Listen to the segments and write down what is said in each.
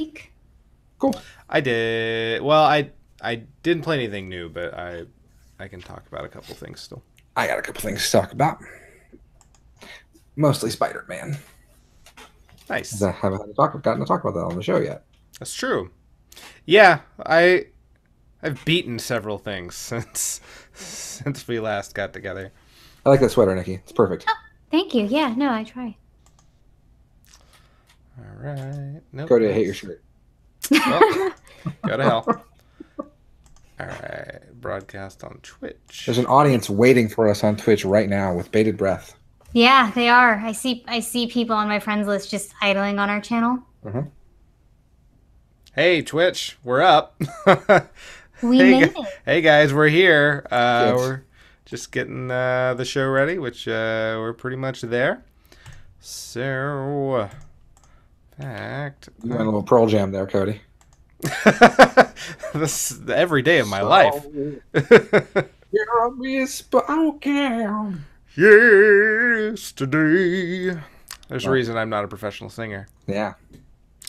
week? Cool. I did. Well, I didn't play anything new, but I can talk about a couple things still. I got a couple things to talk about. Mostly Spider-Man. Nice. I haven't gotten to talk about that on the show yet. That's true. Yeah, I've beaten several things since we last got together. I like that sweater, Nikki. It's perfect. Oh, thank you. Yeah, no, I try. All right. Nope. Cody, I hate your shirt. Well, go to hell. All right. Broadcast on Twitch. There's an audience waiting for us on Twitch right now with bated breath. Yeah, they are. I see people on my friends list just idling on our channel. Mm-hmm. Hey, Twitch, we're up. We made it. Hey guys, we're here. Yes. We're just getting the show ready, which we're pretty much there. So, fact. You went a little Pearl Jam there, Cody. This is every day of my life. You're a misspoken. Yesterday. There's a reason I'm not a professional singer. Yeah.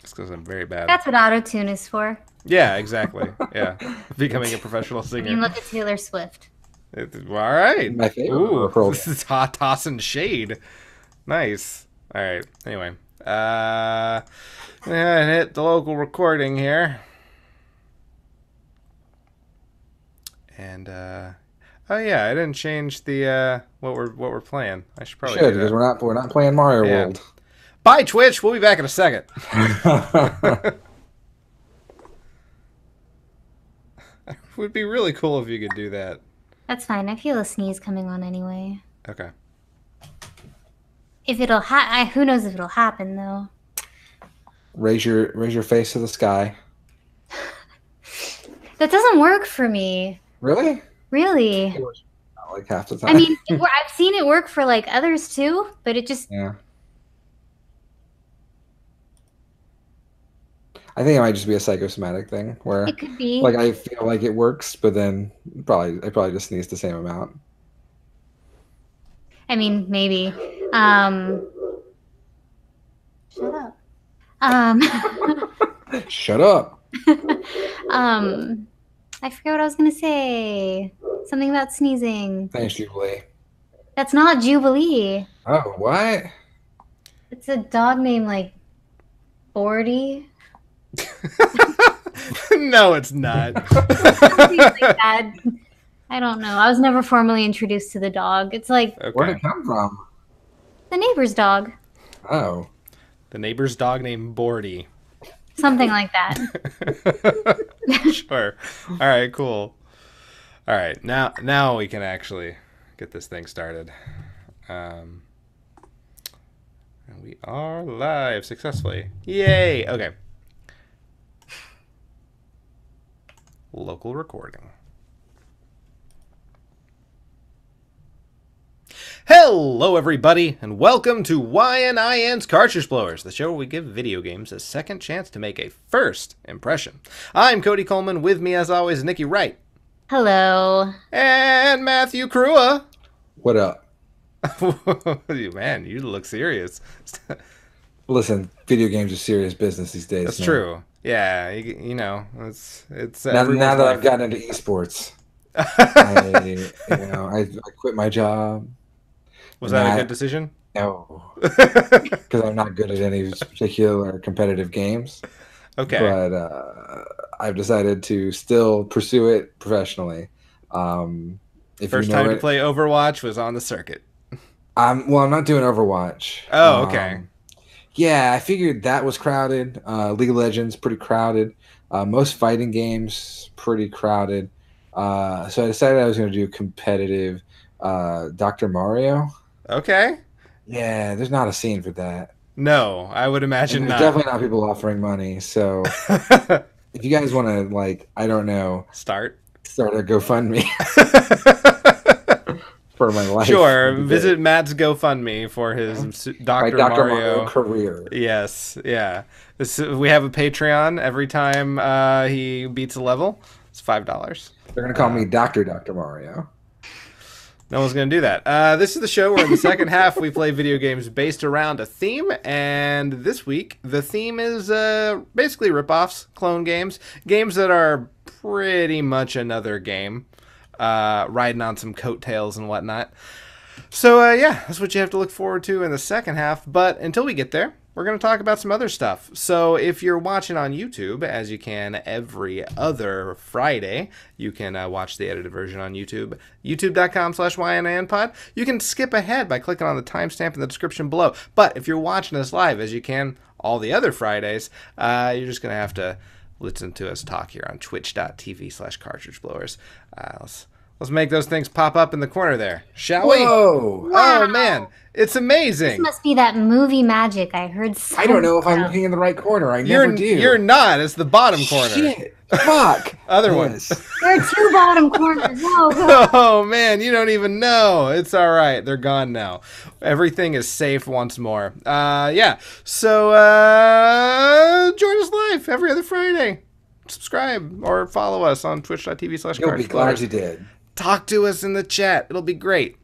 It's because I'm very bad. That's what auto-tune is for. Yeah, exactly. Yeah, becoming a professional I singer. mean, look at Taylor Swift. All right. My favorite. Ooh, Pearl this is hot tossing shade. Nice. All right. Anyway, hit the local recording here, and oh yeah, I didn't change the what we're playing. I should probably do because that. we're not playing Mario Yeah. World. Bye, Twitch. We'll be back in a second. It would be really cool if you could do that. That's fine. I feel a sneeze coming on anyway. Okay. If it'll who knows if it'll happen though. raise your face to the sky. That doesn't work for me. Really? Really. Not like half the time. I mean, I've seen it work for like others too, but it just Yeah. I think it might just be a psychosomatic thing where, it could be. like, I feel like it works, but then I probably just sneeze the same amount. I mean, maybe. Shut up. Shut up. I forgot what I was gonna say. Something about sneezing. Thanks, Jubilee. That's not Jubilee. Oh, what? It's a dog named like Bordy. No, it's not. Something like that. I don't know. I was never formally introduced to the dog. It's like Where'd Okay. it come from? the neighbor's dog. Oh. The neighbor's dog named Bordy. Something like that. Sure. All right, cool. All right, now we can actually get this thing started. And we are live successfully. Yay! Okay. Local recording. Hello, everybody, and welcome to YNIN's Cartridge Blowers, the show where we give video games a second chance to make a first impression. I'm Cody Coleman. With me, as always, Nikki Wright. Hello. And Matthew Crua. What up? Man, you look serious. Listen, video games are serious business these days. That's man. true. Yeah, you know, it's Now everyone's that life. I've gotten into esports, I quit my job. Was that a good decision? No, because I'm not good at any particular competitive games. Okay. But I've decided to still pursue it professionally. If First you know time to it, play Overwatch was on the circuit. I'm not doing Overwatch. Oh, okay. Yeah, I figured that was crowded. League of Legends, pretty crowded. Most fighting games, pretty crowded. So I decided I was going to do competitive Dr. Mario. Okay. Yeah, there's not a scene for that. No, I would imagine And there's not. definitely not people offering money. So if you guys want to, like, I don't know, Start start a GoFundMe for my life. Sure. Visit Matt's GoFundMe for his my Dr. Dr. Mario. career. Yes. Yeah. We have a Patreon every time he beats a level. It's $5. They're going to call me Dr. Mario. No one's going to do that. This is the show where in the second half we play video games based around a theme, and this week the theme is basically ripoffs, clone games, games that are pretty much another game, riding on some coattails and whatnot. So yeah, that's what you have to look forward to in the second half, but until we get there, we're going to talk about some other stuff. So if you're watching on YouTube, as you can every other Friday, you can watch the edited version on YouTube, youtube.com/YNANpod. You can skip ahead by clicking on the timestamp in the description below. But if you're watching us live, as you can all the other Fridays, you're just going to have to listen to us talk here on twitch.tv/cartridgeblowers. Let's make those things pop up in the corner there, shall we? Whoa! Oh, man. It's This amazing. must be that movie magic I heard. I don't know if I'm looking in the right corner. I never do. You're not. It's the bottom corner. Shit! Fuck! Other Yes. ones. There are two bottom corners. Whoa. Oh, man. You don't even know. It's all right. They're gone now. Everything is safe once more. Yeah. So join us live every other Friday. Subscribe or follow us on twitch.tv/cartridgeblowers. You'll be glad you did. Talk to us in the chat. It'll be great.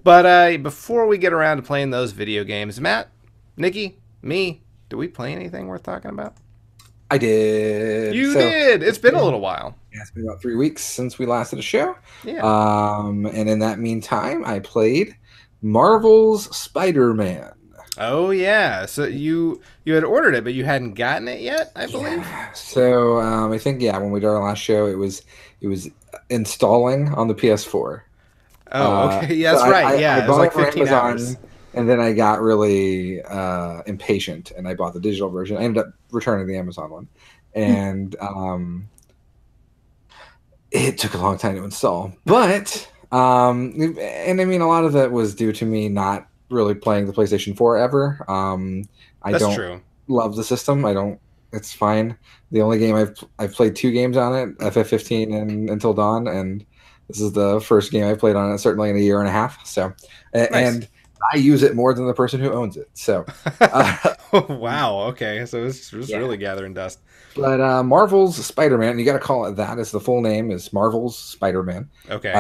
But before we get around to playing those video games, Matt, Nikki, me, do we play anything worth talking about? I did. You did. It's been a little while. Yeah, it's been about 3 weeks since we last did a show. Yeah. And in that meantime, I played Marvel's Spider-Man. Oh yeah. So you had ordered it, but you hadn't gotten it yet, I believe. Yeah. So I think when we did our last show, it was installing on the PS4. Oh, okay. Yeah, that's so right. I It was bought like it from 15 Amazon, hours. and then I got really impatient, and I bought the digital version. I ended up returning the Amazon one, and it took a long time to install. But and I mean, a lot of that was due to me not really playing the PlayStation 4 ever. I That's don't true. love the system. I don't. It's fine. The only game I've played 2 games on it, FF15 and Until Dawn, and this is the first game I played on it certainly in a year and a half. So, and I use it more than the person who owns it. So, Wow. Okay. So it's really gathering dust. but Marvel's Spider-Man, you got to call it that. It's the full name is Marvel's Spider-Man. Okay.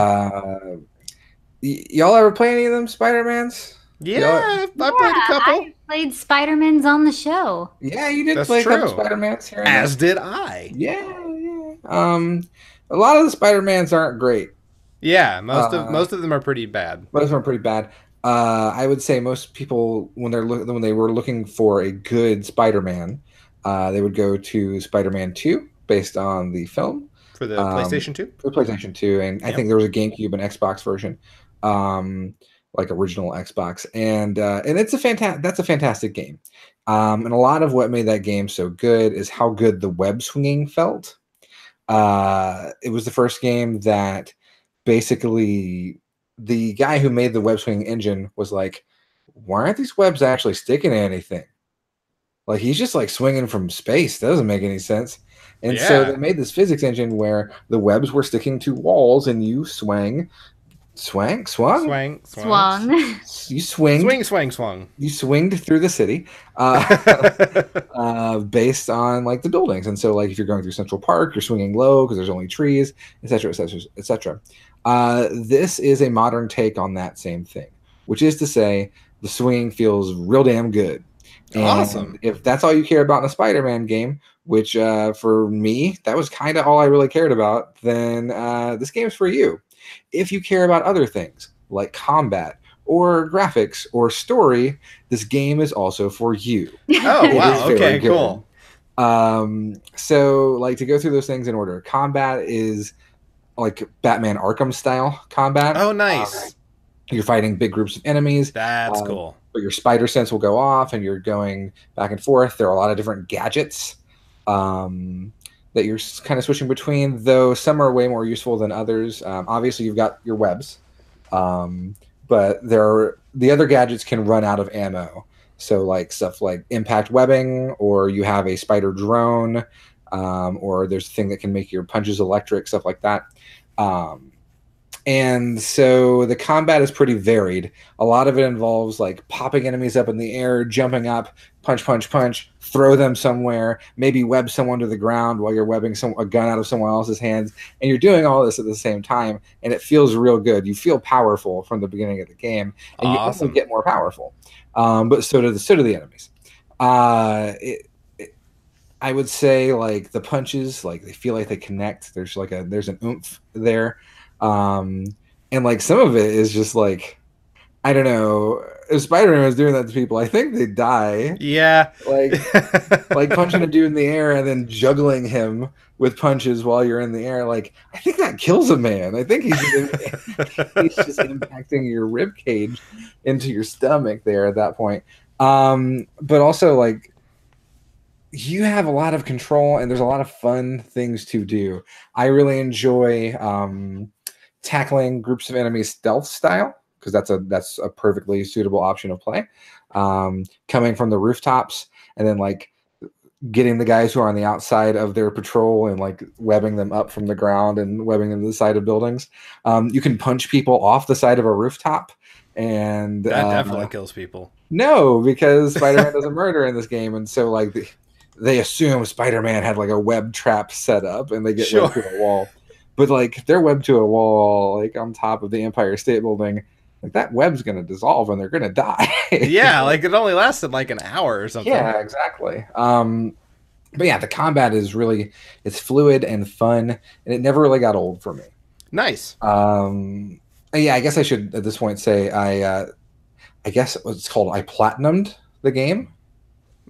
Y'all ever play any of them Spider-Mans? Yeah, I played a couple. I played Spider-Man's on the show. Yeah, you did That's play a couple true. Spider-Mans here and As did I. there. Yeah. A lot of the Spider-Mans aren't great. Yeah, most of them are pretty bad. Most of them are pretty bad. I would say most people, when they were looking for a good Spider-Man, they would go to Spider-Man 2, based on the film. For the PlayStation 2? For PlayStation 2, and I think there was a GameCube and Xbox version, like original Xbox, and it's that's a fantastic game. And a lot of what made that game so good is how good the web swinging felt. It was the first game that basically the guy who made the web swinging engine was like, why aren't these webs actually sticking to anything? Like, he's just like swinging from space. That doesn't make any sense. And so they made this physics engine where the webs were sticking to walls and you swung. You swinged. You swinged through the city, based on like the buildings. And so, like, if you're going through Central Park, you're swinging low because there's only trees, etc., etc., etc. This is a modern take on that same thing, which is to say, the swinging feels real damn good. And awesome. If that's all you care about in a Spider-Man game, which for me, that was kind of all I really cared about, then this game's for you. If you care about other things like combat or graphics or story, this game is also for you. Oh, wow. Okay, cool. So, like, to go through those things in order, combat is like Batman Arkham style combat. Oh, nice. You're fighting big groups of enemies. That's cool. But your spider sense will go off and you're going back and forth. There are a lot of different gadgets that you're kind of switching between, though some are way more useful than others. Obviously, you've got your webs, but the other gadgets can run out of ammo. So, like, stuff like impact webbing, or you have a spider drone, or there's a thing that can make your punches electric, stuff like that. And so the combat is pretty varied. A lot of it involves like popping enemies up in the air, jumping up, punch, punch, punch, throw them somewhere, maybe web someone to the ground while you're webbing a gun out of someone else's hands. And you're doing all this at the same time, and it feels real good. You feel powerful from the beginning of the game, and you only Awesome. get more powerful. But so do the enemies. Uh, it, I would say like the punches, like they feel like they connect. There's an oomph there, um, and like some of it is just like I don't know. If Spider-Man was doing that to people, I think they'd die. Yeah. Like punching a dude in the air and then juggling him with punches while you're in the air. Like I think that kills a man. I think he's just impacting your rib cage into your stomach there at that point. But also like you have a lot of control and there's a lot of fun things to do. I really enjoy tackling groups of enemies stealth style because that's a perfectly suitable option of play. Coming from the rooftops and then like getting the guys who are on the outside of their patrol and like webbing them up from the ground and webbing them to the side of buildings. You can punch people off the side of a rooftop, and that definitely kills people. No, because Spider-Man doesn't murder in this game, and so like they assume Spider-Man had like a web trap set up, and they get webbed to a wall. But like they're webbed to a wall, like on top of the Empire State Building. Like that web's gonna dissolve and they're gonna die. Yeah, like it only lasted like an hour or something. Yeah, exactly. But yeah, the combat is it's fluid and fun, and it never really got old for me. Nice. Yeah, I guess I should at this point say I guess it's called I platinumed the game.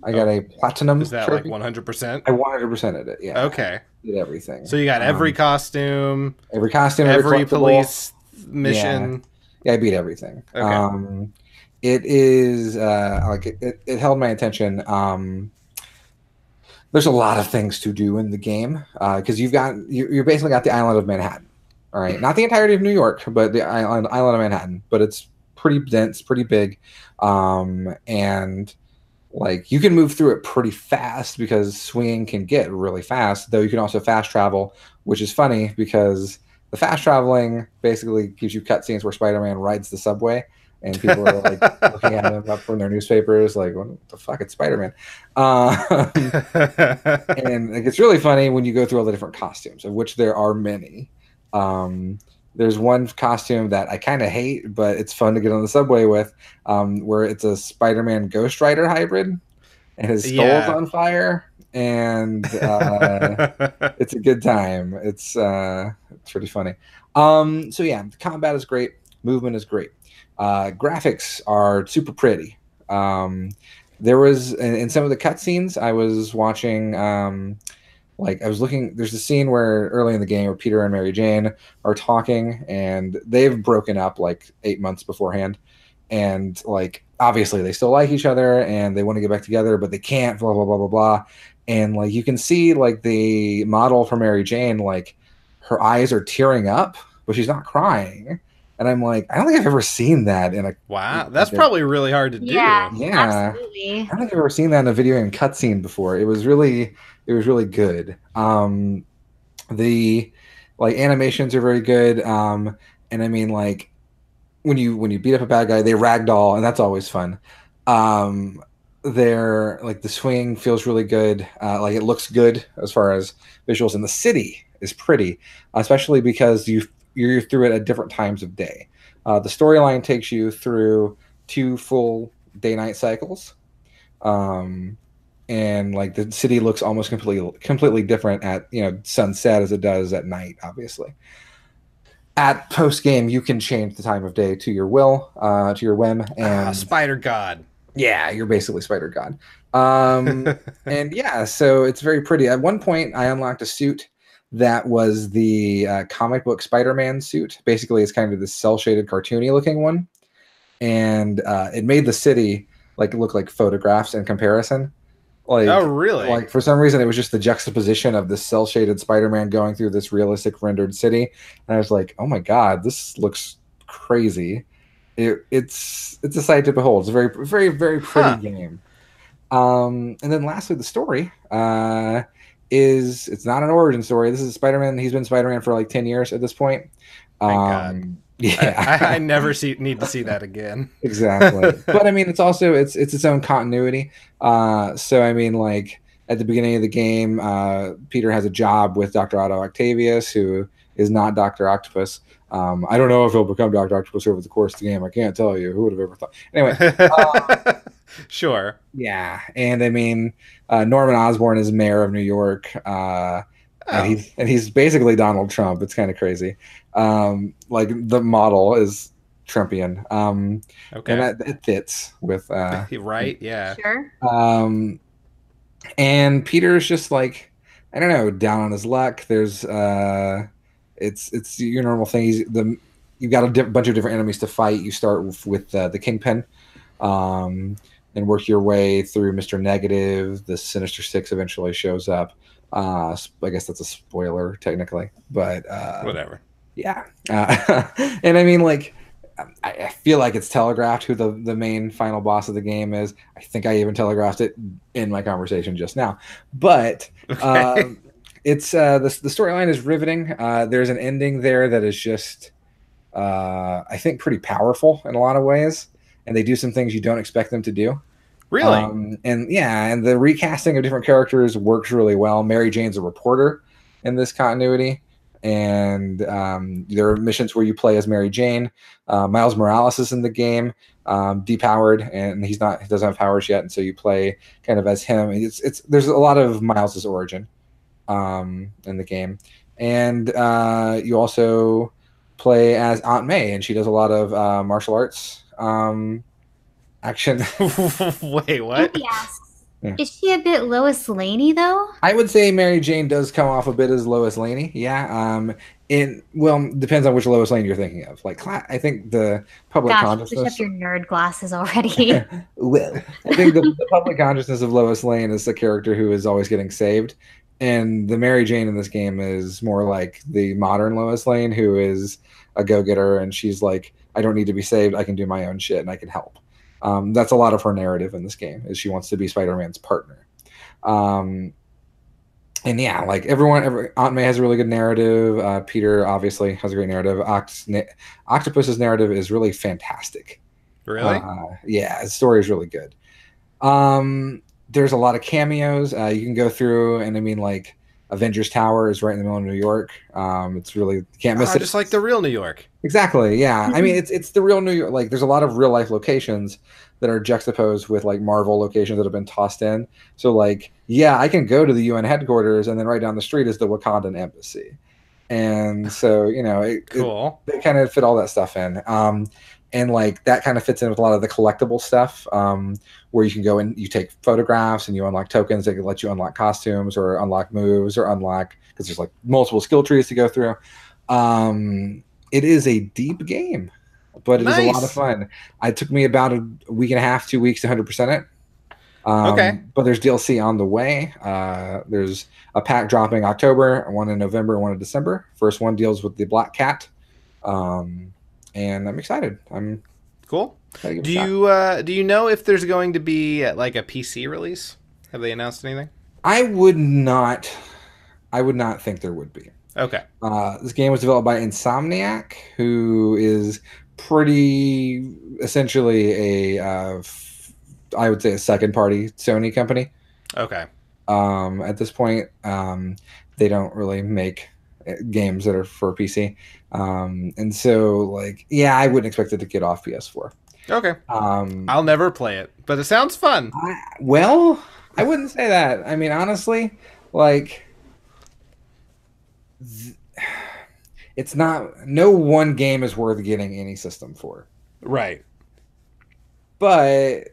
I got a platinum. Is that trophy. like 100%? I 100%ed it. Yeah. Okay. Did everything. So you got every costume, every police mission. Yeah, I beat everything. Okay. It is like it held my attention. There's a lot of things to do in the game because you're basically got the island of Manhattan. All right, not the entirety of New York, but the island of Manhattan. But it's pretty dense, pretty big, and like you can move through it pretty fast because swinging can get really fast. Though you can also fast travel, which is funny because the fast traveling basically gives you cutscenes where Spider-Man rides the subway and people are like looking at him up from their newspapers like, what the fuck, it's Spider-Man. And it gets really funny when you go through all the different costumes, of which there are many. There's one costume that I kind of hate, but it's fun to get on the subway with, where it's a Spider-Man Ghost Rider hybrid and his skull's on fire. And it's a good time. It's pretty funny. So yeah, the combat is great. Movement is great. Graphics are super pretty. There was in some of the cutscenes I was watching. Like I was looking, there's a scene where early in the game where Peter and Mary Jane are talking, and they've broken up like 8 months beforehand, and like obviously they still like each other and they want to get back together, but they can't. Blah blah blah blah blah. And like you can see like the model for Mary Jane, like her eyes are tearing up, but she's not crying. And I'm like, I don't think I've ever seen that in a wow. That's probably really hard to do. Yeah, yeah, absolutely. I don't think I've ever seen that in a video game cutscene before. It was really good. The like animations are very good. And I mean like when you beat up a bad guy, they ragdoll, and that's always fun. They're like the swing feels really good. Like it looks good as far as visuals, and the city is pretty, especially because you're through it at different times of day. The storyline takes you through 2 full day-night cycles, and like the city looks almost completely different at sunset as it does at night. Obviously, at post game you can change the time of day to your will, to your whim, and Spider God. Yeah, you're basically Spider God. And yeah, so it's very pretty. At one point, I unlocked a suit that was the comic book Spider-Man suit. Basically, it's kind of this cel-shaded, cartoony-looking one, and it made the city like look like photographs in comparison. Like, oh, really? Like for some reason, it was just the juxtaposition of this cel-shaded Spider-Man going through this realistic rendered city, and I was like, oh my god, this looks crazy. It's a sight to behold. It's a very, very, very pretty game. And then lastly, the story it's not an origin story. This is Spider-Man. He's been Spider-Man for like 10 years at this point. Thank God. Yeah, I never need to see that again. exactly. But I mean, it's also its own continuity. So I mean, like at the beginning of the game, Peter has a job with Dr. Otto Octavius, who is not Dr. Octopus. I don't know if he'll become Dr. Octopus over the course of the game. I can't tell you. Who would have ever thought? Anyway, Sure. yeah, and I mean, Norman Osborn is mayor of New York, and Oh, he's basically Donald Trump. It's kind of crazy. Like the model is Trumpian, and okay. that it fits with. Right? Yeah. Sure. And Peter's just like, I don't know, down on his luck. There's it's your normal thing. You've got a bunch of different enemies to fight. You start with the Kingpin. Um, and work your way through Mr. Negative. The Sinister Six eventually shows up. I guess that's a spoiler technically, but Whatever. yeah. And I mean, like, I feel like it's telegraphed who the main final boss of the game is. I think I even telegraphed it in my conversation just now. But Okay. it's the storyline is riveting. There's an ending there that is just I think pretty powerful in a lot of ways, and they do some things you don't expect them to do. Really? And yeah, and the recasting of different characters works really well. Mary Jane's a reporter in this continuity, and there are missions where you play as Mary Jane. Miles Morales is in the game, depowered, and he doesn't have powers yet, and so you play kind of as him. It's there's a lot of Miles's origin in the game, and you also play as Aunt May, and she does a lot of martial arts action. Wait, what? Andy asks, Yeah. is she a bit Lois Laney though? I would say Mary Jane does come off a bit as Lois Laney. Yeah. Well, depends on which Lois Lane you're thinking of. Like, I think the public Gosh, you switched consciousness. up your nerd glasses already. Well, I think the public consciousness of Lois Lane is the character who is always getting saved, and the Mary Jane in this game is more like the modern Lois Lane, who is a go-getter, and she's like, I don't need to be saved. I can do my own shit, and I can help. That's a lot of her narrative in this game, is she wants to be Spider-Man's partner. And yeah, like Aunt May has a really good narrative. Peter obviously has a great narrative. Octopus's narrative is really fantastic. Really? Yeah, his story is really good. There's a lot of cameos. You can go through, and I mean, like, Avengers Tower is right in the middle of New York. It's really can't miss it. Just like the real New York. Exactly. Yeah. I mean, it's the real New York. Like, there's a lot of real life locations that are juxtaposed with like Marvel locations that have been tossed in. So, like, yeah, I can go to the UN headquarters, and then right down the street is the Wakandan embassy. And so, you know, Cool. they kind of fit all that stuff in. And like that kind of fits in with a lot of the collectible stuff, where you can go and you take photographs and you unlock tokens that can let you unlock costumes or unlock moves or unlock, because there's like multiple skill trees to go through. It is a deep game, but it is a lot of Nice. fun. It took me about a week and a half, 2 weeks to 100% it. Okay. But there's DLC on the way. There's a pack dropping October, one in November, one in December. First one deals with the Black Cat. And I'm excited. I'm Cool. gotta give it a shot. Do you know if there's going to be like a PC release? Have they announced anything? I would not think there would be. Okay. This game was developed by Insomniac, who is pretty essentially I would say a second party Sony company. Okay. At this point, they don't really make games that are for PC. And so, like, yeah, I wouldn't expect it to get off PS4. Okay. I'll never play it, but it sounds fun. Well, I wouldn't say that. I mean, honestly, like, it's not. No one game is worth getting any system for. Right. But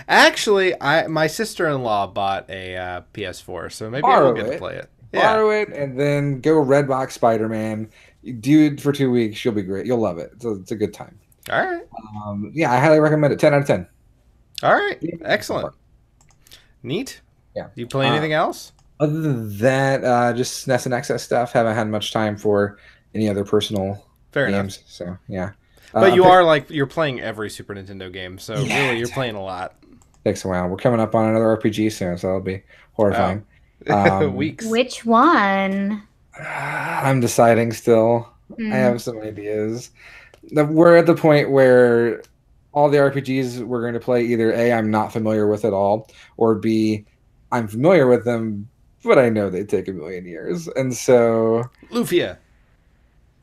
Actually, my sister-in-law bought a PS4, so maybe I will get to play it. Yeah. borrow it and then go Redbox Spider-Man. You do it for 2 weeks. You'll be great. You'll love it. It's a good time. All right. Yeah, I highly recommend it. 10 out of 10. All right. Excellent. Neat. Yeah. Do you play anything else? Other than that, just SNES and Access stuff. Haven't had much time for any other personal Fair games. enough. So yeah. But you're playing every Super Nintendo game, so Yeah, really you're playing a lot. takes a while. We're coming up on another RPG soon, so that'll be horrifying. Weeks. Which one? I'm deciding still. I have some ideas. We're at the point where all the RPGs we're going to play, either A, I'm not familiar with at all, or B, I'm familiar with them, but I know they take a million years. And so Lufia.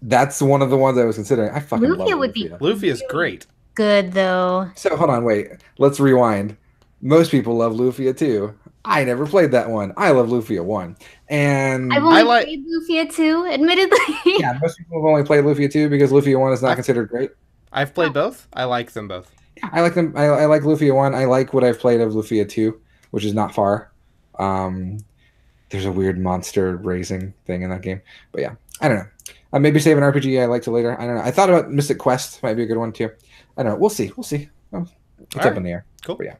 that's one of the ones I was considering. I fucking love Lufia would be Lufia. Lufia's great. good though. So hold on, wait. Let's rewind. Most people love Lufia too. I never played that one. I love Lufia 1. And I've only played Lufia 2, admittedly. yeah, most people have only played Lufia 2 because Lufia 1 is not considered great. I've played both. I like them both. I like them. I like Lufia 1. I like what I've played of Lufia 2, which is not far. There's a weird monster raising thing in that game. But yeah, I don't know. Maybe save an RPG I like to later. I don't know. I thought about Mystic Quest. Might be a good one too. I don't know. We'll see. We'll see. It's up in the air. Cool. But yeah.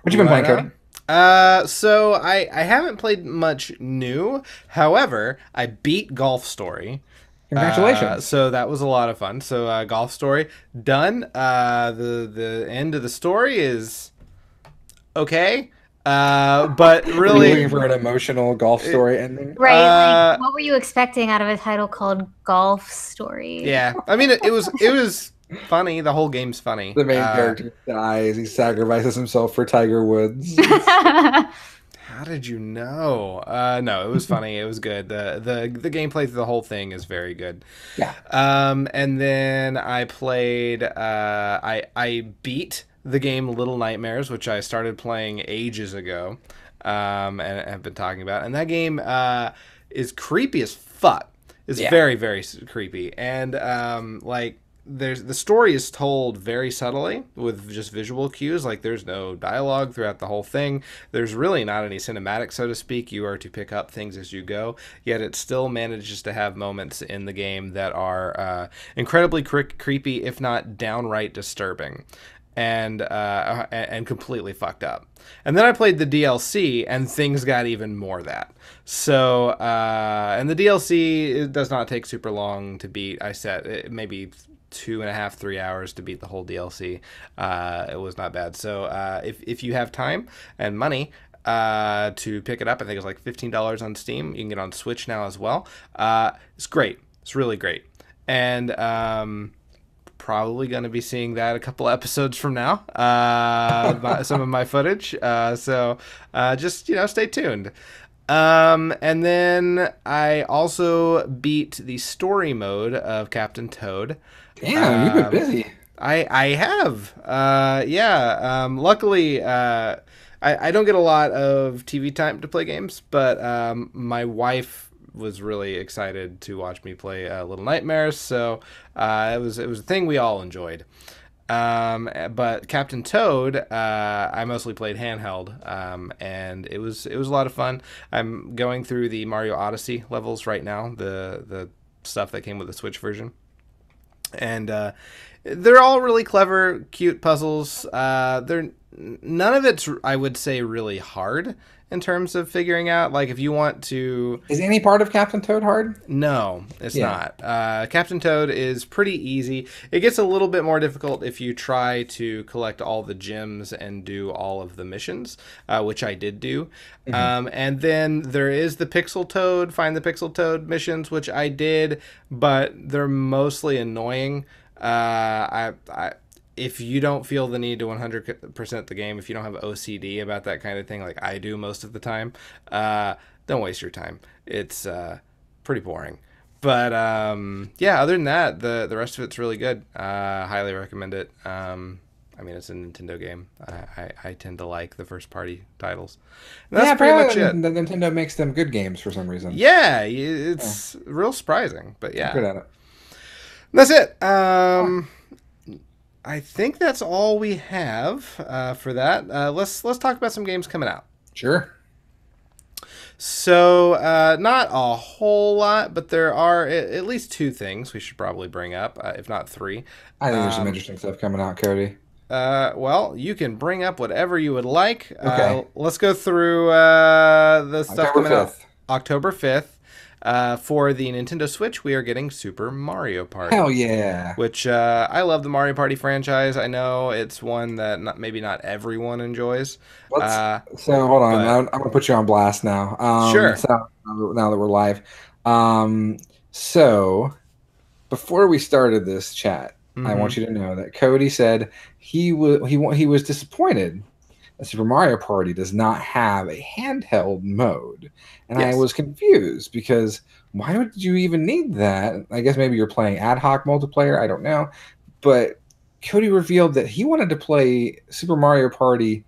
What you been playing, Cody? So I haven't played much new. However, I beat Golf Story. Congratulations. So that was a lot of fun. So Golf Story done. The end of the story is okay. But really looking for an emotional Golf Story ending. Right. Like, what were you expecting out of a title called Golf Story? Yeah. I mean it was funny. The whole game's funny. The main character dies. He sacrifices himself for Tiger Woods. How did you know? No, it was funny. It was good. The gameplay through the whole thing is very good. Yeah. And then I played. I beat the game Little Nightmares, which I started playing ages ago, and have been talking about. And that game is creepy as fuck. It's very, very creepy. And the story is told very subtly with just visual cues. Like there's no dialogue throughout the whole thing. There's really not any cinematic, so to speak. You are to pick up things as you go, yet it still manages to have moments in the game that are incredibly creepy, if not downright disturbing, and completely fucked up. And then I played the DLC, and things got even more that. So, and the DLC, it does not take super long to beat. I said it maybe 2.5, 3 hours to beat the whole DLC. It was not bad. So if you have time and money to pick it up, I think it's like $15 on Steam. You can get it on Switch now as well. It's great. It's really great. And probably going to be seeing that a couple episodes from now. Some of my footage. So just, stay tuned. And then I also beat the story mode of Captain Toad. Damn, you've been busy. I have. Luckily, I don't get a lot of TV time to play games, but my wife was really excited to watch me play Little Nightmares, so it was a thing we all enjoyed. But Captain Toad, I mostly played handheld, and it was a lot of fun. I'm going through the Mario Odyssey levels right now, the stuff that came with the Switch version. And they're all really clever, cute puzzles. None of it's, I would say, really hard in terms of figuring out. Like, if you want to... Is any part of Captain Toad hard? No, it's not. Captain Toad is pretty easy. It gets a little bit more difficult if you try to collect all the gems and do all of the missions, which I did do. Mm-hmm. And then there is the Pixel Toad, Find the Pixel Toad missions, which I did, but they're mostly annoying. If you don't feel the need to 100% the game, if you don't have OCD about that kind of thing, like I do most of the time, don't waste your time. It's pretty boring. But other than that, the rest of it's really good. Highly recommend it. I mean, it's a Nintendo game. I tend to like the first party titles. And that's pretty much it. The Nintendo makes them good games for some reason. Yeah, it's real surprising. But yeah, good at it. That's it. I think that's all we have for that. Let's talk about some games coming out. Sure. So, not a whole lot, but there are at least two things we should probably bring up, if not three. I think there's some interesting stuff coming out, Cody. Well, you can bring up whatever you would like. Okay. Let's go through the stuff coming out. October 5th. For the Nintendo Switch, we are getting Super Mario Party. Hell yeah. Which I love the Mario Party franchise. I know it's one that maybe not everyone enjoys. So hold on. I'm going to put you on blast now. Sure. So, now that we're live. So before we started this chat, I want you to know that Cody said he was disappointed that Super Mario Party does not have a handheld mode, and I was confused because why would you even need that? I guess maybe you're playing ad hoc multiplayer. I don't know, but Cody revealed that he wanted to play Super Mario Party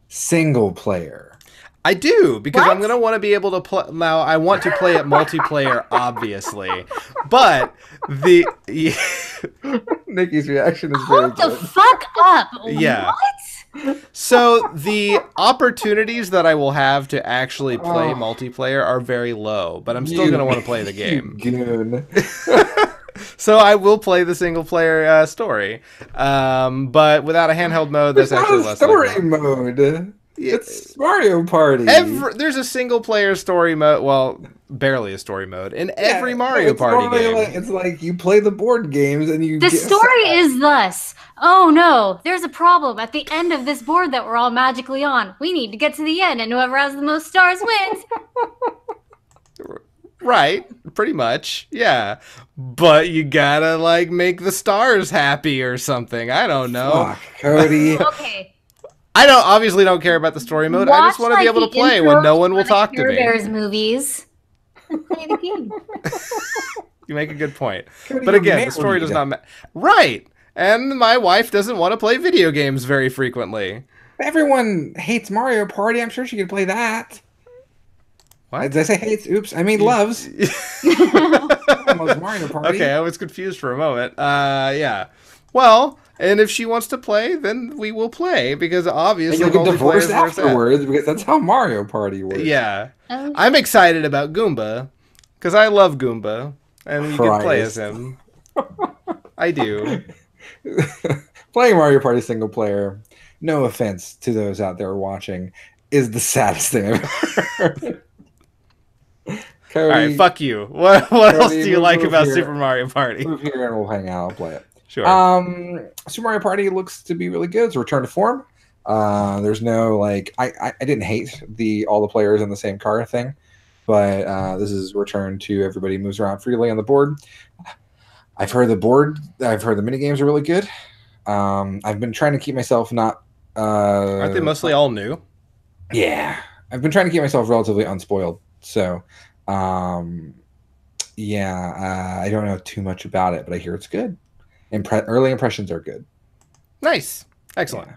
single player. I do, because I'm going to want to be able to play. Now, I want to play it multiplayer, obviously. But Nikki's reaction is very good. Hold the fuck up. Yeah. What? So the opportunities that I will have to actually play multiplayer are very low, but I'm still going to want to play the game. So I will play the single player story. But without a handheld mode, that's actually less story mode. It's Mario Party. There's a single player story mode. Well, barely a story mode in every Mario Party game. It's like you play the board games and you. The story is thus. Oh no, there's a problem at the end of this board that we're all magically on. We need to get to the end, and whoever has the most stars wins. Right, pretty much, yeah. But you gotta like make the stars happy or something. I don't know. Fuck, Cody. Okay. I obviously don't care about the story mode. I just want to be able to play when no one will talk to me. Bears movies. Play the game. You make a good point. But again, the story does not matter. Right. And my wife doesn't want to play video games very frequently. Everyone hates Mario Party. I'm sure she could play that. What? Did I say hates? Oops. I mean loves. Mario Party. Okay, I was confused for a moment. Yeah. Well, and if she wants to play, then we will play, because obviously and you'll get divorced afterwards, because that's how Mario Party works. Yeah. I'm excited about Goomba, because I love Goomba, and you can play as him. I do. Playing Mario Party single player, no offense to those out there watching, is the saddest thing I've ever heard. Cody, all right, fuck you. What else do you like about Super Mario Party? Move here and we'll hang out. I'll play it. Sure. Super Mario Party looks to be really good. It's a return to form. There's no like I didn't hate all the players in the same car thing, but this is return to everybody moves around freely on the board. I've heard the mini games are really good. I've been trying to keep myself not. Aren't they mostly all new? Yeah, I've been trying to keep myself relatively unspoiled. So, yeah, I don't know too much about it, but I hear it's good. Early impressions are good. Nice. Excellent. Yeah.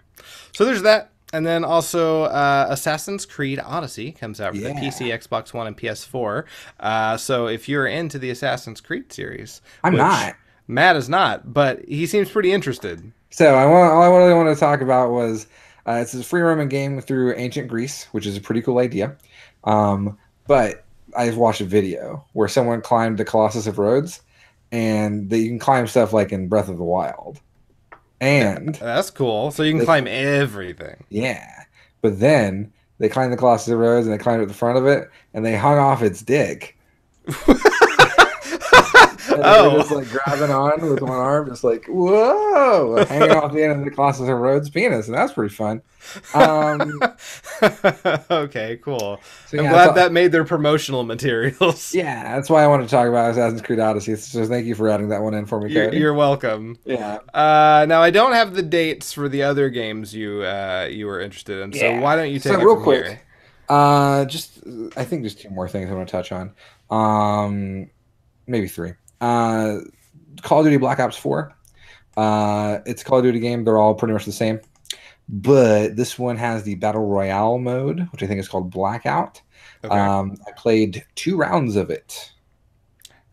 So there's that. And then also Assassin's Creed Odyssey comes out for the PC, Xbox One, and PS4. So if you're into the Assassin's Creed series. I'm not. Matt is not, but he seems pretty interested. So all I really want to talk about was it's a free roaming game through ancient Greece, which is a pretty cool idea. But I've watched a video where someone climbed the Colossus of Rhodes, and you can climb stuff like in Breath of the Wild. And that's cool. So you can climb everything. Yeah. But then they climbed the Colossus of Rhodes, and they climbed at the front of it, and they hung off its dick. And they were just like grabbing on with one arm, just like, whoa, hanging off the end of the Colossus of Rhodes' penis. And that's pretty fun. Okay, cool. So, I'm glad that made their promotional materials. Yeah, that's why I wanted to talk about Assassin's Creed Odyssey. So thank you for adding that one in for me, Cody. You're welcome. Yeah. Now, I don't have the dates for the other games you were interested in. So why don't you take it real from quick? Here? I think just two more things I want to touch on. Maybe three. Call of Duty Black Ops 4. It's a Call of Duty game. They're all pretty much the same. But this one has the Battle Royale mode, which I think is called Blackout. Okay. I played 2 rounds of it.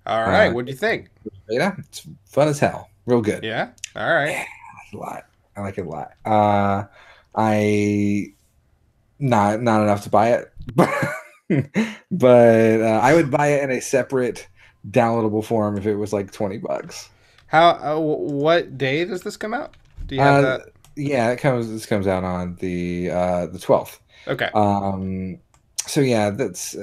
All right. What do you think? Beta. It's fun as hell. Real good. Yeah? All right. Yeah, I like it a lot. Not enough to buy it. But I would buy it in a separate downloadable form if it was like $20. How? What day does this come out? Do you have that? Yeah, this comes out on the 12th. Okay. So yeah, it's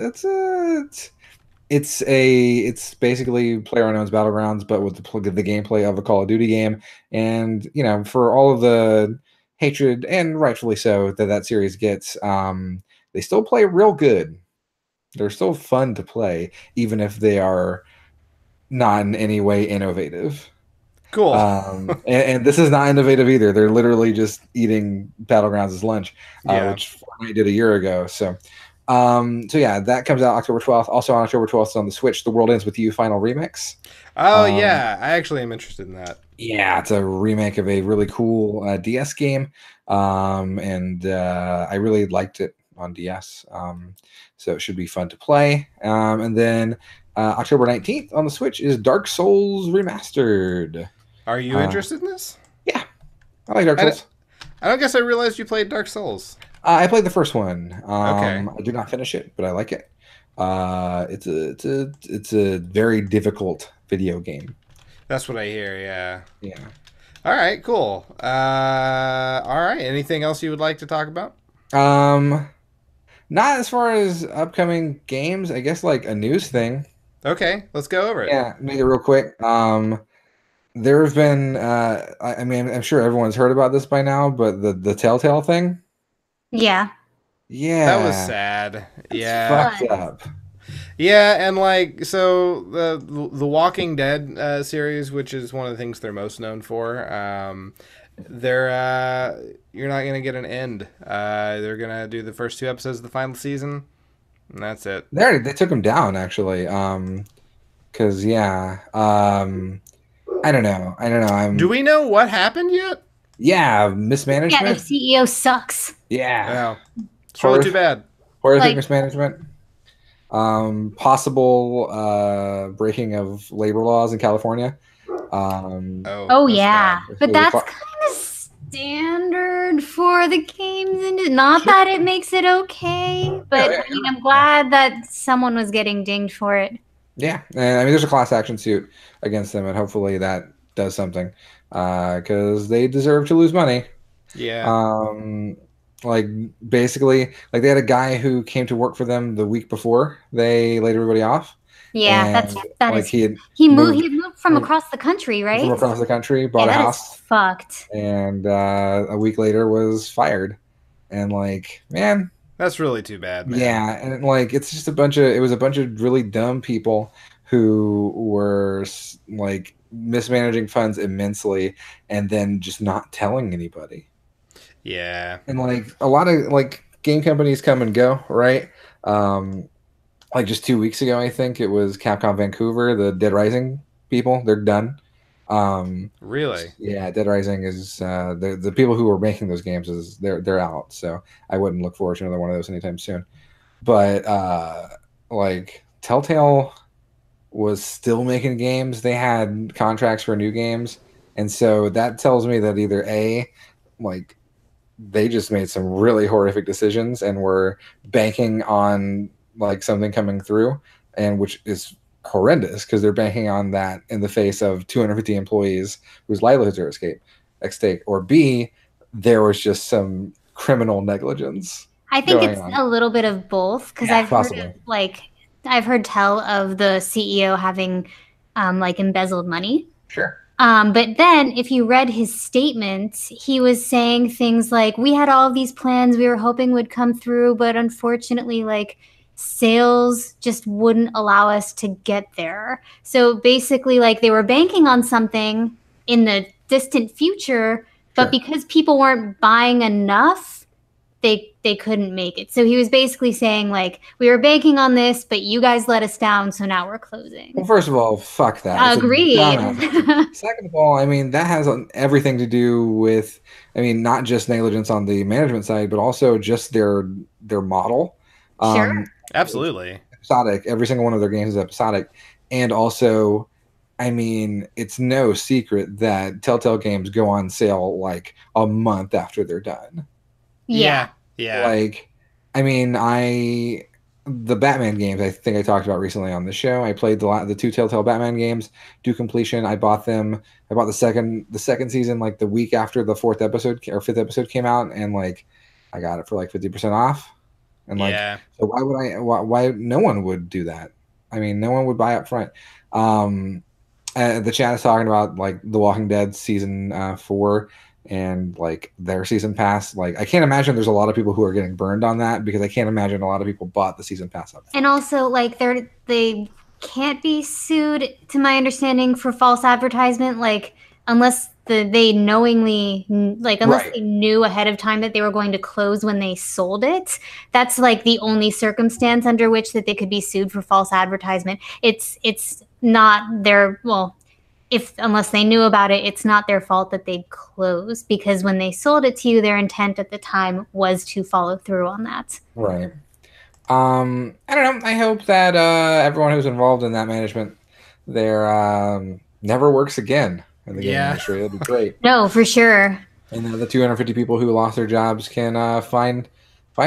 basically PlayerUnknown's Battlegrounds, but with the gameplay of a Call of Duty game, and for all of the hatred, and rightfully so, that series gets, they still play real good. They're still fun to play, even if they are not in any way innovative. Cool. And this is not innovative either. They're literally just eating Battlegrounds as lunch, Yeah. which Fortnite did a year ago. So yeah, that comes out October 12th. Also on October 12th on the Switch, The World Ends With You Final Remix. Oh yeah, I actually am interested in that. Yeah, it's a remake of a really cool DS game, and I really liked it on DS. So it should be fun to play. And then October 19th on the Switch is Dark Souls Remastered. Are you interested in this? Yeah, I like Dark Souls. I don't guess I realized you played Dark Souls. I played the first one. Okay. I did not finish it, but I like it. It's a very difficult video game. That's what I hear. Yeah. Yeah. All right. Cool. All right. Anything else you would like to talk about? Not as far as upcoming games. I guess like a news thing. Okay, let's go over it. Yeah, make it real quick. There have been. I mean, I'm sure everyone's heard about this by now, but the Telltale thing. Yeah. Yeah, That was sad. Yeah. fucked up. Yeah, and like so the Walking Dead series, which is one of the things they're most known for, you're not gonna get an end. They're gonna do the first 2 episodes of the final season, and that's it. They took him down actually. Cause yeah. I don't know. Do we know what happened yet? Yeah, Yeah, the mismanagement. CEO sucks. Yeah, It's really too bad. horrific Like- mismanagement. Possible breaking of labor laws in California. Oh that's yeah, bad. but that's kind of standard for the games industry. Not that it makes it okay, but Yeah. I mean, I'm glad that someone was getting dinged for it. Yeah, and I mean, there's a class action suit against them, and hopefully that does something, because they deserve to lose money. Yeah. Like basically, like they had a guy who came to work for them the week before they laid everybody off. Yeah, And, that like is. he had He moved moved from across the country, right? from across the country, bought Yeah, a that house, is fucked. and a week later was fired. And like, man, That's really too bad, man. yeah, and like it's just it was a bunch of really dumb people who were like mismanaging funds immensely and then just not telling anybody. Yeah. And like a lot of like game companies come and go, right? Like just 2 weeks ago, I think it was Capcom Vancouver, the Dead Rising people, they're done. Really? Yeah, Dead Rising is the people who were making those games is they're out. So I wouldn't look forward to another one of those anytime soon. But like Telltale was still making games. They had contracts for new games, and so that tells me that either A, like they just made some really horrific decisions and were banking on like something coming through, and which is horrendous because they're banking on that in the face of 250 employees whose livelihoods are at stake, or B, there was just some criminal negligence. I think going it's on. a little bit of both because Yeah, I've possibly. heard of, I've heard tell of the CEO having like embezzled money. Sure. But then if you read his statements, he was saying things like, we had all these plans we were hoping would come through, but unfortunately, like sales just wouldn't allow us to get there. So basically, like they were banking on something in the distant future, but Sure. because people weren't buying enough, they couldn't make it. So he was basically saying like, we were banking on this, but you guys let us down, so now we're closing. Well, first of all, fuck that. It's a Agreed. dumbass. Second of all, I mean, that has everything to do with, I mean, not just negligence on the management side, but also just their model. Sure. Absolutely. Episodic. Every single one of their games is episodic. And also, I mean, it's no secret that Telltale games go on sale like a month after they're done. Yeah. Yeah. Like, I mean, the Batman games I think I talked about recently on the show. I played the 2 Telltale Batman games, do completion. I bought them. I bought the second season like the week after the 4th episode or 5th episode came out, and like I got it for like 50% off. And like, Yeah. so why would why no one would do that? I mean, no one would buy up front. The chat is talking about like The Walking Dead season 4 and like their season pass. Like I can't imagine there's a lot of people who are getting burned on that because I can't imagine a lot of people bought the season pass up. And also, like they can't be sued, to my understanding, for false advertisement. Like, unless they knowingly, like, unless Right. they knew ahead of time that they were going to close when they sold it. That's like the only circumstance under which that they could be sued for false advertisement. It's not their, well, if unless they knew about it, it's not their fault that they closed, because when they sold it to you, their intent at the time was to follow through on that. Right. I don't know. I hope that everyone who's involved in that management there never works again in the gaming Yeah. industry. It'll be great. No, for sure. And the 250 people who lost their jobs can find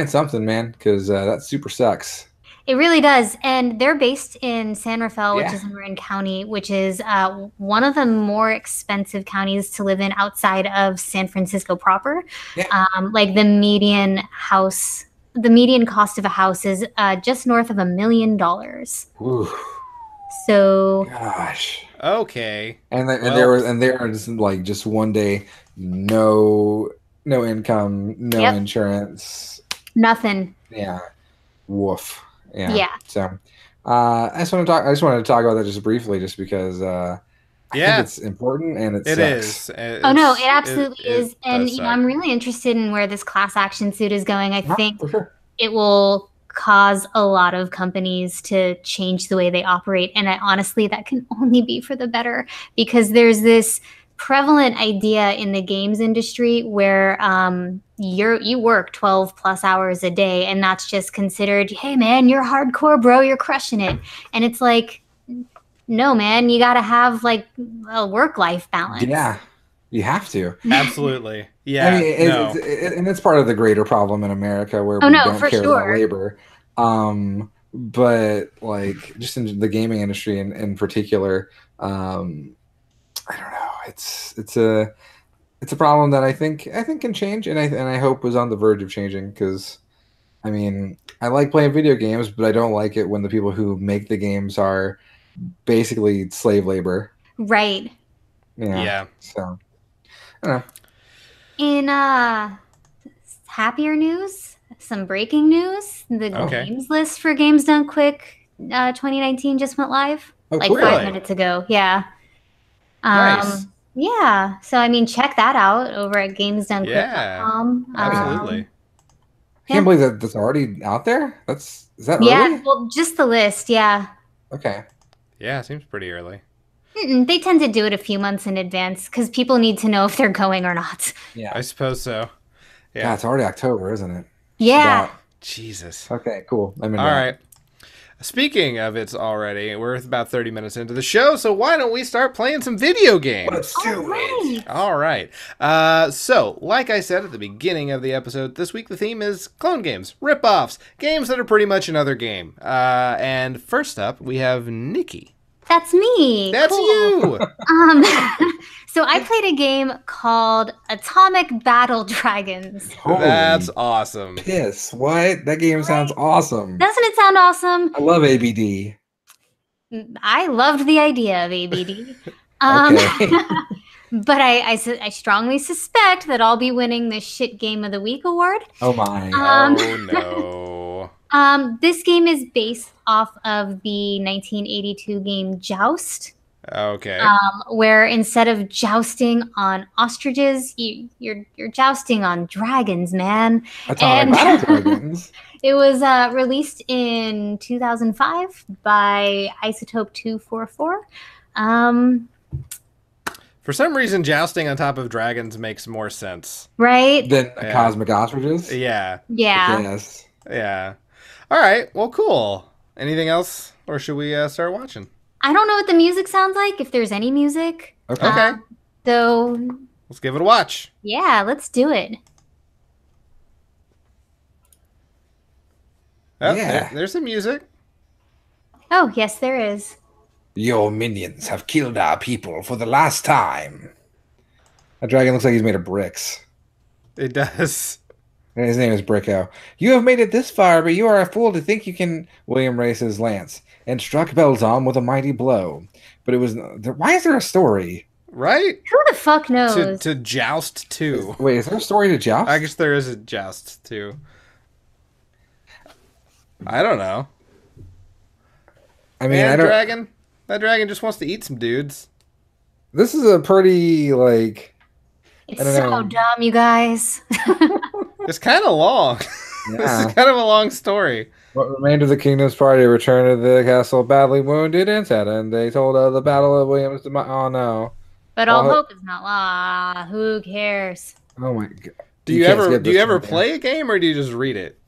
something, man, because that super sucks. It really does. And they're based in San Rafael, which Yeah. is in Marin County, which is one of the more expensive counties to live in outside of San Francisco proper. Yeah. Like the median cost of a house is just north of $1 million. Ooh, So, gosh. Okay. And Well- there was like just one day, no income, no Yep. insurance. nothing. Yeah. Woof. Yeah. Yeah. So I just wanted to talk about that just briefly, just because I Yeah. think it's important and it It sucks. is. Oh, no, it absolutely it is. And, does you know, suck. I'm really interested in where this class action suit is going. I Yeah, think for sure. it will cause a lot of companies to change the way they operate. And honestly, that can only be for the better, because there's this prevalent idea in the games industry where you work 12 plus hours a day, and that's just considered, hey man, you're hardcore, bro, you're crushing it. And it's like, no man, you got to have like a work-life balance. Yeah, you have to. Absolutely. Yeah. I mean, no. and it's part of the greater problem in America where Oh, we no, don't for care about sure. labor. But like just in the gaming industry in particular, I don't know. It's a problem that I think can change, and I hope was on the verge of changing, because I mean, I like playing video games, but I don't like it when the people who make the games are basically slave labor. Right. Yeah. So I don't know. In happier news, some breaking news. The Okay. games list for Games Done Quick 2019 just went live Oh, like cool. 5 minutes ago. Yeah. Nice. Yeah. So I mean, check that out over at gamesdonequick.com. Absolutely. I can't believe that that's already out there. Is that Yeah. early? Well, just the list. Yeah. Okay. Yeah, seems pretty early. They tend to do it a few months in advance because people need to know if they're going or not. Yeah. I suppose so. Yeah, Yeah. it's already October, isn't it? Yeah. About- Jesus. Okay, cool. I'm in. All right. Speaking of it's already, we're about 30 minutes into the show, so why don't we start playing some video games? Let's do it. All right. So, like I said at the beginning of the episode, this week the theme is clone games, rip-offs, games that are pretty much another game. And first up, we have Nikki. That's me. That's Cool. you. So I played a game called Atomic Battle Dragons. Holy That's awesome. piss! What? That game sounds awesome. Doesn't it sound awesome? I love ABD. I loved the idea of ABD. Okay. But I strongly suspect that I'll be winning the Shit Game of the Week award. Oh my. Oh, no. This game is based off of the 1982 game Joust. Okay. Where instead of jousting on ostriches, you're jousting on dragons, man. Atomic Battle Dragons. It was released in 2005 by Isotope 244. For some reason, jousting on top of dragons makes more sense. Right? Then Yeah. Cosmic Ostriches. Yeah. Yeah. Yes. Yeah. All right. Well, cool. Anything else? Or should we start watching? I don't know what the music sounds like, if there's any music. Okay. Okay. So, Let's give it a watch. yeah, let's do it. Oh, Yeah. there's some music. Oh, yes, there is. Your minions have killed our people for the last time. That dragon looks like he's made of bricks. It does. And his name is Bricko. You have made it this far, but you are a fool to think you can. William raised his lance and struck Belzom with a mighty blow. But it was. Why is there a story? Right? Who the fuck knows? To joust too. Wait, is there a story to Joust? I guess there is a joust too. I don't know. I mean, I Man, don't. dragon. That dragon just wants to eat some dudes. This is a pretty like I It's don't so know. dumb, you guys. It's kind of long. This is Yeah. kind of a long story. What remained of the kingdom's party returned to the castle badly wounded and saddened. They told of the battle of Williams. Oh no! But all All, hope is not lost. Who cares? oh my god! Do You you can't ever skip do this you ever one, man. play a game or do you just read it?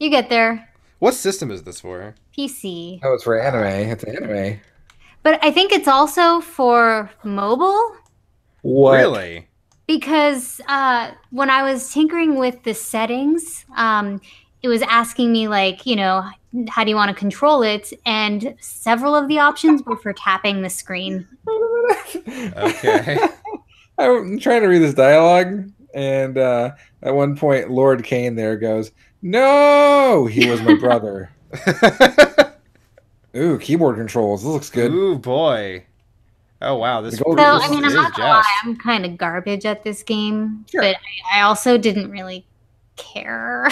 You get there. What system is this for? PC. Oh, it's for anime. It's anime. But I think it's also for mobile What? Really? because when I was tinkering with the settings, it was asking me, like, how do you want to control it? And several of the options were for tapping the screen. Okay. I'm trying to read this dialogue, and at one point, Lord Kane there goes, "No, he was my brother." Ooh, keyboard controls. This looks good. Ooh boy. Oh wow, The this, gold- So, this I mean, is I'm not gonna lie, Joust. I'm kind of garbage at this game, Sure. but I also didn't really care.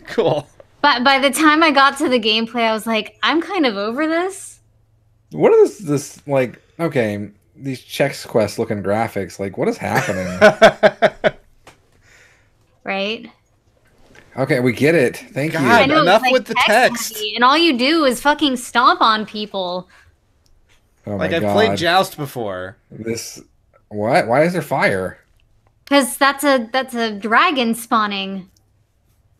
Cool. But by the time I got to the gameplay, I was like, I'm kind of over this. What is this like? Okay, these Chex Quest looking graphics. Like, what is happening? Right? Okay, we get it. Thank God. you. I know, enough it's with the text. heavy, and all you do is fucking stomp on people. Oh Like my I've god. played Joust before. This. What? Why is there fire? Because that's a dragon spawning.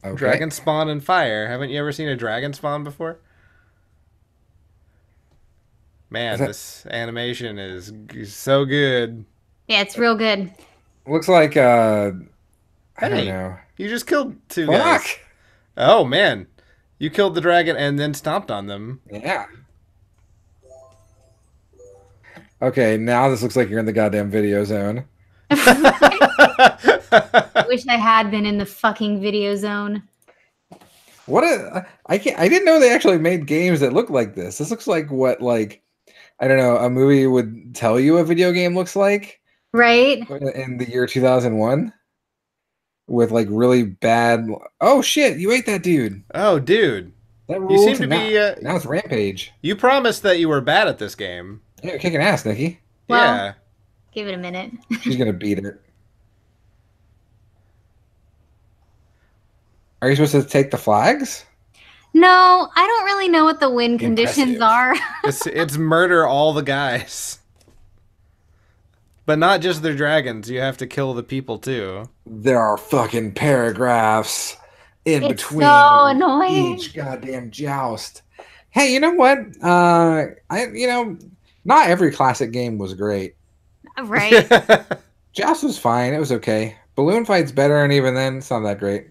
Okay. Dragon spawn and fire. Haven't you ever seen a dragon spawn before? Man, Is that- this animation is so good. Yeah, it's real good. Looks like I don't Hey. know. You just killed two guys. Fuck. Oh man, you killed the dragon and then stomped on them. Yeah. Okay, now this looks like you're in the goddamn video zone. I wish I had been in the fucking video zone. What a I can't I didn't know they actually made games that look like this. This looks like what like I don't know, a movie would tell you a video game looks like Right? in the year 2001 with like really bad. Oh shit, you ate that dude. Oh dude, That you ruled. seem to now, be. now it's Rampage. You promised that you were bad at this game. Yeah, you're kicking ass, Nikki. Well- Yeah. Give it a minute. She's gonna beat it. Are you supposed to take the flags? No, I don't really know what the win conditions Impressive. are. It's murder all the guys. But not just their dragons. You have to kill the people too. There are fucking paragraphs in It's between so annoying. each goddamn joust. Hey, you know what? Not every classic game was great. Right? Joust was fine. It was okay. Balloon Fight's better, and even then, it's not that great.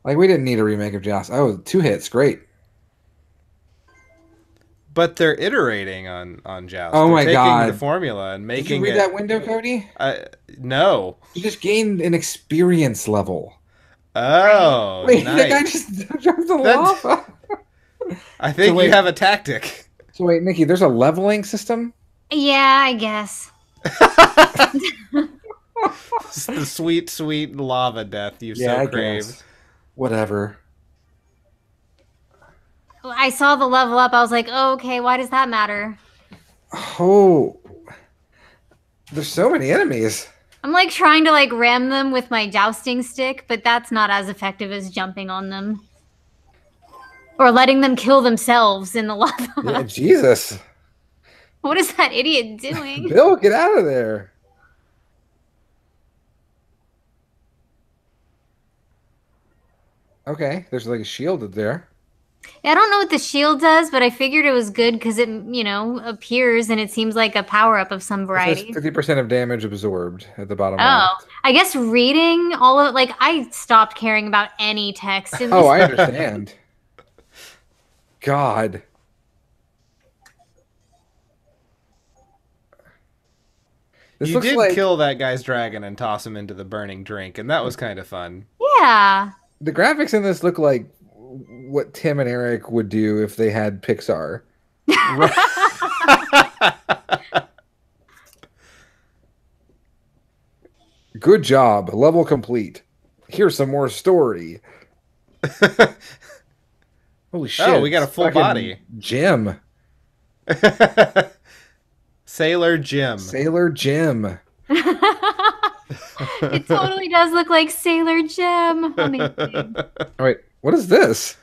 Like, we didn't need a remake of Joust. Oh, 2 hits, great. But they're iterating on Joust. Oh They're my taking God. the formula and Did making you read it. that window, Cody? No. You just gained an experience level. Oh, Wait, nice. that guy just jumped the That- lava. I think wait. you have a tactic. So wait, Nikki, there's a leveling system? Yeah, I guess. It's the sweet, sweet lava death you Yeah, so I crave. guess. Whatever. I saw the level up. I was like, oh, okay, why does that matter? Oh, there's so many enemies. I'm like trying to like ram them with my jousting stick, but that's not as effective as jumping on them. Or letting them kill themselves in the lava. Yeah, Jesus. What is that idiot doing? Bill, get out of there. Okay, there's like a shield there. Yeah, I don't know what the shield does, but I figured it was good because it, appears and it seems like a power up of some It says variety. 50% of damage absorbed at the bottom Oh, left. I guess reading all of like I stopped caring about any text in this. Oh, I understand. God. This You looks did like kill that guy's dragon and toss him into the burning drink, and that was kind of fun. Yeah. the graphics in this look like what Tim and Eric would do if they had Pixar. Good job. Level complete. Here's some more story. Holy shit! Oh, we got a full Fucking body. Jim. Sailor Jim. Sailor Jim. It totally does look like Sailor Jim. Amazing. Oh, wait, what is this?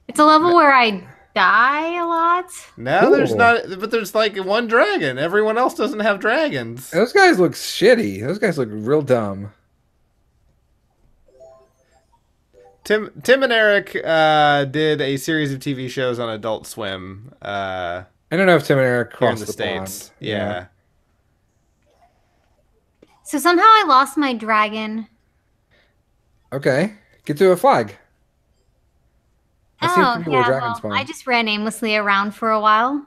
It's a level where I die a lot. No, Cool. there's not. But there's like one dragon. Everyone else doesn't have dragons. Those guys look shitty. Those guys look real dumb. Tim and Eric did a series of TV shows on Adult Swim. I don't know if Tim and Eric Here in crossed the the States. pond. Yeah. So somehow I lost my dragon. Okay. Get to a flag. That seems to be where dragons spawn. I just ran aimlessly around for a while.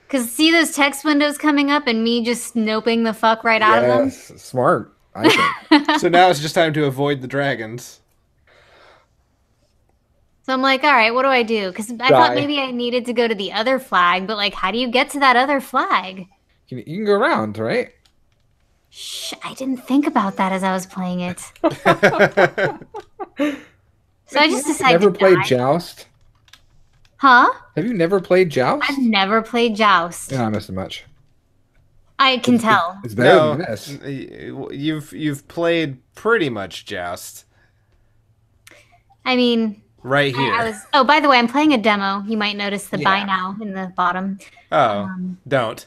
Because see those text windows coming up and me just snoping the fuck right out of them? Yes, smart, I think. So now it's just time to avoid the dragons. So I'm like, all right, what do I do? Because I thought maybe I needed to go to the other flag, but like, how do you get to that other flag? You can go around, right? Shh, I didn't think about that as I was playing it. So I just decided Never to played die. Joust? Huh? Have you never played Joust? I've never played Joust. You're not missing much. I can tell. It's better No, than this. you've played pretty much Joust I mean, right here. I was. Oh, by the way, I'm playing a demo. You might notice the buy Yeah. now in the bottom. Don't.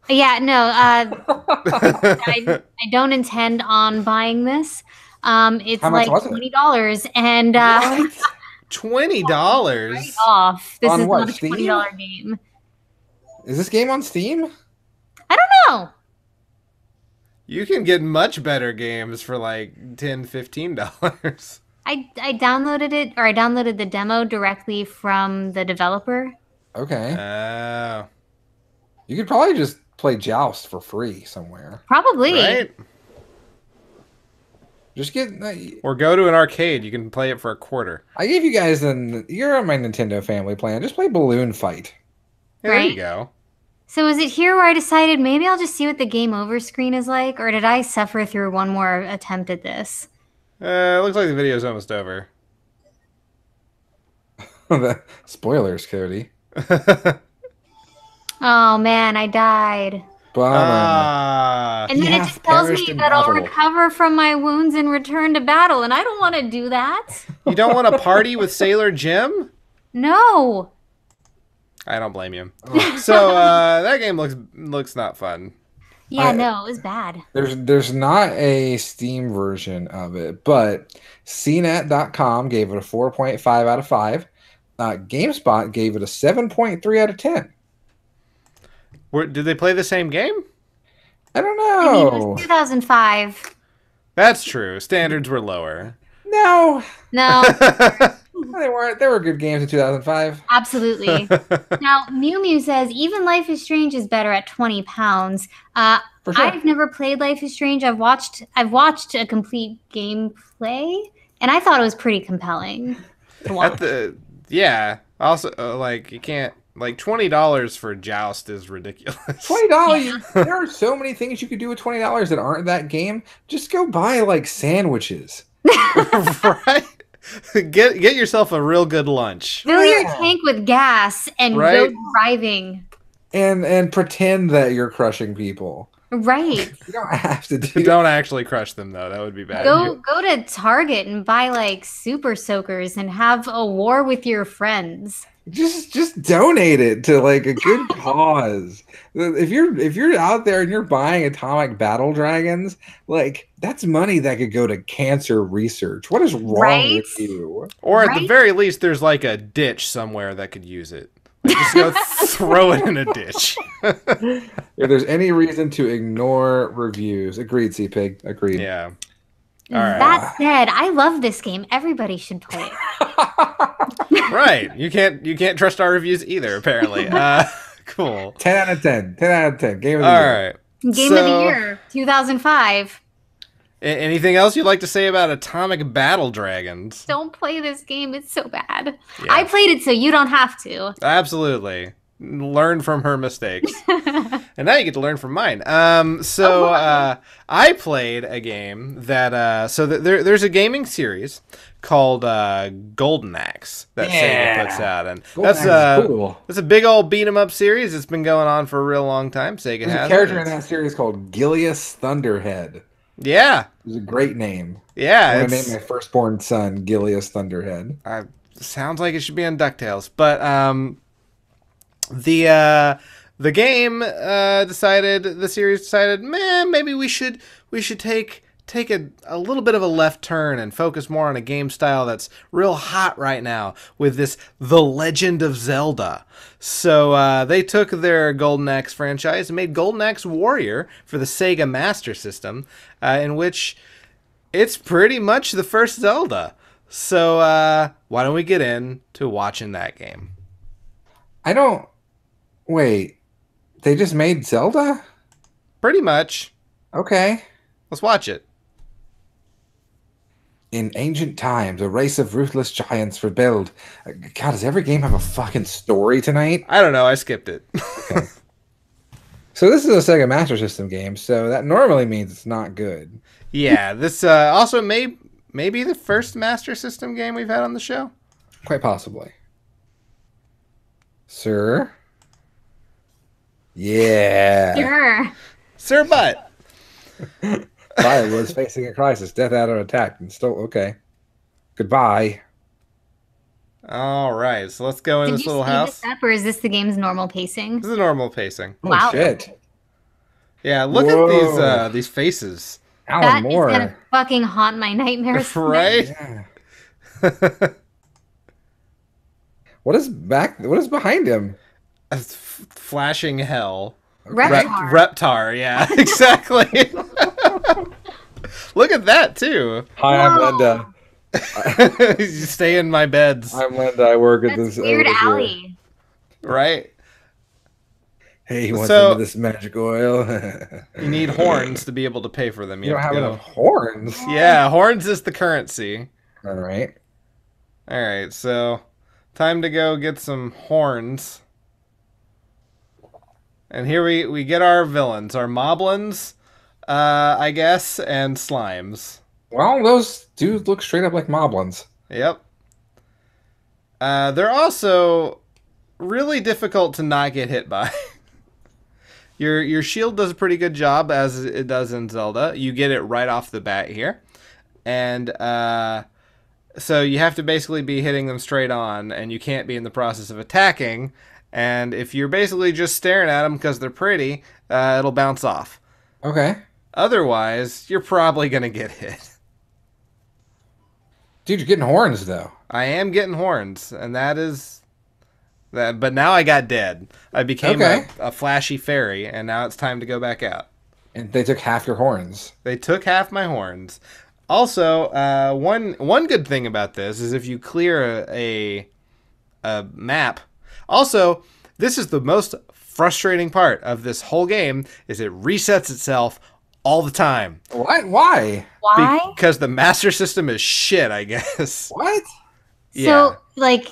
Yeah, no. I don't intend on buying this. It's How much like was it? $20, and $20. right off. This On is what, not a Steam? $20 game. Is this game on Steam? I don't know. You can get much better games for like $10, $15. I downloaded it, or I downloaded the demo directly from the developer. Okay. Oh. You could probably just play Joust for free somewhere. Probably. Right? Just get... Or go to an arcade. You can play it for $0.25. I gave you guys you're on my Nintendo family plan. Just play Balloon Fight. Yeah, there you Right? go. So is it here where I decided maybe I'll just see what the game over screen is like, or did I suffer through one more attempt at this? It looks like the video's almost over. Spoilers, Cody. Oh man, I died. Bummer. And then it hath just tells perished me in that I'll battle. recover from my wounds and return to battle, and I don't want to do that. You don't want to party with Sailor Jim? No. I don't blame you. So that game looks not fun. Yeah, no, it was bad. There's not a Steam version of it, but CNET.com gave it a 4.5 out of 5. GameSpot gave it a 7.3 out of 10. Did they play the same game? I don't I mean, it know. was 2005. That's true. Standards were lower. No, No, they weren't. There were good games in 2005. absolutely. Now, Mew Mew says even Life is Strange is better at £20. For sure. I've never played Life is Strange. I've watched a complete gameplay, and I thought it was pretty compelling to watch. Yeah. Also, like you can't $20 for Joust is ridiculous. $20. There are so many things you could do with $20 that aren't that game. Just go buy like sandwiches. Right? Get yourself a real good lunch. Fill your tank with gas and go Right? driving. And pretend that you're crushing people. Right. You don't have to do Don't actually crush them though. That would be bad. Go to Target and buy like super soakers and have a war with your friends. Just donate it to like a good cause. If you're out there and you're buying atomic battle dragons, like that's money that could go to cancer research. What is wrong with you? Or at the Right? very least, there's like a ditch somewhere that could use it. Like, just go throw it in a ditch. If there's any reason to ignore reviews, agreed, C-Pig. Agreed. Yeah. All right. That said, I love this game. Everybody should play it. Right. You can't trust our reviews either, apparently. Cool. 10 out of 10. 10 out of 10. Game of the All year. right. Game of the year, 2005. Anything else you'd like to say about Atomic Battle Dragons? Don't play this game. It's so bad. Yeah. I played it so you don't have to. Absolutely. Learn from her mistakes. And now you get to learn from mine. I played a game that there's a gaming series called Golden Axe that Sega puts out, and that's a big old beat 'em up series. It's been going on for a real long time. Sega There's has a character in that series called Gilius Thunderhead. Yeah, it was a great name. Yeah, I'm gonna name my firstborn son Gilius Thunderhead. Sounds like it should be on DuckTales, but the game the series decided, man, maybe we should take a little bit of a left turn and focus more on a game style that's real hot right now with this The Legend of Zelda. So they took their Golden Axe franchise and made Golden Axe Warrior for the Sega Master System, in which it's pretty much the first Zelda. So why don't we get into watching that game? Wait, they just made Zelda? Pretty much. Okay. Let's watch it. In ancient times, a race of ruthless giants rebelled. God, does every game have a fucking story tonight? I don't know. I skipped it. Okay. So this is a Sega Master System game, so that normally means it's not good. Yeah, this also may be the first Master System game we've had on the show. Quite possibly. Sir? Yeah. Sure. Sir Butt. Fire was facing a crisis. Death Adder attacked and stole. Okay. Goodbye. All right, so let's go in this little house. This up, or is this the game's normal pacing? This is normal pacing. Oh, wow. Shit. Yeah, look at these faces. Alan Moore. That is gonna fucking haunt my nightmares. Right? Yeah. What is behind him? A flashing hell. Reptar. Reptar, yeah, exactly. Look at that too. Hi, I'm Linda. You stay in my beds. I'm Linda. I work at That's this. Weird Alley. Right? Hey, he wants some of this magic oil. You need horns to be able to pay for them. You don't have enough horns. Yeah, horns is the currency. All right. All right, so time to go get some horns. And here we get our villains, our moblins, I guess, and slimes. Well, those do look straight up like moblins. Yep. They're also really difficult to not get hit by. Your shield does a pretty good job, as it does in Zelda. You get it right off the bat here. And so you have to basically be hitting them straight on, and you can't be in the process of attacking. And if you're basically just staring at them because they're pretty, it'll bounce off. Okay. Otherwise, you're probably going to get hit. Dude, you're getting horns, though. I am getting horns, and that is... that. But now I got dead. I became a flashy fairy, and now it's time to go back out. And they took half your horns. They took half my horns. Also, one good thing about this is if you clear a map... Also, this is the most frustrating part of this whole game, is it resets itself all the time. What? Why? Why? Because the Master System is shit, I guess. What? Yeah. So, like...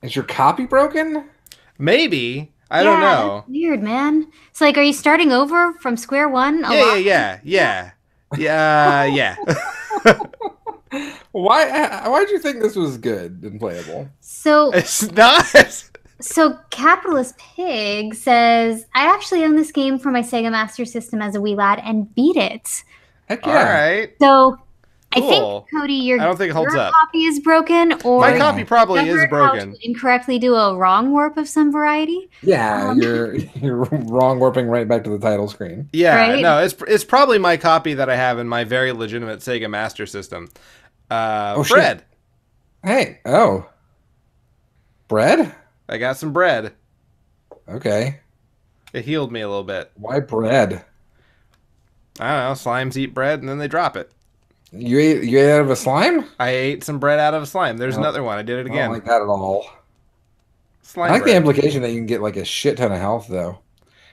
Is your copy broken? Maybe. I don't know. That's weird, man. So, like, are you starting over from square one? Yeah. Why'd you think this was good and playable? So... It's not... So, Capitalist Pig says, I actually own this game for my Sega Master System as a wee lad and beat it. Heck yeah. All right. So, I Cool. think, Cody, I don't think it holds your up. copy is broken, or My copy probably is remember how broken. to incorrectly do a wrong warp of some variety. Yeah, you're wrong warping right back to the title screen. Yeah, Right? no, it's probably my copy that I have in my very legitimate Sega Master System. Shit. Bread. Hey, bread? I got some bread. Okay. It healed me a little bit. Why bread? I don't know. Slimes eat bread and then they drop it. You ate out of a slime? I ate some bread out of a slime. There's another one. I did it I again. don't like that at all. Slime I like the bread. implication that you can get like a shit ton of health, though.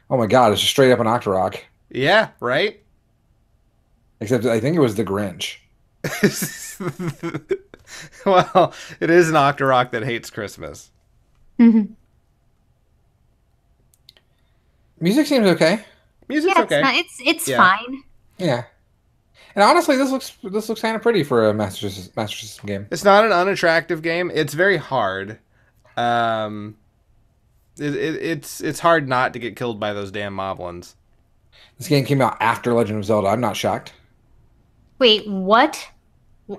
Oh my god, it's just straight up an Octorok. Yeah, right? Except I think it was the Grinch. Well, it is an Octorok that hates Christmas. Mhm. Music seems okay. Music's Yeah, okay. it's Yeah. fine. Yeah. And honestly, this looks kind of pretty for a Master System game. It's not an unattractive game. It's very hard. Um, it's hard not to get killed by those damn moblins. This game came out after Legend of Zelda. I'm not shocked. Wait, what?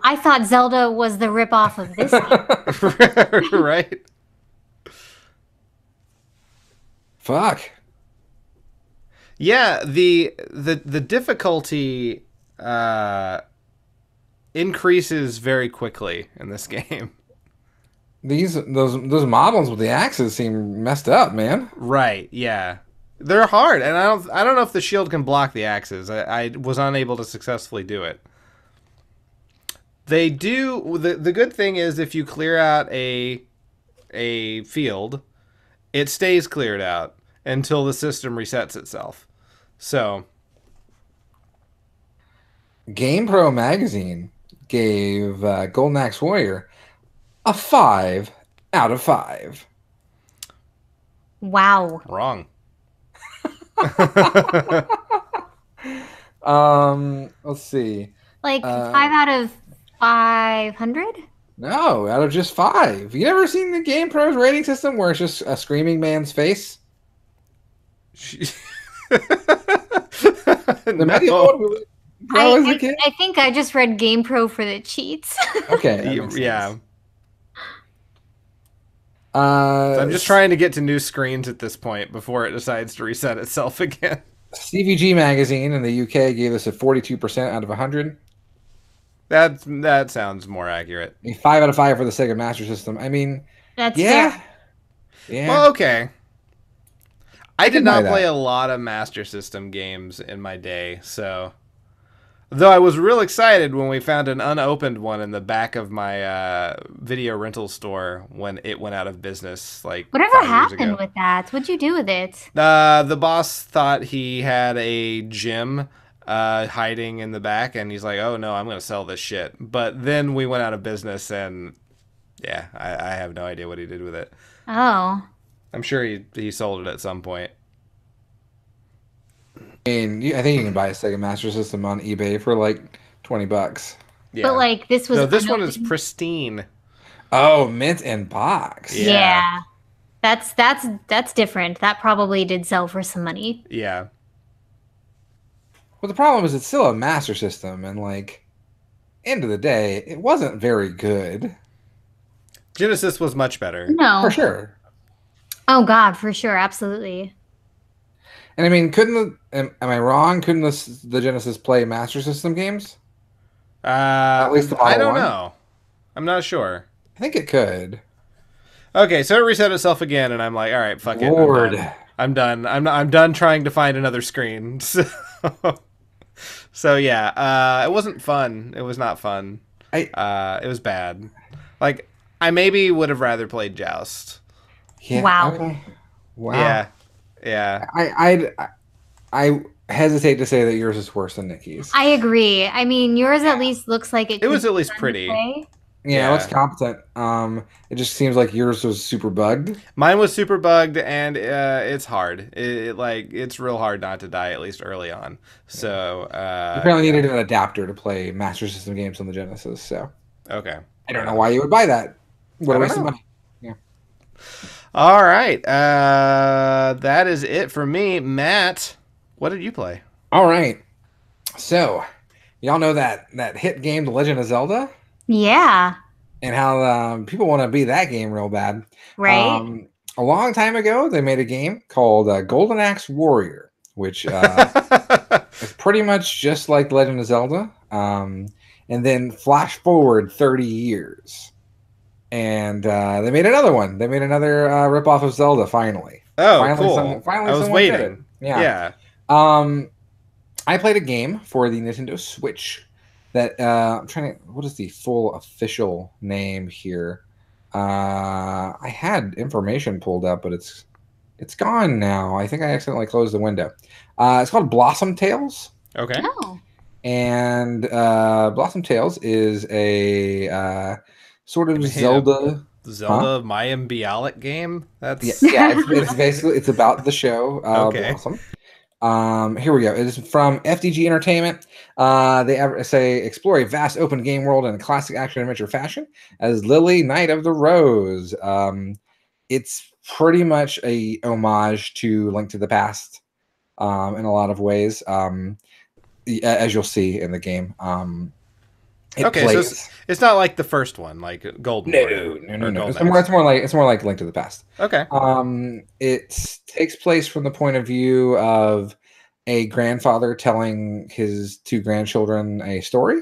I thought Zelda was the ripoff of this game. Right? Fuck. Yeah, the difficulty increases very quickly in this game. Those moblins with the axes seem messed up, man. Right? Yeah, they're hard, and I don't know if the shield can block the axes. I was unable to successfully do it. They do the good thing is if you clear out a field, it stays cleared out until the system resets itself. So, GamePro magazine gave Golden Axe Warrior a 5 out of 5. Wow. wrong. Let's see. Like 5 out of 500? No, out of just 5. You never seen the GamePro's rating system where it's just a screaming man's face? The No. I think I just read GamePro for the cheats. Okay. that makes Yeah. sense. I'm just trying to get to new screens at this point before it decides to reset itself again. CVG magazine in the UK gave this a 42% out of 100. That sounds more accurate. A 5 out of 5 for the Sega Master System. I mean, That's yeah. fair. Yeah. Well, okay. I did can buy not that. play a lot of Master System games in my day, so... Though I was real excited when we found an unopened one in the back of my video rental store when it went out of business, like Whatever 5 years happened ago. with that? What'd you do with it? The boss thought he had a gym hiding in the back, and he's like, "Oh no, I'm going to sell this shit." But then we went out of business, and yeah, I have no idea what he did with it. Oh. I'm sure he sold it at some point. I mean, I think you can buy a Sega Master System on eBay for like $20. Yeah. But like this was No, this one is unopened. pristine. Oh, mint and box. Yeah. Yeah. That's different. That probably did sell for some money. Yeah. Well, the problem is it's still a Master System, and like, end of the day, it wasn't very good. Genesis was much better. No. For sure. Oh God, for sure, absolutely. And I mean, am I wrong? Couldn't the Genesis play Master System games? At least the I Model don't 1? know. I'm not sure. I think it could. Okay, so it reset itself again, and I'm like, all right, fuck Lord. it. I'm done. I'm done trying to find another screen. So yeah, it wasn't fun. It was not fun. It was bad. Like, I maybe would have rather played Joust. Yeah. Wow. Okay. Wow. Yeah. Yeah. I hesitate to say that yours is worse than Nikki's. I agree. I mean, yours at least looks like it. It was could at be least fun to pretty. play. Yeah, it's competent. It just seems like yours was super bugged. Mine was super bugged, and it's hard. It's real hard not to die, at least early on. So You apparently needed an adapter to play Master System games on the Genesis, so okay. I don't know why you would buy that. What a waste of money. Yeah. All right. That is it for me. Matt, what did you play? All right. So, y'all know that hit game, The Legend of Zelda, Yeah. and how people want to beat that game real bad. Right. A long time ago, they made a game called Golden Axe Warrior, which is pretty much just like Legend of Zelda. And then flash forward 30 years. And they made another one. They made another ripoff of Zelda, finally. Oh, Finally, cool. finally I was someone did waiting. it. Yeah. Yeah. I played a game for the Nintendo Switch that I'm trying to. What is the full official name here? I had information pulled up, but it's gone now. I think I accidentally closed the window. It's called Blossom Tales, Okay. Oh. and Blossom Tales is a sort of Zelda. Zelda Mayim Bialik game? That's Yeah, it's basically it's about the show Okay. Blossom. Here we go. It is from FDG Entertainment. Say explore a vast open game world in a classic action adventure fashion as Lily, Knight of the Rose. It's pretty much a homage to Link to the Past in a lot of ways, as you'll see in the game. It Okay, plays. so it's not like the first one, like Golden Warrior. No. Golden Axe. It's more like Link to the Past. Okay. It takes place from the point of view of a grandfather telling his two grandchildren a story.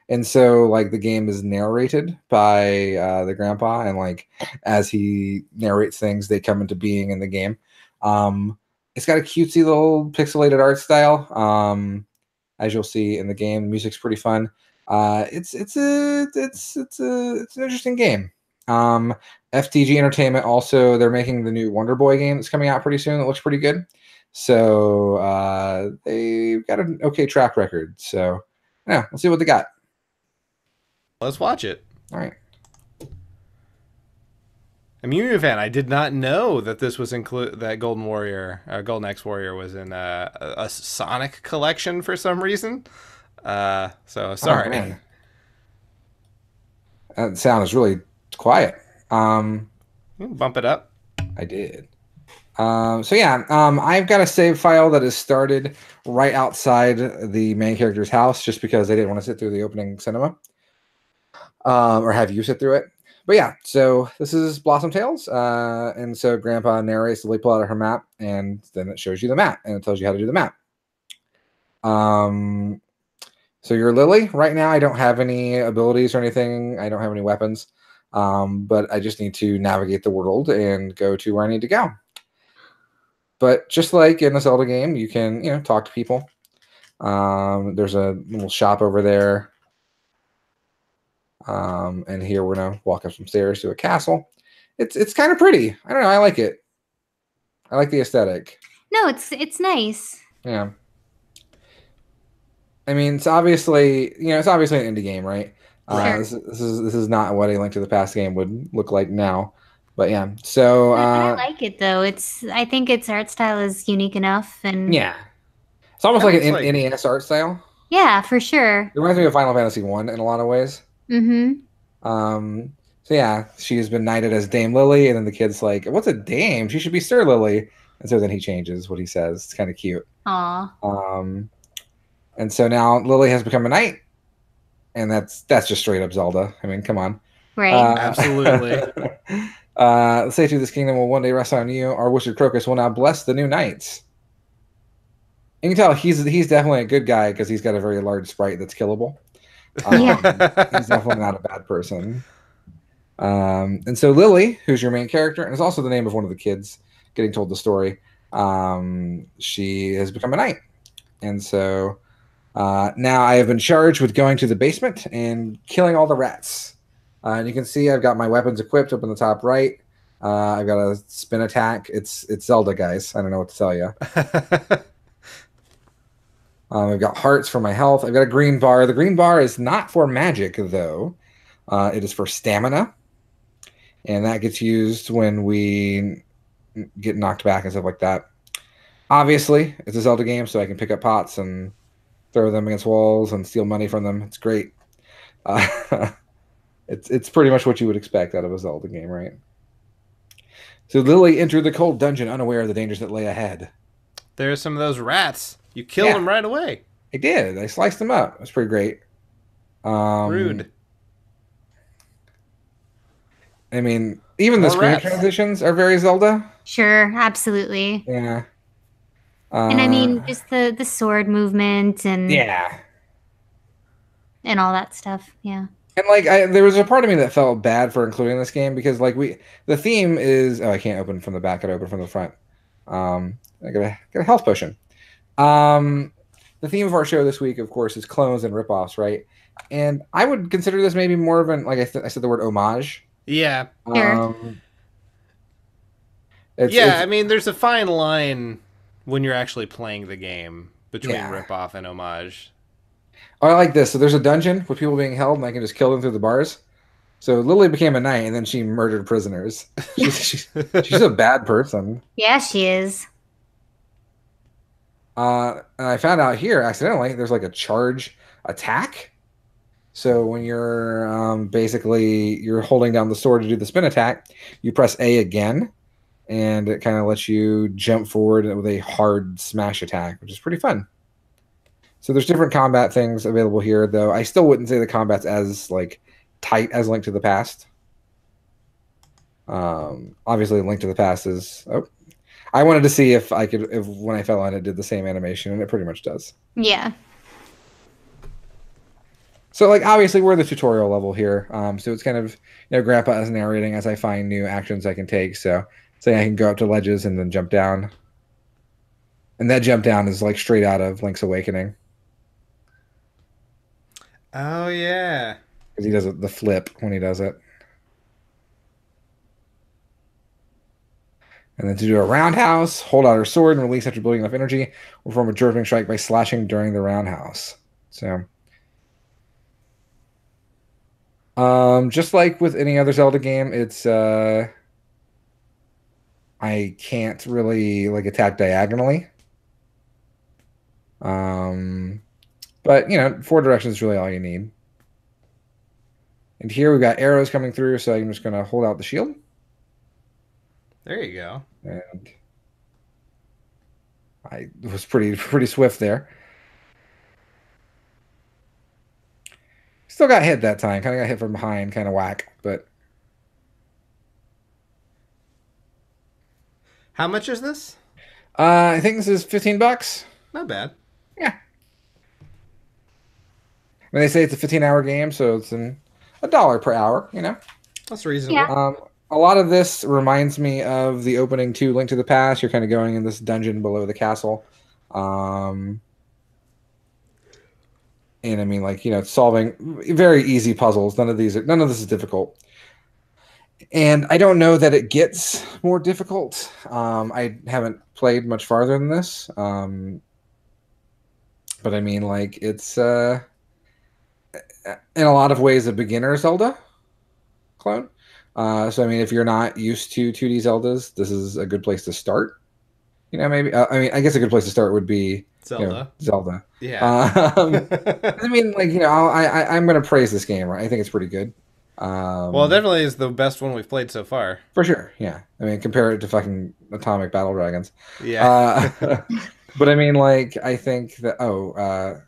And so like the game is narrated by the grandpa, and like as he narrates things, they come into being in the game. It's got a cutesy little pixelated art style. As you'll see in the game, the music's pretty fun. It's an interesting game. FTG Entertainment also, they're making the new Wonder Boy game that's coming out pretty soon. That looks pretty good. So they've got an okay track record. So yeah, let's see what they got. Let's watch it. All right. I'm a Mew fan. I did not know that this was that Golden Warrior, Golden Axe Warrior was in a Sonic collection for some reason. So sorry. Oh, man. That sound is really quiet. Bump it up. I did. So yeah, I've got a save file that is started right outside the main character's house, just because they didn't want to sit through the opening cinema, or have you sit through it. But yeah, so this is Blossom Tales, and so Grandpa narrates the pull out of her map, and then it shows you the map, and it tells you how to do the map. So you're Lily. Right now, I don't have any abilities or anything. I don't have any weapons, but I just need to navigate the world and go to where I need to go. But just like in a Zelda game, you can, talk to people. There's a little shop over there. And here we're gonna walk up some stairs to a castle. It's kind of pretty. I don't know. I like it. I like the aesthetic. No, it's nice. Yeah. I mean, it's obviously an indie game, right? Sure. This is not what a Link to the Past game would look like now. But yeah, so I like it though. I think its art style is unique enough, and yeah, it's almost like an NES art style. Yeah, for sure. It reminds me of Final Fantasy 1 in a lot of ways. Mm-hmm. So yeah, she's been knighted as Dame Lily, and then the kid's like, "What's a dame? She should be Sir Lily." And so then he changes what he says. It's kind of cute. Aw. And so now Lily has become a knight, and that's just straight up Zelda. I mean, come on. Right. Absolutely. The safety of this kingdom will one day rest on you. Our wizard Crocus will now bless the new knights. And you can tell he's definitely a good guy because he's got a very large sprite that's killable. Yeah. He's definitely not a bad person. And so Lily, who's your main character, and is also the name of one of the kids getting told the story, she has become a knight. And so now I have been charged with going to the basement and killing all the rats. And you can see I've got my weapons equipped up in the top right. I've got a spin attack. It's Zelda, guys. I don't know what to tell you. I've got hearts for my health. I've got a green bar. The green bar is not for magic, though. It is for stamina. And that gets used when we get knocked back and stuff like that. Obviously, it's a Zelda game, so I can pick up pots and throw them against walls and steal money from them. It's great. It's pretty much what you would expect out of a Zelda game, right? So Lily entered the cold dungeon unaware of the dangers that lay ahead. There's some of those rats. You killed them right away. I did. I sliced them up. It was pretty great. Rude. I mean, even the screen transitions are very Zelda. Sure, absolutely. Yeah. And I mean, just the sword movement and and all that stuff. Yeah. And like, there was a part of me that felt bad for including this game because like the theme is I can't open from the back. I open from the front. I got a health potion. The theme of our show this week, of course, is clones and ripoffs, right? And I would consider this maybe more of an, like I said the word homage. Yeah. Sure. I mean, there's a fine line when you're actually playing the game between ripoff and homage. Oh, I like this. So there's a dungeon with people being held, and I can just kill them through the bars. So Lily became a knight, and then she murdered prisoners. She's a bad person. Yeah, she is. And I found out here accidentally there's like a charge attack. So when you're basically you're holding down the sword to do the spin attack, you press A again, and it kind of lets you jump forward with a hard smash attack, which is pretty fun. So there's different combat things available here, though I still wouldn't say the combat's as like tight as Link to the Past. Obviously, Link to the Past is. Oh, I wanted to see if I could, if when I fell on it, did the same animation, and it pretty much does. Yeah. So, like, obviously, we're the tutorial level here. So it's kind of, Grandpa is narrating as I find new actions I can take. So, say I can go up to ledges and then jump down, and that jump down is like straight out of Link's Awakening Oh yeah. because he does the flip when he does it. And then to do a roundhouse, hold out her sword and release after building enough energy, or perform a jerking strike by slashing during the roundhouse. So, just like with any other Zelda game, it's I can't really like attack diagonally. But 4 directions is really all you need. And here we've got arrows coming through, so I'm just gonna hold out the shield. There you go. And I was pretty swift there. Still got hit that time. Kind of got hit from behind, kind of whack. But How much is this? I think this is $15. Not bad. Yeah. I mean, they say it's a 15-hour game, so it's $1 per hour. That's reasonable. Yeah. A lot of this reminds me of the opening to Link to the Past. You're kind of going in this dungeon below the castle. And I mean, like, solving very easy puzzles. None of this is difficult. And I don't know that it gets more difficult. I haven't played much farther than this. But I mean, like, it's in a lot of ways a beginner Zelda clone. So I mean, if you're not used to 2D Zeldas, this is a good place to start. Maybe. I mean, I guess a good place to start would be Zelda. Zelda. Yeah. I mean, like, I'm going to praise this game. Right? I think it's pretty good. Well, it definitely is the best one we've played so far. For sure. Yeah. I mean, compare it to fucking Atomic Battle Dragons. Yeah. But I mean, like, I think that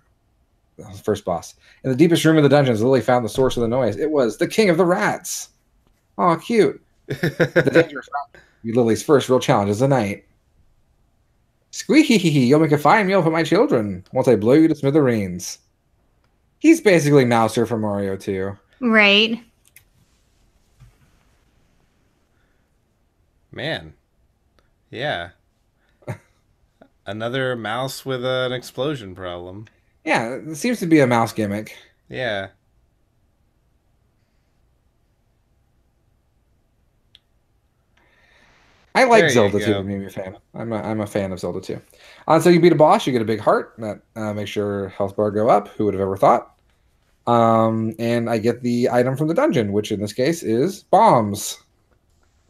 first boss in the deepest room of the dungeons, Lily found the source of the noise. It was the King of the Rats. Oh, cute. The dangerous rat. Lily's first real challenge is the night. Squeaky, you'll make a fine meal for my children once I blow you to smithereens. He's basically Mouser from Mario 2. Right. Man. Yeah. Another mouse with an explosion problem. Yeah, it seems to be a mouse gimmick. Yeah. I like There Zelda you 2. go. It made me a fan. I'm a fan of Zelda 2. So you beat a boss, you get a big heart. That makes your health bar go up. Who would have ever thought? And I get the item from the dungeon, which in this case is bombs.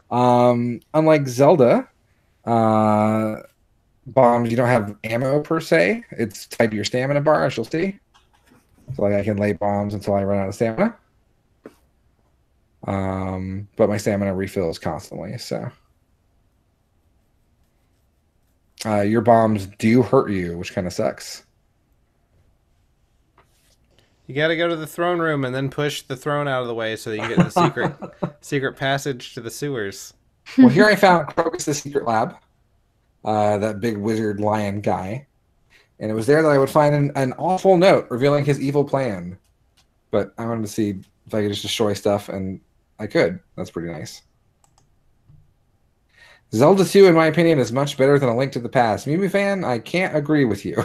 Unlike Zelda, bombs, you don't have ammo per se. It's tied to your stamina bar, as you'll see. So like I can lay bombs until I run out of stamina. But my stamina refills constantly, so. Your bombs do hurt you, which kind of sucks. You got to go to the throne room and then push the throne out of the way so that you can get the secret passage to the sewers. Well, here I found Crocus' secret lab, that big wizard lion guy, and it was there that I would find an awful note revealing his evil plan. But I wanted to see if I could just destroy stuff, and I could. That's pretty nice. Zelda 2, in my opinion, is much better than A Link to the Past. Mimi fan, I can't agree with you.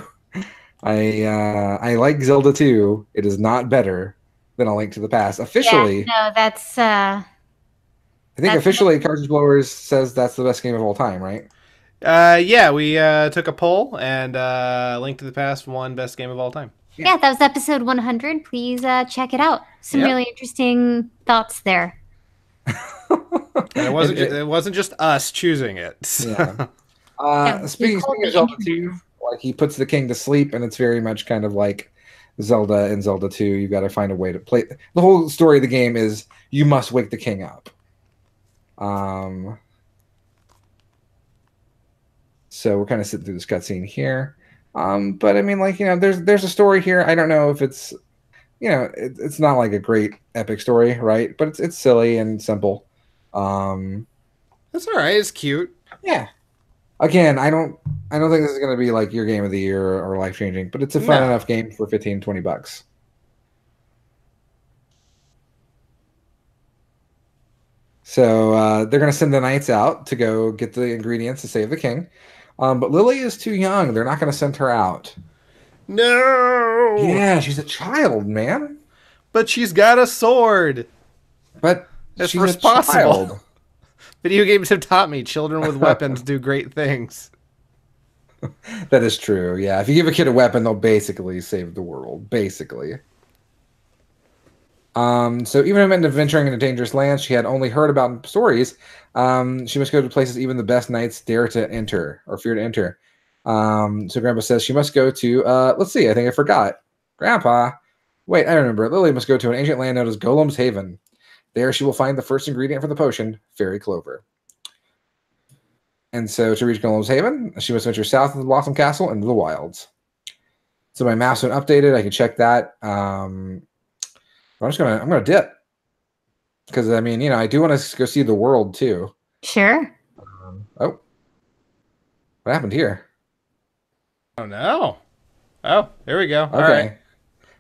I like Zelda 2. It is not better than A Link to the Past. Officially, Yeah, no, that's I think officially Cartridge Blowers says that's the best game of all time, right? Yeah, we took a poll and Link to the Past won best game of all time. yeah, that was episode 100. Please check it out. Some Yep. really interesting thoughts there. And it wasn't just us choosing it. So. Yeah. Yeah, Speaking of Zelda 2, Like he puts the king to sleep, and it's very much kind of like Zelda and Zelda 2. You've got to find a way to play. The whole story of the game is you must wake the king up. So we're kind of sitting through this cutscene here. But I mean, like, there's a story here. I don't know if it's, it's not like a great epic story, right? But it's silly and simple. That's all right. It's cute. Yeah. Again, I don't think this is going to be like your game of the year or life changing, but it's a fun enough game for $15-20. So they're going to send the knights out to go get the ingredients to save the king. But Lily is too young. They're not going to send her out. No. Yeah, she's a child, man. But she's got a sword. But it's she's responsible. A child. Video games have taught me children with weapons do great things. That is true. Yeah, if you give a kid a weapon, they'll basically save the world. Basically. So even amid adventuring into dangerous lands she had only heard about stories, she must go to places even the best knights dare to enter or fear to enter. So Grandpa says she must go to, let's see, I think I forgot. Grandpa, wait, I remember. Lily must go to an ancient land known as Golem's Haven. There she will find the first ingredient for the potion, fairy clover. And so to reach Golem's Haven, she must venture south of the Blossom Castle into the wilds. So my map's been updated. I can check that. I'm gonna dip because I mean, I do want to go see the world too. Sure. Oh, what happened here? Oh no! Oh, there we go. Okay, all right.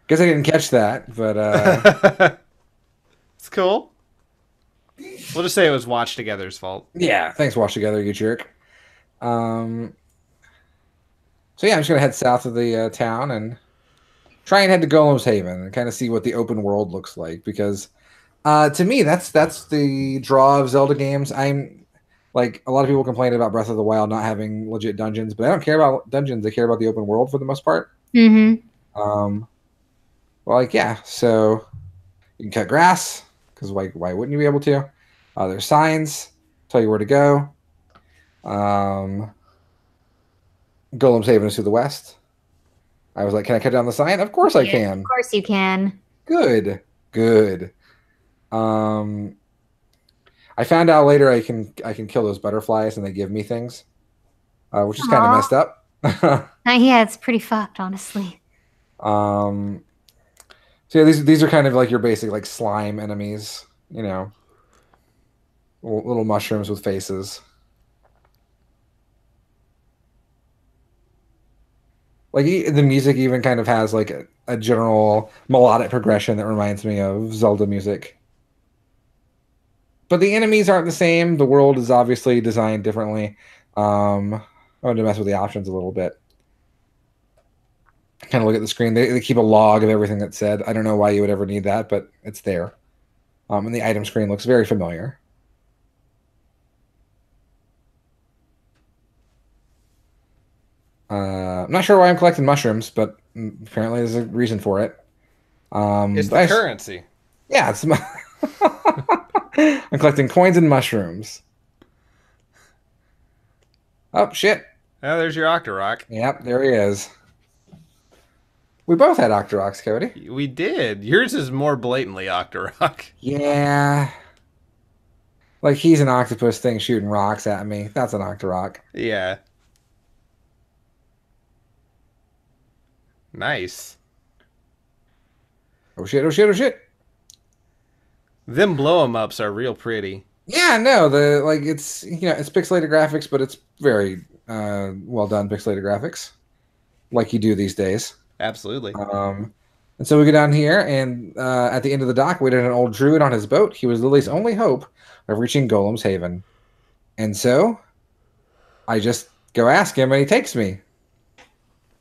Guess I didn't catch that, but it's cool. We'll just say it was Watch Together's fault. Yeah, thanks, Watch Together, you jerk. So yeah, I'm just gonna head south of the town and try and head to Golem's Haven and kind of see what the open world looks like, because to me that's the draw of Zelda games. I'm like, a lot of people complain about Breath of the Wild not having legit dungeons, but I don't care about dungeons. I care about the open world for the most part. Well, like, yeah, so you can cut grass because why wouldn't you be able to? There's signs tell you where to go. Golem's Haven is to the west. I was like, can I cut down the sign? Of course I can. Of course you can. Good. I found out later I can kill those butterflies and they give me things, which is kind of messed up. Yeah, it's pretty fucked, honestly. So yeah, these are kind of like your basic like slime enemies, little mushrooms with faces. Like the music even kind of has like a general melodic progression that reminds me of Zelda music. But the enemies aren't the same. The world is obviously designed differently. I wanted to mess with the options a little bit. Kind of look at the screen. They keep a log of everything that's said. I don't know why you would ever need that, but it's there. And the item screen looks very familiar. I'm not sure why I'm collecting mushrooms, but apparently there's a reason for it. It's the currency. Yeah, it's I'm collecting coins and mushrooms. Oh, shit. Oh, there's your Octorok. Yep, there he is. We both had Octoroks, Cody. We did. Yours is more blatantly Octorok. Yeah. Like, he's an octopus thing shooting rocks at me. That's an Octorok. Yeah. Nice. Oh shit, oh shit, oh shit. Them blow-em-ups are real pretty. Yeah, no, it's it's pixelated graphics, but it's very well done pixelated graphics. Like you do these days. Absolutely. And so we go down here, and at the end of the dock waited an old druid on his boat. He was Lily's only hope of reaching Golem's Haven. And so I just go ask him, and he takes me.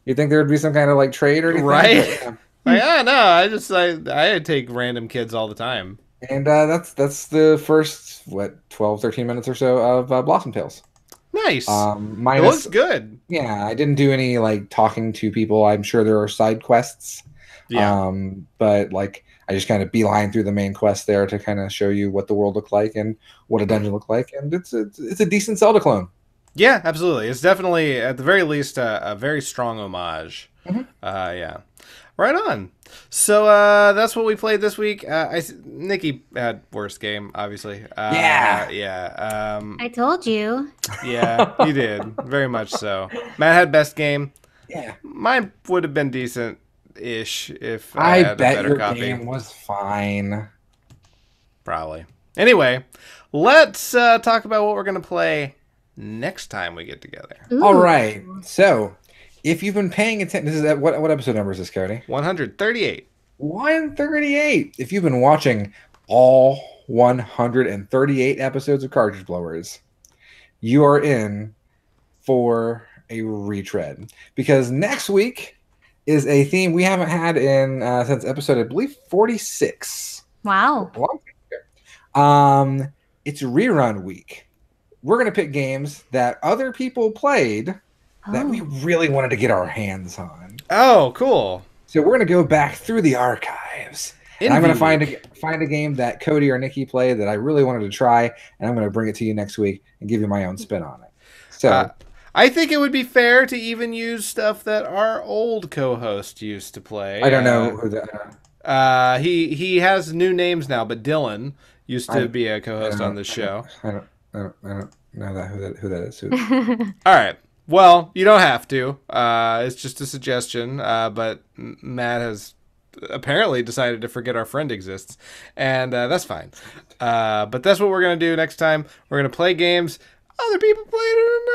You'd think there would be some kind of like trade or anything, right? Yeah, no, I take random kids all the time. And that's the first 12, 13 minutes or so of Blossom Tales. Nice. Minus, it looks good. Yeah, I didn't do any like talking to people. I'm sure there are side quests. Yeah. But like I just kind of beeline through the main quest there to kind of show you what the world looked like and what a dungeon looked like, and it's a decent Zelda clone. Yeah, absolutely. It's definitely, at the very least, a very strong homage. Mhm. Yeah. Right on. So that's what we played this week. Nikki had worst game, obviously. Yeah. Yeah. I told you. Yeah, you did. Very much so. Matt had best game. Yeah. Mine would have been decent-ish if I I had a bet better your copy. game was fine. Probably. Anyway, let's talk about what we're going to play next time we get together. All Ooh. right. So, if you've been paying attention, this is what episode number is this, Cody? 138. 138. If you've been watching all 138 episodes of Cartridge Blowers, you are in for a retread, because next week is a theme we haven't had in since episode, I believe, 46. Wow. A long time ago. It's rerun week. We're gonna pick games that other people played that we Oh. really wanted to get our hands on. Oh, cool. So we're gonna go back through the archives. And I'm gonna find a game that Cody or Nikki played that I really wanted to try, and I'm gonna bring it to you next week and give you my own spin on it. So I think it would be fair to even use stuff that our old co-host used to play. I don't know who that. He has new names now, but Dylan used to be a co-host on this show. I don't know who that is. All right. Well, you don't have to. It's just a suggestion. But Matt has apparently decided to forget our friend exists, and that's fine. But that's what we're gonna do next time. We're gonna play games other people played, and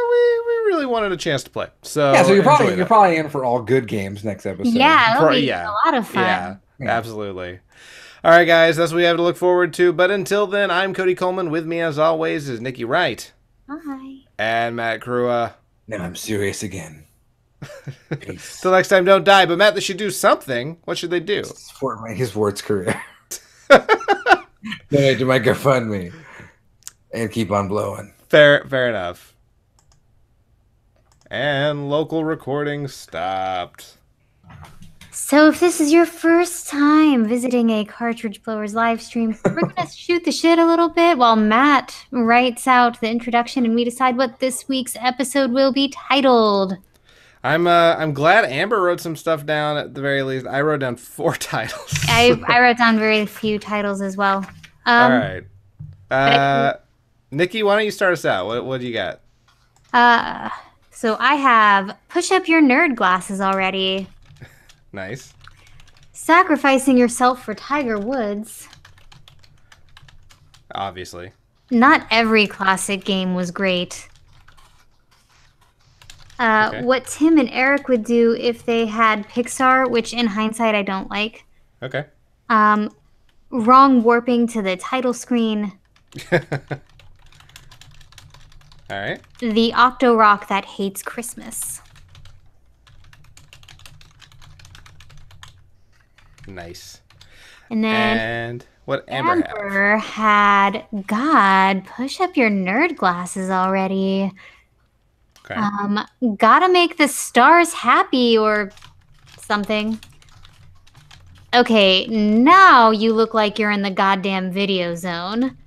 we really wanted a chance to play. So Yeah, so you're enjoy probably in for all good games next episode. Yeah, that'll be Yeah. a lot of fun. Yeah, absolutely. All right, guys, that's what we have to look forward to. But until then, I'm Cody Coleman. With me, as always, is Nikki Wright Hi. and Matt Crua. Now I'm serious again. Peace. Till next time, don't die. But Matt, they should do something. What should they do? For his sports career. Donate to my GoFundMe and keep on blowing. Fair enough. And local recording stopped. So if this is your first time visiting a Cartridge Blowers live stream, we're going to shoot the shit a little bit while Matt writes out the introduction and we decide what this week's episode will be titled. I'm glad Amber wrote some stuff down at the very least. I wrote down 4 titles. I wrote down very few titles as well. All right. Nikki, why don't you start us out? What do you got? So I have Push Up Your Nerd Glasses already. Nice. Sacrificing Yourself for Tiger Woods. Obviously. Not every classic game was great. Okay. What Tim and Eric would do if they had Pixar, which in hindsight I don't like. Okay. Wrong warping to the title screen. All right. The Octo Rock that hates Christmas. Nice. And then And what Amber had? Amber had, God, push up your nerd glasses already. Okay. Gotta make the stars happy or something. Okay, now you look like you're in the goddamn video zone.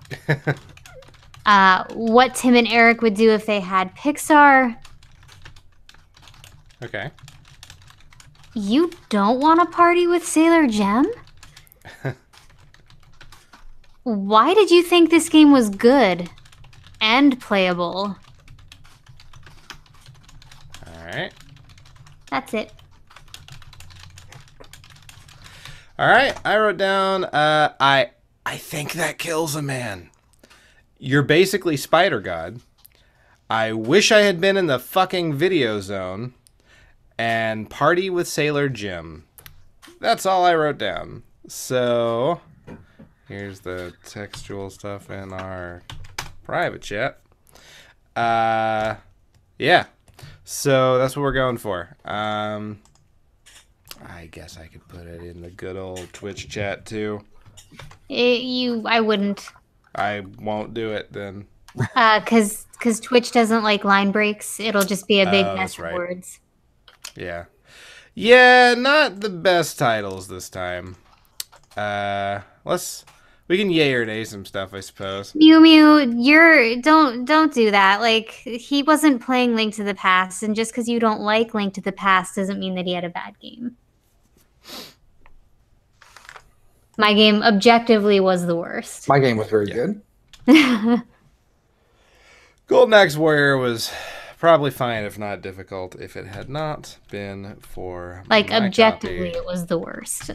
What Tim and Eric would do if they had Pixar. Okay. You don't want to party with Sailor Jem? Why did you think this game was good and playable? All right. That's it. All right. I wrote down. I think that kills a man. You're basically Spider God. I wish I had been in the fucking video zone. And party with Sailor Jim. That's all I wrote down. So here's the textual stuff in our private chat. Yeah. So that's what we're going for. I guess I could put it in the good old Twitch chat too. I wouldn't. I won't do it then. Cause Twitch doesn't like line breaks. It'll just be a big Oh, mess that's of right. words. Yeah. Yeah, not the best titles this time. Let's We can yay or nay some stuff, I suppose. Mew Mew, don't do that. Like, he wasn't playing Link to the Past, and just because you don't like Link to the Past doesn't mean that he had a bad game. My game objectively was the worst. My game was very good. Golden Axe Warrior was probably fine, if not difficult, if it had not been for Like, my objectively, copy. it was the worst.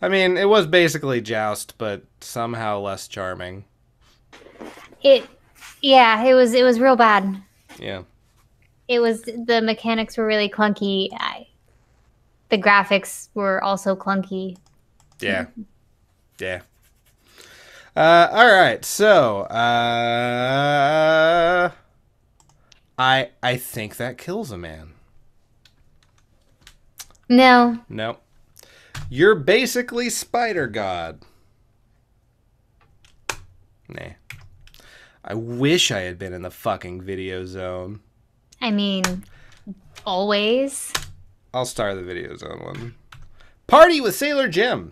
I mean, it was basically Joust, but somehow less charming. Yeah, it was real bad. Yeah. The mechanics were really clunky. The graphics were also clunky. Yeah. Yeah. All right. So, I think that kills a man. No. Nope. You're basically Spider God. Nah. I wish I had been in the fucking video zone. I mean, always. I'll star the video zone one. Party with Sailor Jim.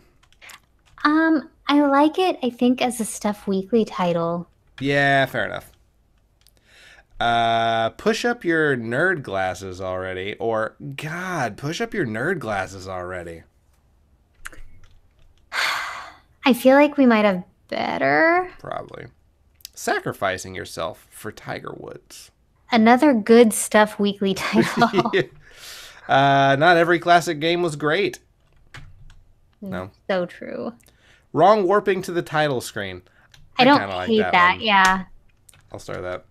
I like it, I think, as a Stuff Weekly title. Yeah, fair enough. Push up your nerd glasses already. Or, God, push up your nerd glasses already. I feel like we might have better. Probably. Sacrificing yourself for Tiger Woods. Another good Stuff Weekly title. Not every classic game was great. No. So true. Wrong warping to the title screen. I don't kinda like hate that, one. yeah. I'll start that.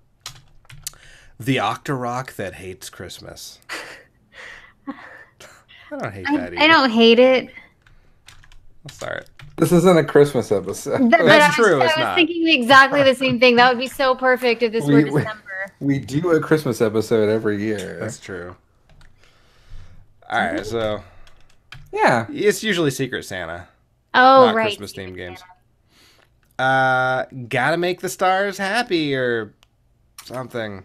The Octorok that hates Christmas. I don't hate that either. I don't hate it. I'll start. This isn't a Christmas episode. That's true, I it's was not. thinking exactly the same thing. That would be so perfect if this were December. We do a Christmas episode every year. That's true. All right, so Yeah. it's usually Secret Santa, Oh, not right. Christmas themed games. Gotta make the stars happy or something.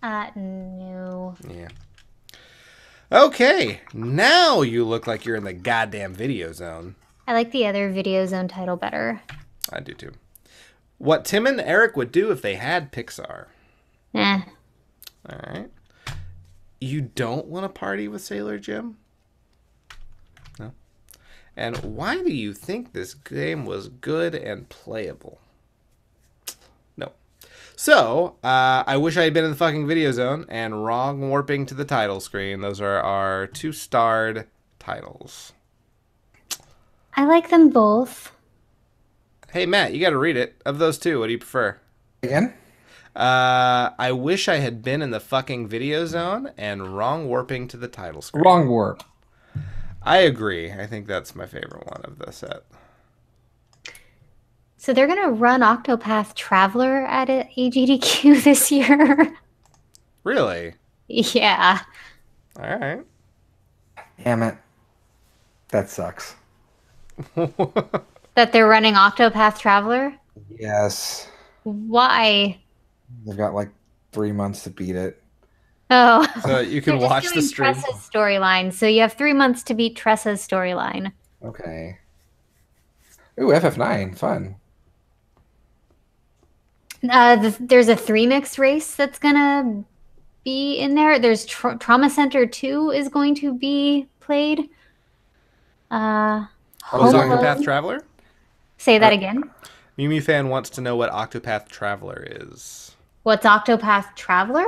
No. Yeah. Okay, now you look like you're in the goddamn video zone. I like the other Video Zone title better. I do too. What Tim and Eric would do if they had Pixar. Eh. All right. You don't want to party with Sailor Jim? No. And why do you think this game was good and playable? No. So, I wish I had been in the fucking video zone and wrong warping to the title screen. Those are our 2-starred titles. I like them both. Hey, Matt, you got to read it. Of those two, what do you prefer? Again? I wish I had been in the fucking video zone and wrong warping to the title screen. Wrong warp. I agree. I think that's my favorite one of the set. So they're going to run Octopath Traveler at AGDQ this year. Really? Yeah. All right. Damn it. That sucks. That they're running Octopath Traveler? Yes. Why? They've got like 3 months to beat it. Oh. So you can They're just watch the doing stream. Tressa's storyline, so you have 3 months to beat Tressa's storyline. Okay. Ooh, FF9. Fun. There's a 3-mix race that's gonna be in there. There's Trauma Center 2 is going to be played. Was Home Alone- Octopath Traveler? Say that again. Mew Mew fan wants to know what Octopath Traveler is. What's Octopath Traveler?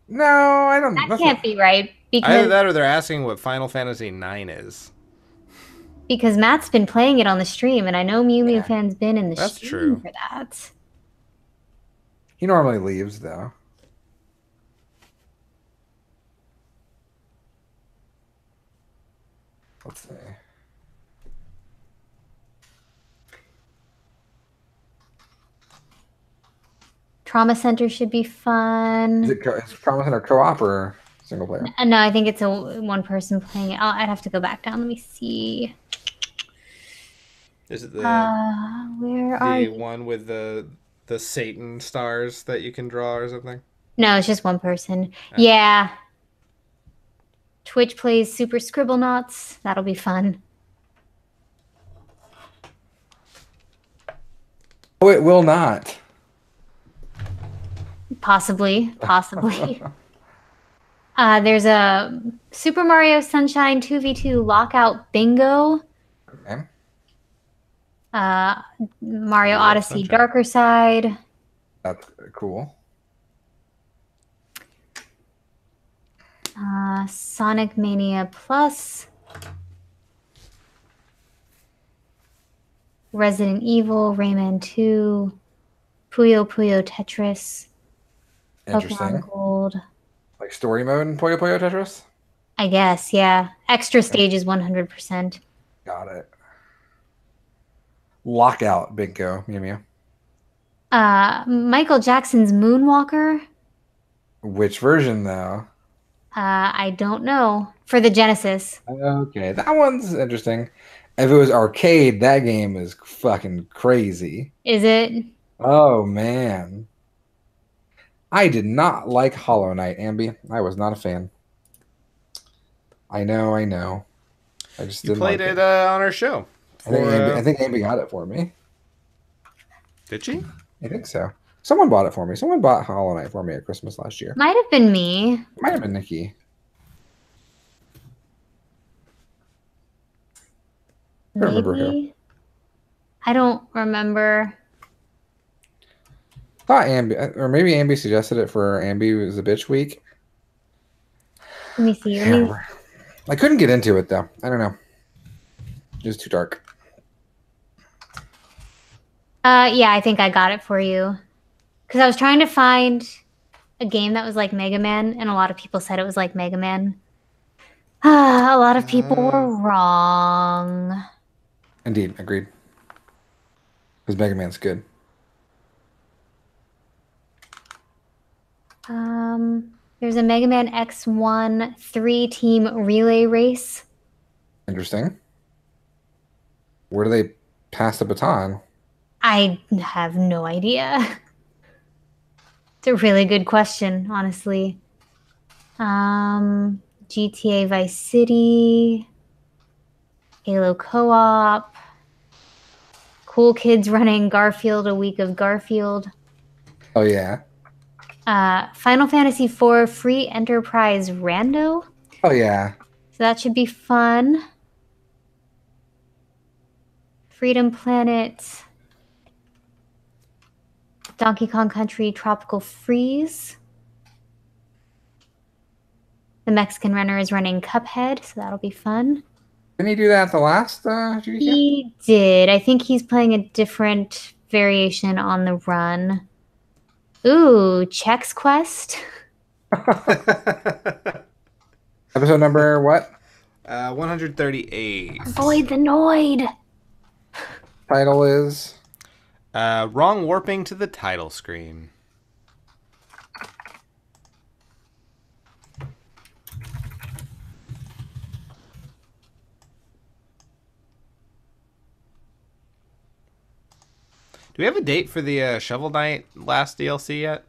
No, I don't. That that's can't not- be right Either that or they're asking what Final Fantasy IX is. because Matt's been playing it on the stream, and I know Mew Mew Yeah. fan's been in the That's stream true. for that. He normally leaves though. Let's see. Trauma Center should be fun. Is Trauma Center co-op or single player? No, I think it's a one person playing it. I'd have to go back down. Let me see. Is it the Where are you? one with the Satan stars that you can draw or something? No, it's just one person. Yeah. Twitch plays Super Scribblenauts. That'll be fun. Oh, it will not. Possibly. There's a Super Mario Sunshine 2v2 Lockout Bingo. Okay. Mario Love Odyssey Sunshine. Darker Side. That's cool. Sonic Mania Plus. Resident Evil, Rayman 2, Puyo Puyo Tetris, Interesting. Pokemon Gold. Like story mode in Puyo Puyo Tetris? I guess, yeah. Extra stages 100%. Got it. Lockout Bingo, Mew Mew. Michael Jackson's Moonwalker. Which version, though? I don't know. For the Genesis. Okay, that one's interesting. If it was arcade, that game is fucking crazy. Is it? Oh, man. I did not like Hollow Knight, Ambi. I was not a fan. I know. I just You didn't played like it on our show. I think Ambi got it for me. Did she? I think so. Someone bought it for me. Someone bought Hollow Knight for me at Christmas last year. Might have been me. It might have been Nikki. I don't remember who. Maybe. I don't remember. Thought Ambi, or maybe Ambi suggested it for Ambi was a bitch week. Let me see. I couldn't get into it though. I don't know. It was too dark. Yeah, I think I got it for you. Because I was trying to find a game that was like Mega Man, and a lot of people said it was like Mega Man. A lot of people were wrong. Indeed, agreed. Because Mega Man's good. There's a Mega Man X1 3-team relay race. Interesting. Where do they pass the baton? I have no idea. It's a really good question, honestly. GTA Vice City, Halo Co-op, Cool Kids running Garfield, a week of Garfield. Oh yeah. Final Fantasy IV Free Enterprise Rando. Oh yeah. So that should be fun. Freedom Planet. Donkey Kong Country Tropical Freeze. The Mexican runner is running Cuphead, so that'll be fun. Didn't he do that at the last GDQ? He did. I think he's playing a different variation on the run. Ooh, Chex Quest. Episode number what? 138. Avoid the Noid. Title is Wrong warping to the title screen. Do we have a date for the Shovel Knight last DLC yet?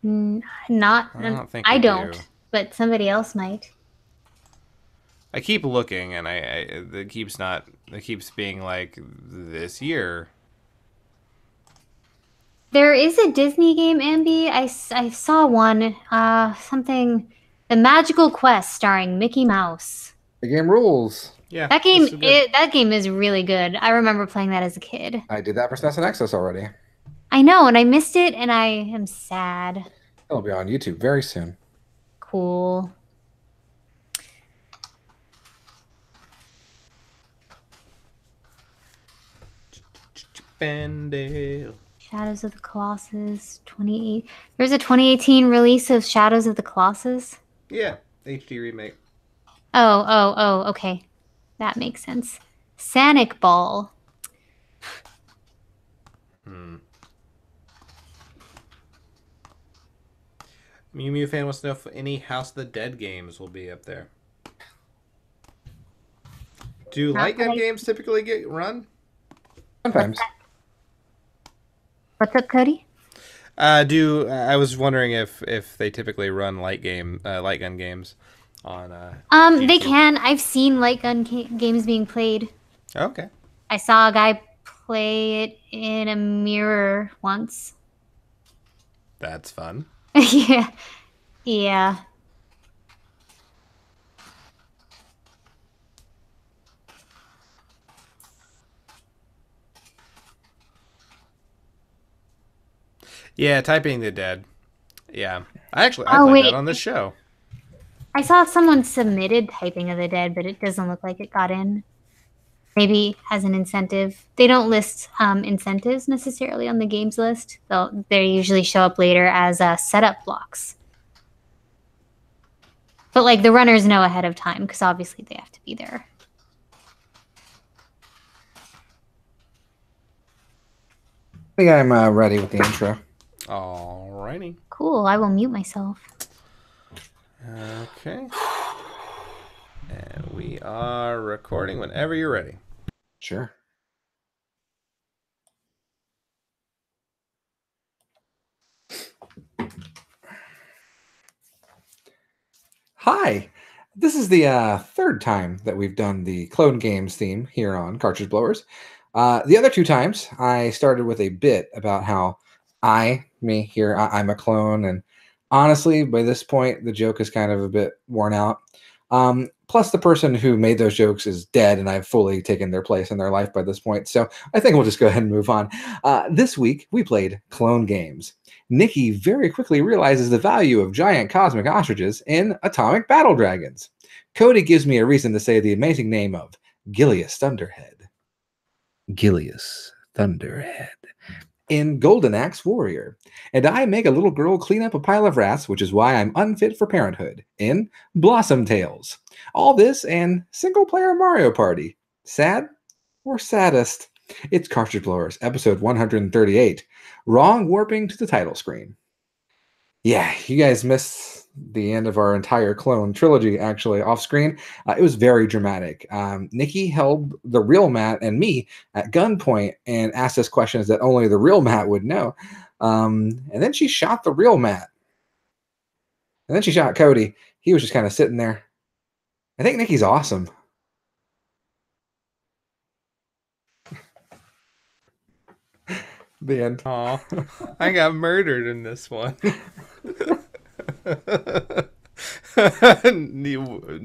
Not. I don't think I we don't, do. but somebody else might. I keep looking, and it keeps being like this year. There is a Disney game, Ambi. I saw one. Something. The Magical Quest starring Mickey Mouse. the game rules. Yeah, That game, that's so good. that game is really good. I remember playing that as a kid. I did that for SNES and Access already. I know, and I missed it, and I am sad. It'll be on YouTube very soon. Cool. Bandale. Shadows of the Colossus 28. There's a 2018 release of Shadows of the Colossus. Yeah, HD remake. Oh, okay. That makes sense. Sanic Ball. Mew Mew fan wants to know if any House of the Dead games will be up there. Do light gun games typically get run? Sometimes. What's up, Cody? I was wondering if they typically run light gun games on They YouTube? can. I've seen light gun games being played. Okay. I saw a guy play it in a mirror once. That's fun. Yeah. Yeah. Yeah, Typing the Dead. Yeah. I Oh, played that wait. on this show. I saw someone submitted Typing of the Dead, but it doesn't look like it got in. Maybe as an incentive. They don't list incentives necessarily on the games list. They usually show up later as setup blocks. But like the runners know ahead of time because obviously they have to be there. I think I'm ready with the intro. Alrighty. Cool. I will mute myself. Okay. And we are recording whenever you're ready. Sure. Hi. This is the third time that we've done the Clone Games theme here on Cartridge Blowers. The other 2 times, I started with a bit about how I'm a clone, and honestly, by this point, the joke is kind of a bit worn out. Plus, the person who made those jokes is dead, and I've fully taken their place in their life by this point, so I think we'll just go ahead and move on. This week, we played Clone Games. Nikki very quickly realizes the value of giant cosmic ostriches in atomic battle dragons. Cody gives me a reason to say the amazing name of Gilius Thunderhead. Gilius Thunderhead. In Golden Axe Warrior. And I make a little girl clean up a pile of rats, which is why I'm unfit for parenthood. In Blossom Tales. All this and single player Mario Party. Sad or saddest? It's Cartridge Blowers, episode 138. Wrong warping to the title screen. Yeah, you guys missed the end of our entire clone trilogy, actually, off screen. It was very dramatic. Nikki held the real Matt and me at gunpoint and asked us questions that only the real Matt would know. And then she shot the real Matt. And then she shot Cody. He was just kind of sitting there. I think Nikki's awesome. The end. Aw, I got murdered in this one.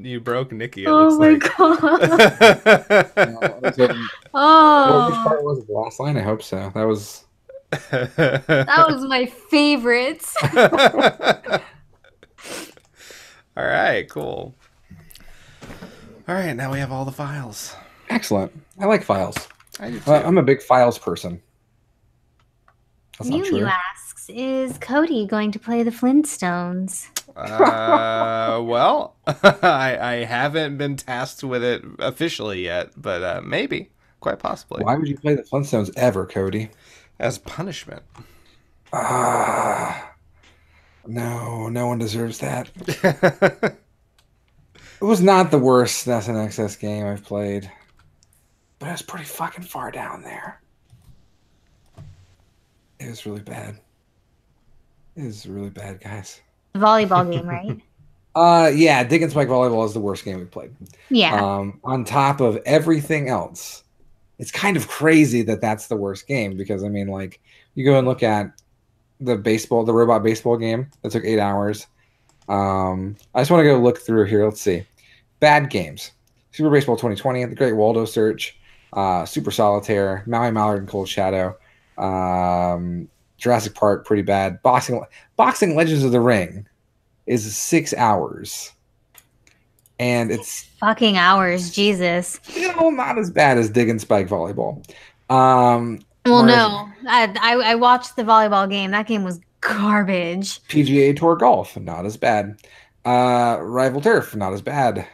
you broke Nikki, it looks like. God. Oh. Which part was the last line? I hope so. That was my favorite. All right, cool. All right, now we have all the files. Excellent. I like files. I do too. I'm a big files person. That's not true. Mew asks, is Cody going to play the Flintstones? Well, I haven't been tasked with it officially yet, but maybe, quite possibly. Why would you play the Flintstones ever, Cody? As punishment. No one deserves that. It was not the worst SNES and XS game I've played, but it was pretty fucking far down there. It was really bad. It was really bad, guys. Volleyball game, right? Yeah, Dig and Spike Volleyball is the worst game we've played. Yeah. On top of everything else, it's kind of crazy that that's the worst game because I mean, like, you go and look at the robot baseball game that took 8 hours. I just want to go look through here. Let's see. Bad games: Super Baseball 2020, The Great Waldo Search, Super Solitaire, Maui Mallard and Cold Shadow, Jurassic Park, pretty bad. Boxing Legends of the Ring is 6 hours. And it's fucking hours, Jesus. Not as bad as Dig and Spike Volleyball. Well, no. I watched the volleyball game. That game was garbage. PGA Tour Golf, not as bad. Rival Turf, not as bad.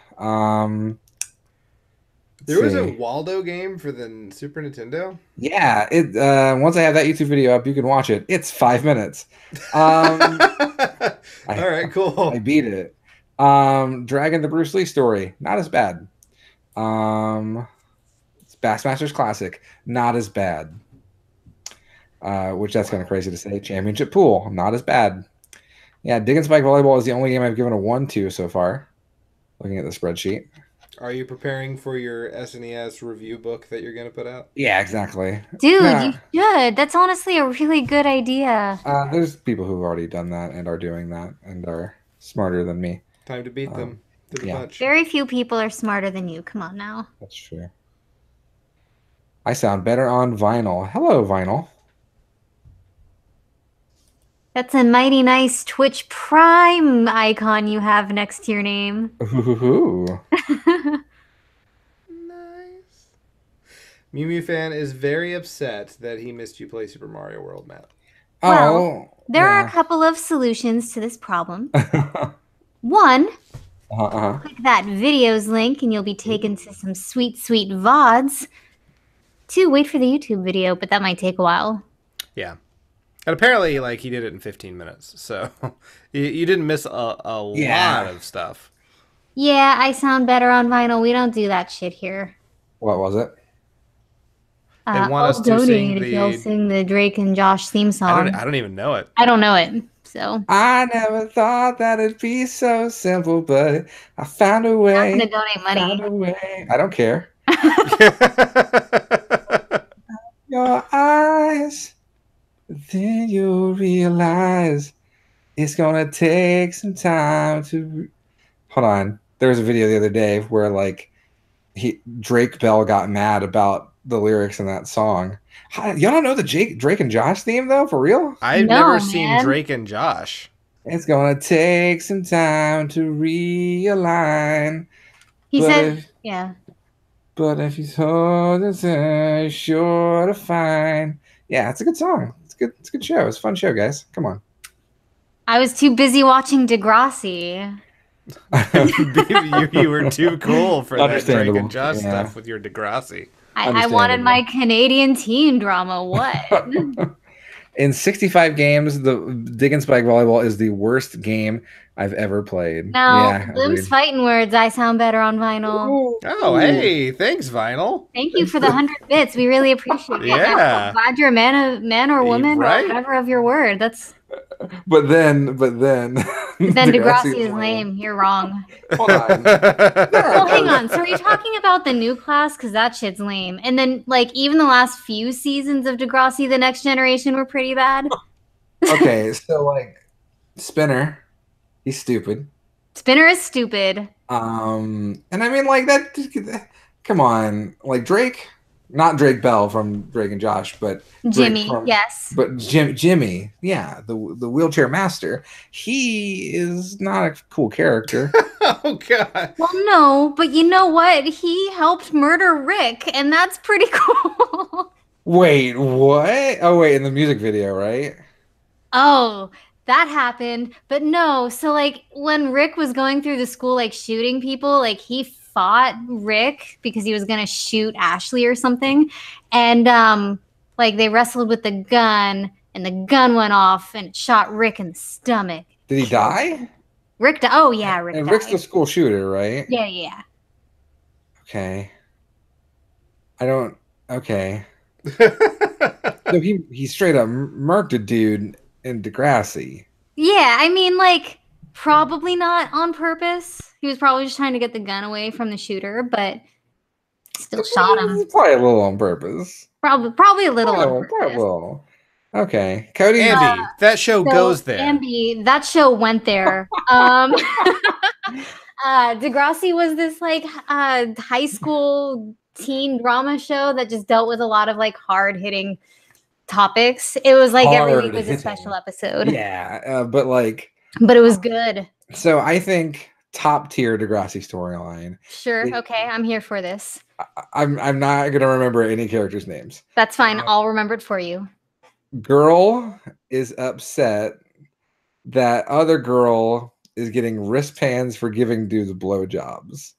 There was a Waldo game for the Super Nintendo? Yeah, once I have that YouTube video up, you can watch it. It's 5 minutes. All right, cool. I beat it. Dragon the Bruce Lee story, not as bad. It's Bassmasters Classic, not as bad. Which that's kind of crazy to say. Championship Pool, not as bad. Yeah, Dig and Spike Volleyball is the only game I've given a 1 to so far. looking at the spreadsheet. Are you preparing for your SNES review book that you're going to put out? Yeah, exactly. Dude, you Nah, should. That's honestly a really good idea. there's people who've already done that and are doing that and are smarter than me. Time to beat them to the Yeah. punch. Very few people are smarter than you. Come on now. That's true. I sound better on vinyl. Hello, vinyl. That's a mighty nice Twitch Prime icon you have next to your name. Ooh. Nice. Mew Mew fan is very upset that he missed you play Super Mario World, Matt. Well, Oh, there are a yeah. couple of solutions to this problem. One, click that videos link and you'll be taken to some sweet, sweet VODs. Two, wait for the YouTube video, but that might take a while. Yeah. And apparently, like, he did it in 15 minutes. So you didn't miss a lot of stuff. Yeah, I sound better on vinyl. We don't do that shit here. What was it? They want I'll us to sing donate if you'll the... sing the Drake and Josh theme song. I don't even know it. I don't know it, so. I never thought that it'd be so simple, but I found a way. I'm not gonna donate money. Found a way. I don't care. Your eyes, then you'll realize it's gonna take some time to. Hold on. There was a video the other day where like Drake Bell got mad about the lyrics in that song. Y'all don't know the Drake and Josh theme though, for real? I've No, never man. seen Drake and Josh. It's gonna take some time to realign. He But said, if- yeah. But if he's holding, you're sure to find. Yeah, it's a good song. It's good. It's a good show. It's a fun show, guys. Come on. I was too busy watching Degrassi. You were too cool for that Drake Understandable. and Josh Yeah. stuff with your Degrassi. I wanted my Canadian teen drama. What? In 65 games, the Dig and Spike Volleyball is the worst game I've ever played. No, Yeah, Lim's agreed. fighting words. I sound better on vinyl. Oh, hey, thanks, Vinyl. Thank you for the 100 bits. We really appreciate it. Yeah. I'm glad you're a man or woman Right? or whatever of your word. That's But then then Degrassi is lame. You're wrong. Hold on. Well, hang on. So are you talking about the new class? Because that shit's lame. And then, like, even the last few seasons of Degrassi, The Next Generation were pretty bad. Okay, so like Spinner, he's stupid. Spinner is stupid. And I mean like that. Come on, like Drake, not Drake Bell from Drake and Josh, but Jimmy, yes. But Jimmy, yeah, the wheelchair master. He is not a cool character. Oh, God. Well, no, but you know what? He helped murder Rick, and that's pretty cool. Wait, what? Oh, wait, in the music video, right? Oh, that happened. But no, so like when Rick was going through the school, like shooting people, like he fought Rick because he was gonna shoot Ashley or something. And like they wrestled with the gun and the gun went off and it shot Rick in the stomach. Did he die? Rick died. Oh yeah, Rick And died. Rick's the school shooter, right? Yeah. Okay. I don't. Okay. So he straight up murked a dude in Degrassi. Yeah, I mean, like, probably not on purpose. He was probably just trying to get the gun away from the shooter, but still shot him. Probably a little on purpose. Probably a little on Probably a purpose. little. Okay, Cody. Ambi, that show So, goes there. Ambi, that show went there. Degrassi was this like high school teen drama show that just dealt with a lot of like hard hitting topics. It was like every week was a Hard-hitting. special episode. Yeah, but like, But it was good. so I think top tier Degrassi storyline. Sure. Okay, I'm here for this. I'm not gonna remember any characters' names. That's fine. I'll remember it for you. Girl is upset that other girl is getting wristbands for giving dudes blowjobs.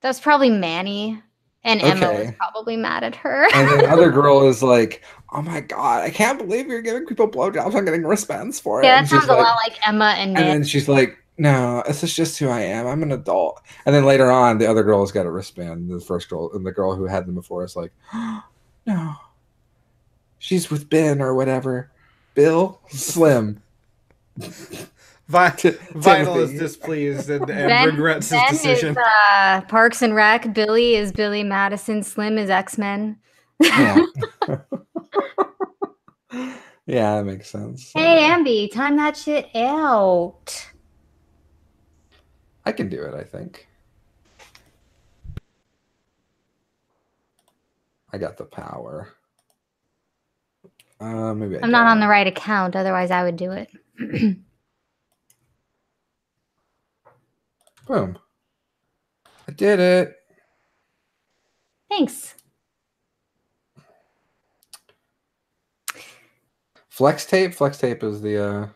That's probably Manny. And Emma was Okay. probably mad at her. And then the other girl is like, "Oh my god, I can't believe you're giving people blowjobs. I'm getting wristbands for it." Yeah, that And she's sounds a lot like Emma and And Nick. then she's like, "No, this is just who I am. I'm an adult." And then later on, the other girl has got a wristband. The first girl, and the girl who had them before is like, "No, she's with Ben or whatever. Bill Slim." Vinyl is displeased and regrets his decision. Is Parks and Rec. Billy is Billy Madison. Slim is X-Men. Yeah. Yeah, that makes sense. Hey, Ambi, time that shit out. I can do it, I think. I got the power. Maybe I'm not on the right account, otherwise I would do it. Boom. I did it. Thanks. Flex tape. Flex tape is the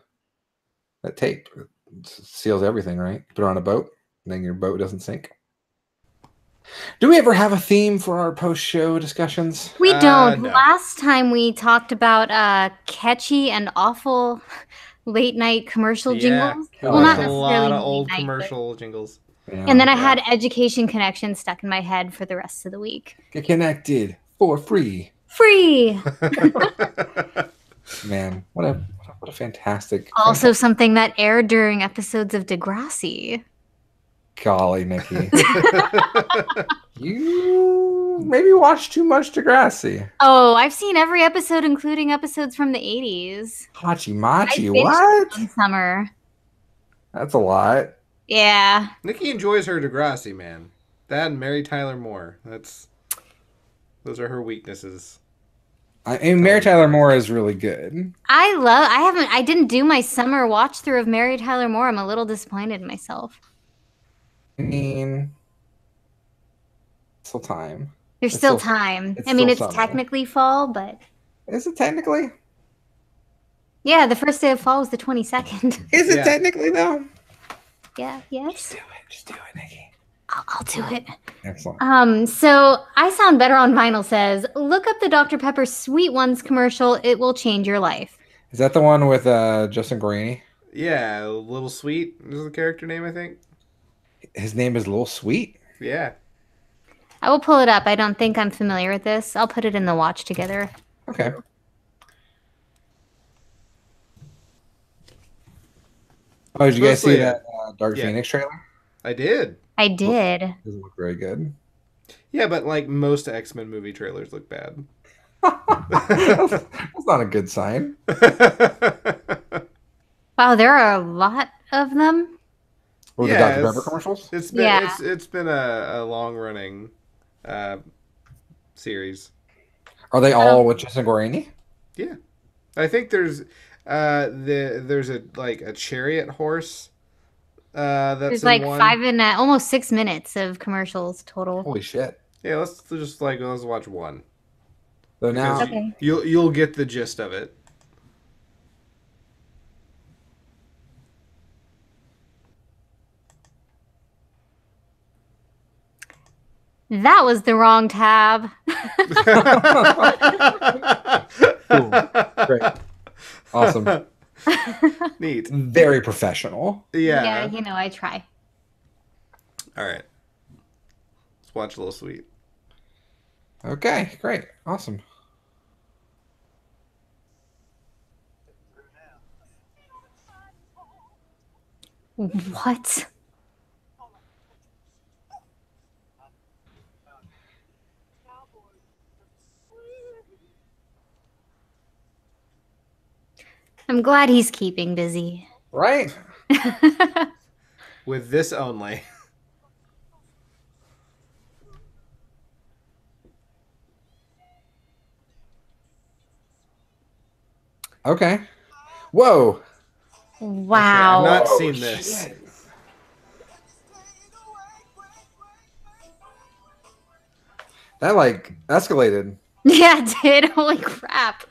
that tape. It seals everything, right? Put it on a boat, and then your boat doesn't sink. Do we ever have a theme for our post-show discussions? We don't. No. Last time we talked about catchy and awful late-night commercial jingles. Well, not a necessarily lot of old late-night, commercial jingles. Yeah. And then I had Education Connection stuck in my head for the rest of the week. Get connected for free. Free! Man, what a fantastic. Also something that aired during episodes of Degrassi. Golly, Nikki. You maybe watch too much Degrassi. Oh, I've seen every episode, including episodes from the 80s. Hachi Machi, I binged what? one summer. That's a lot. Yeah. Nikki enjoys her Degrassi, man. That and Mary Tyler Moore. Those are her weaknesses. Mary Tyler Moore is really good. I didn't do my summer watch through of Mary Tyler Moore. I'm a little disappointed in myself. I mean, still time. There's still time. I mean, it's technically fall, but... Is it technically? Yeah, the first day of fall was the 22nd. Is it technically, though? Yeah, yes. Just do it, Nikki. I'll do it. Excellent. So I Sound Better on Vinyl says, look up the Dr. Pepper Sweet Ones commercial. It will change your life. Is that the one with Justin Guarini? Yeah, Little Sweet is the character name, I think. His name is Lil Sweet? Yeah. I will pull it up. I don't think I'm familiar with this. I'll put it in the watch together. Okay. Oh, did you guys see that Dark Phoenix trailer? I did. I did. Doesn't look very good. Yeah, but like most X-Men movie trailers look bad. That's not a good sign. Wow, there are a lot of them. Or the Dr. Pepper commercials? It's been a long-running series. Are they all with Justin Guarini? Yeah. I think there's a chariot horse. That's There's like 5 and almost 6 minutes of commercials total. Holy shit! Yeah, let's watch one. So now you'll get the gist of it. That was the wrong tab. Cool. Great. Awesome. Neat. Very professional. Yeah. Yeah, I try. All right. Let's watch a Little Sweet. Okay, great. Awesome. What? I'm glad he's keeping busy. Right? With this only. Okay. Whoa. Wow. Okay, I've not seen this. Shit. That like escalated. Yeah, it did. Holy crap.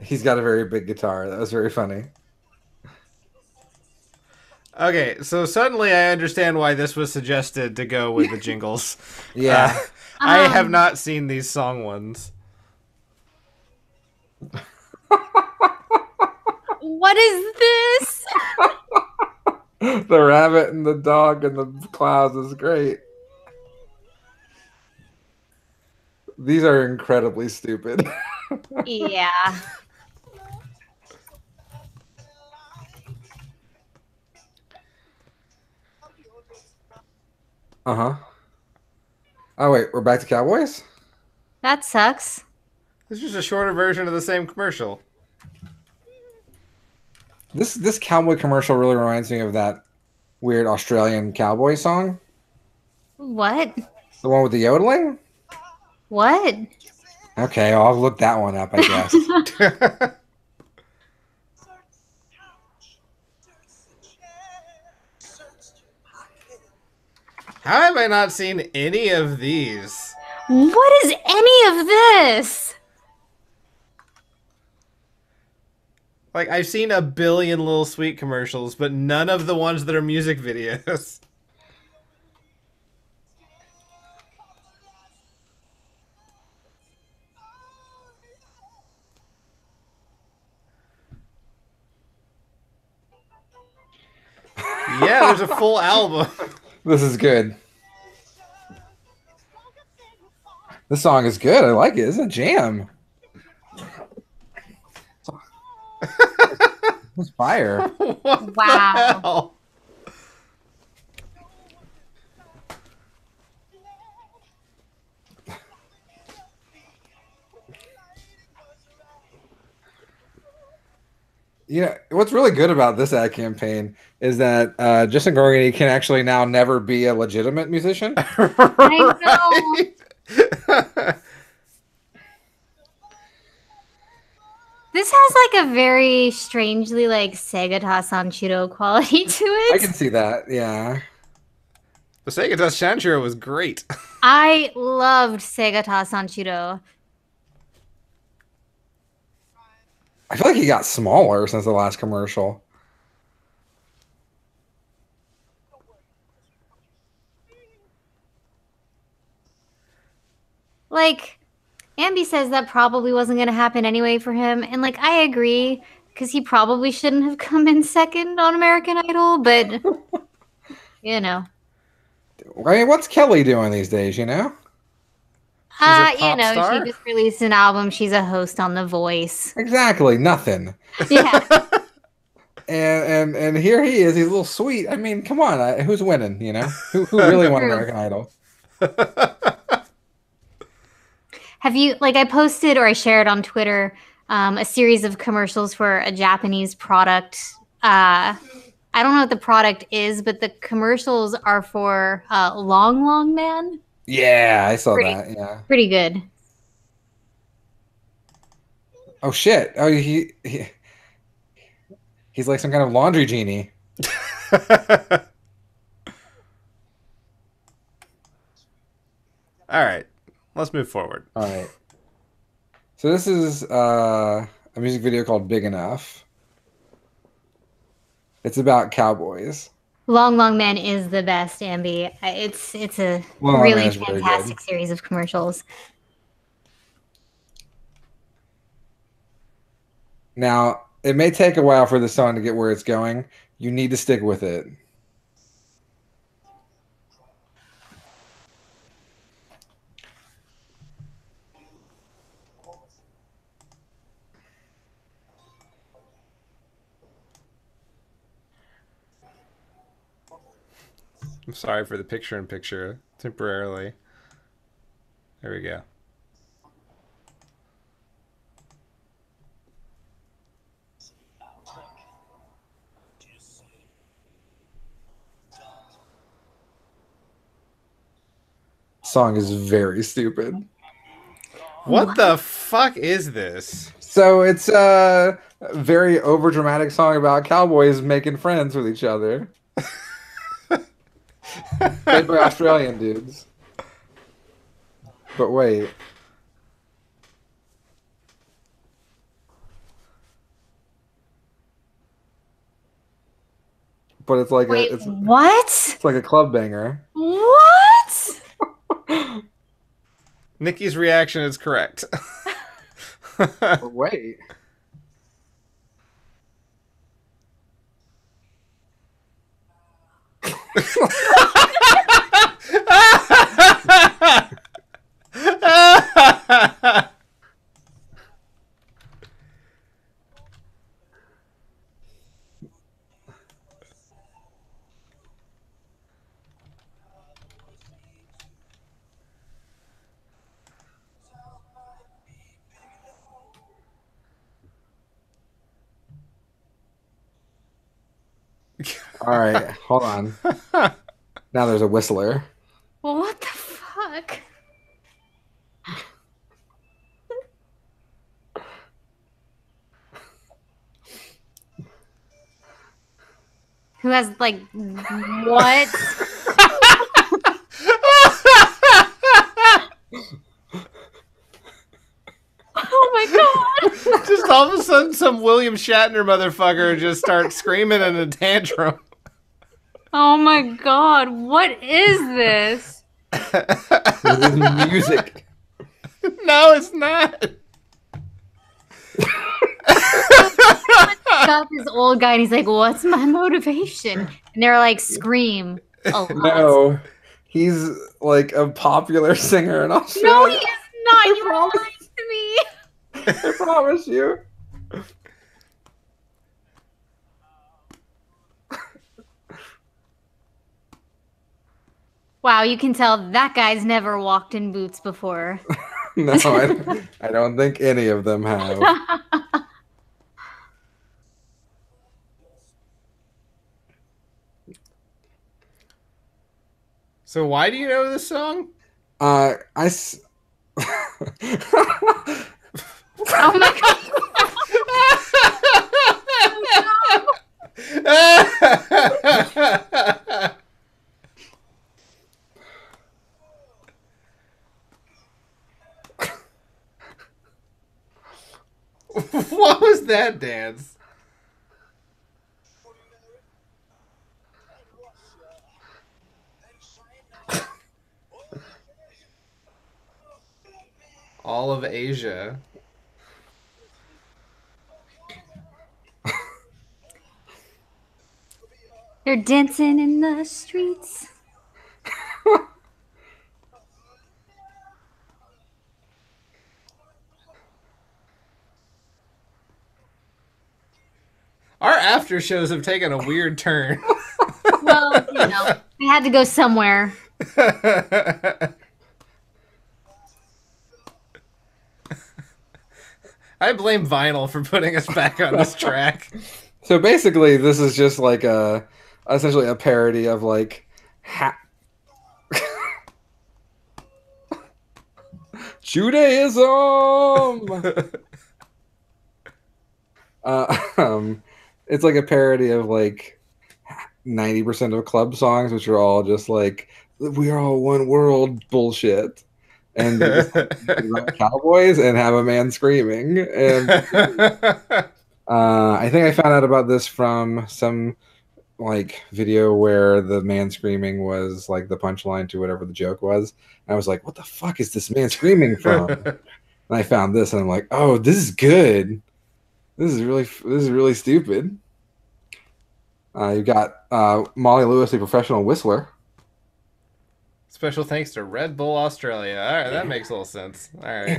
He's got a very big guitar. That was very funny. Okay, so suddenly I understand why this was suggested to go with the jingles. Yeah. I have not seen these song ones. What is this? The rabbit and the dog and the clouds is great. These are incredibly stupid. Yeah. Uh-huh. Oh wait, we're back to Cowboys? That sucks. This is just a shorter version of the same commercial. This cowboy commercial really reminds me of that weird Australian cowboy song. What? The one with the yodeling? What? Okay, I'll look that one up, I guess. How have I not seen any of these? What is any of this? Like, I've seen a billion Little Sweet commercials, but none of the ones that are music videos. Yeah, there's a full album. This is good. This song is good. I like it. It's a jam. It's fire. What Wow. the hell? Yeah, what's really good about this ad campaign is that Justin Gorgany can actually now never be a legitimate musician. I know. This has like a very strangely like Sega Sanshiro quality to it. I can see that. Yeah. The Sega Sanshiro was great. I loved Sega Sanshiro. I feel like he got smaller since the last commercial. Like, Ambi says that probably wasn't going to happen anyway for him. And, like, I agree, because he probably shouldn't have come in second on American Idol, but, you know. I mean, what's Kelly doing these days, you know? She's a pop You know, star? she just released an album. She's a host on The Voice. Exactly, nothing. Yeah. And here he is. He's a little sweet. I mean, come on. Who's winning, you know? Who really won True. American Idol? Have you, like, I posted or I shared on Twitter a series of commercials for a Japanese product. I don't know what the product is, but the commercials are for Long Long Man. Yeah, I saw that. Yeah. Pretty good. Oh shit. Oh, he's like some kind of laundry genie. All right, let's move forward. All right. So this is a music video called Big Enough. It's about cowboys. Long Long Man is the best, Ambi. It's a Long Long really Man is very fantastic good. series of commercials. Now, it may take a while for the song to get where it's going. You need to stick with it. I'm sorry for the picture-in-picture temporarily. There we go. Song is very stupid. What the fuck is this? So it's a very overdramatic song about cowboys making friends with each other. Played by Australian dudes. But wait. But it's like Wait, it's what? like a club banger. What? Nikki's reaction is correct. But wait. All right, hold on. Now there's a whistler. Well, what the fuck? Who has like what? Oh my god! Just all of a sudden, some William Shatner motherfucker just starts screaming in a tantrum. Oh my god! What is this? This is music. No, it's not. Got this old guy, and he's like, "What's my motivation?" And they're like, "Scream a lot." No, he's like a popular singer in No, Australia. he is not. You were lying to me. I promise you. Wow, you can tell that guy's never walked in boots before. No, I don't think any of them have. So why do you know this song? I Oh my god! What was that dance? All of Asia. They're dancing in the streets. Our after shows have taken a weird turn. Well, you know, they had to go somewhere. I blame Vinyl for putting us back on this track. So basically, this is just like essentially a parody of like Judaism. It's like a parody of like 90% of club songs, which are all just like "We are all one world" bullshit, and they just like, cowboys and have a man screaming. And I think I found out about this from some like video where the man screaming was like the punchline to whatever the joke was. And I was like, "What the fuck is this man screaming from?" And I found this, and I'm like, "Oh, this is good. This is really stupid." You got Molly Lewis, a professional whistler. Special thanks to Red Bull Australia. All right, that makes a little sense. All right.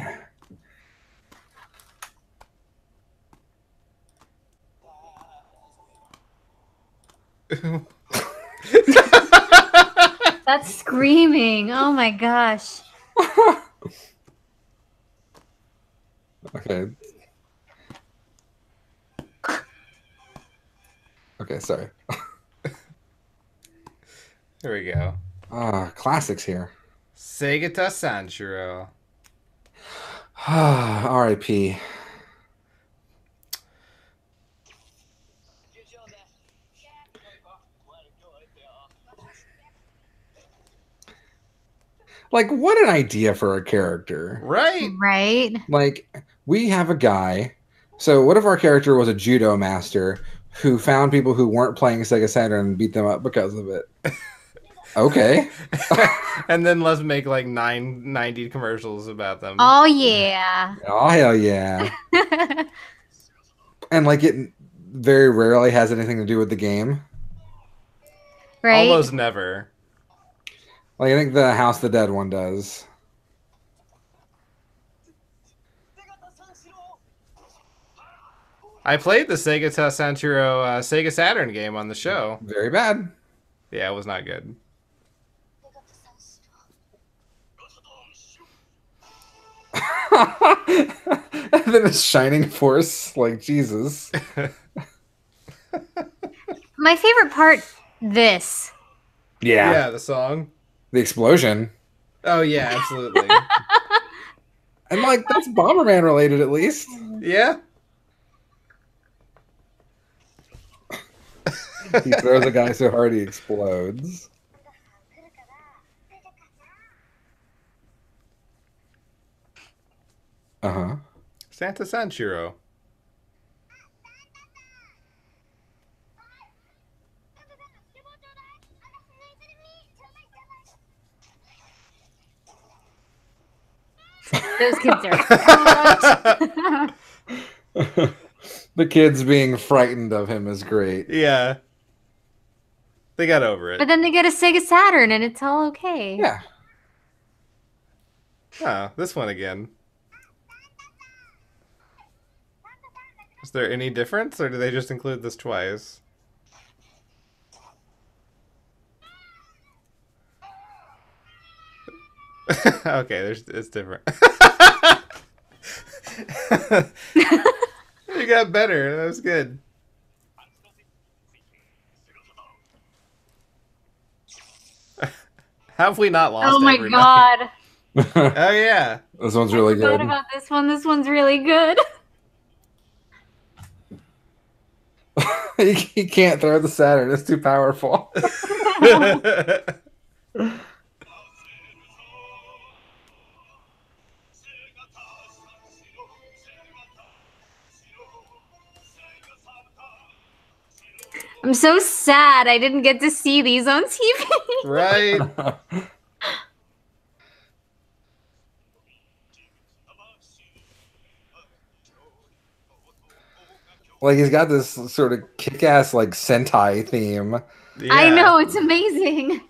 That's screaming. Oh my gosh. Okay. Okay, sorry. Here we go. Classics here. Segata Sanshiro. R.I.P. Like, what an idea for a character. Right? Right? Like, we have a guy. So, what if our character was a judo master who found people who weren't playing Sega Saturn and beat them up because of it? Okay. And then let's make like 990 commercials about them. Oh yeah. Oh, hell yeah. And, like, it very rarely has anything to do with the game. Right? Almost never. Like, I think the House of the Dead one does. I played the Segata Sanshiro Sega Saturn game on the show. Very bad. Yeah, it was not good. And then a shining force, like Jesus. My favorite part, this. Yeah, the song. The explosion. Oh yeah, absolutely. And like that's Bomberman related at least. Yeah. He throws a guy so hard he explodes. Uh-huh. Santa Sanshiro. Those kids are. The kids being frightened of him is great. Yeah. They got over it. But then they get a Sega Saturn and it's all okay. Yeah. Oh, this one again. Is there any difference, or do they just include this twice? Okay, it's different. You got better. That was good. Have we not lost? Oh my everybody? god. Oh yeah. This one's really I forgot good. about this one. This one's really good. He can't throw the Saturn. It's too powerful. I'm so sad I didn't get to see these on TV. Right. Like he's got this sort of kick-ass like Sentai theme. Yeah. I know, it's amazing.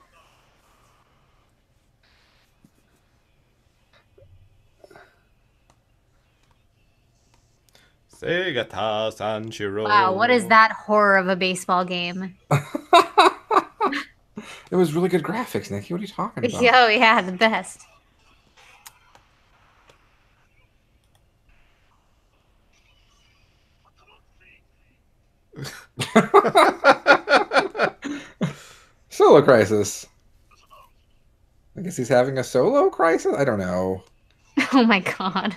Segata Sanshiro. Wow, what is that horror of a baseball game? It was really good graphics, Nikki. What are you talking about? Oh yeah, the best. Solo crisis. I guess he's having a solo crisis? I don't know. Oh my god.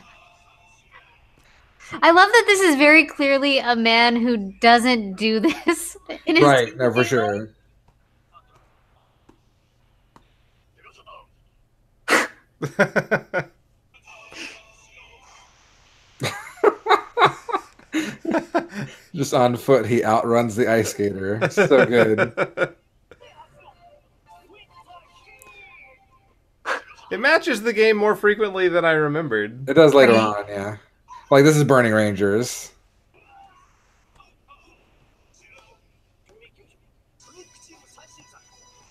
I love that this is very clearly a man who doesn't do this in his Right, no, for sure. Just on foot, he outruns the ice skater. So good. It matches the game more frequently than I remembered. It does later on, yeah. Like, this is Burning Rangers.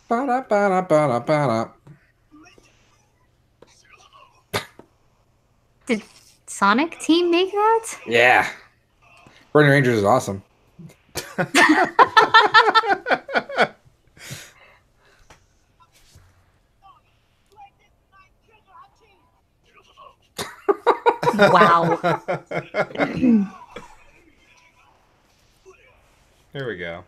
Ba-da-ba-da-ba-da-ba-da. Did Sonic Team make that? Yeah. Burning Rangers is awesome. Wow. Here we go.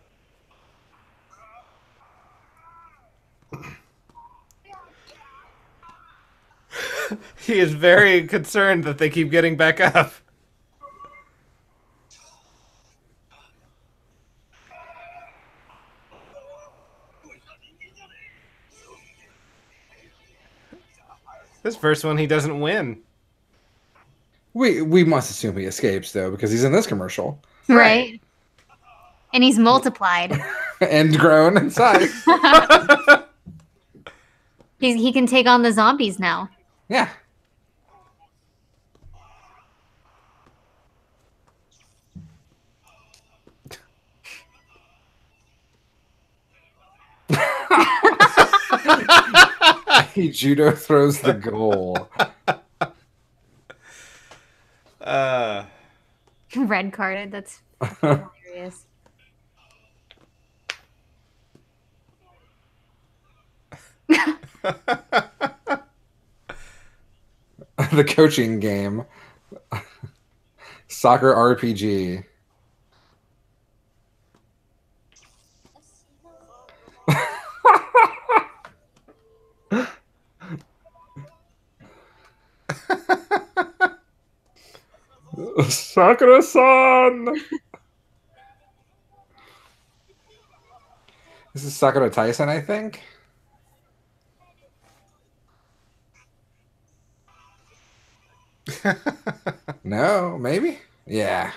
He is very concerned that they keep getting back up. This first one, he doesn't win. We must assume he escapes, though, because he's in this commercial. Right. And he's multiplied. And grown in size. He can take on the zombies now. Yeah. He judo throws the goal. Red carded. That's hilarious. The coaching game. Soccer RPG. Sakura-san! This is Sakura Tyson, I think. No, maybe? Yeah.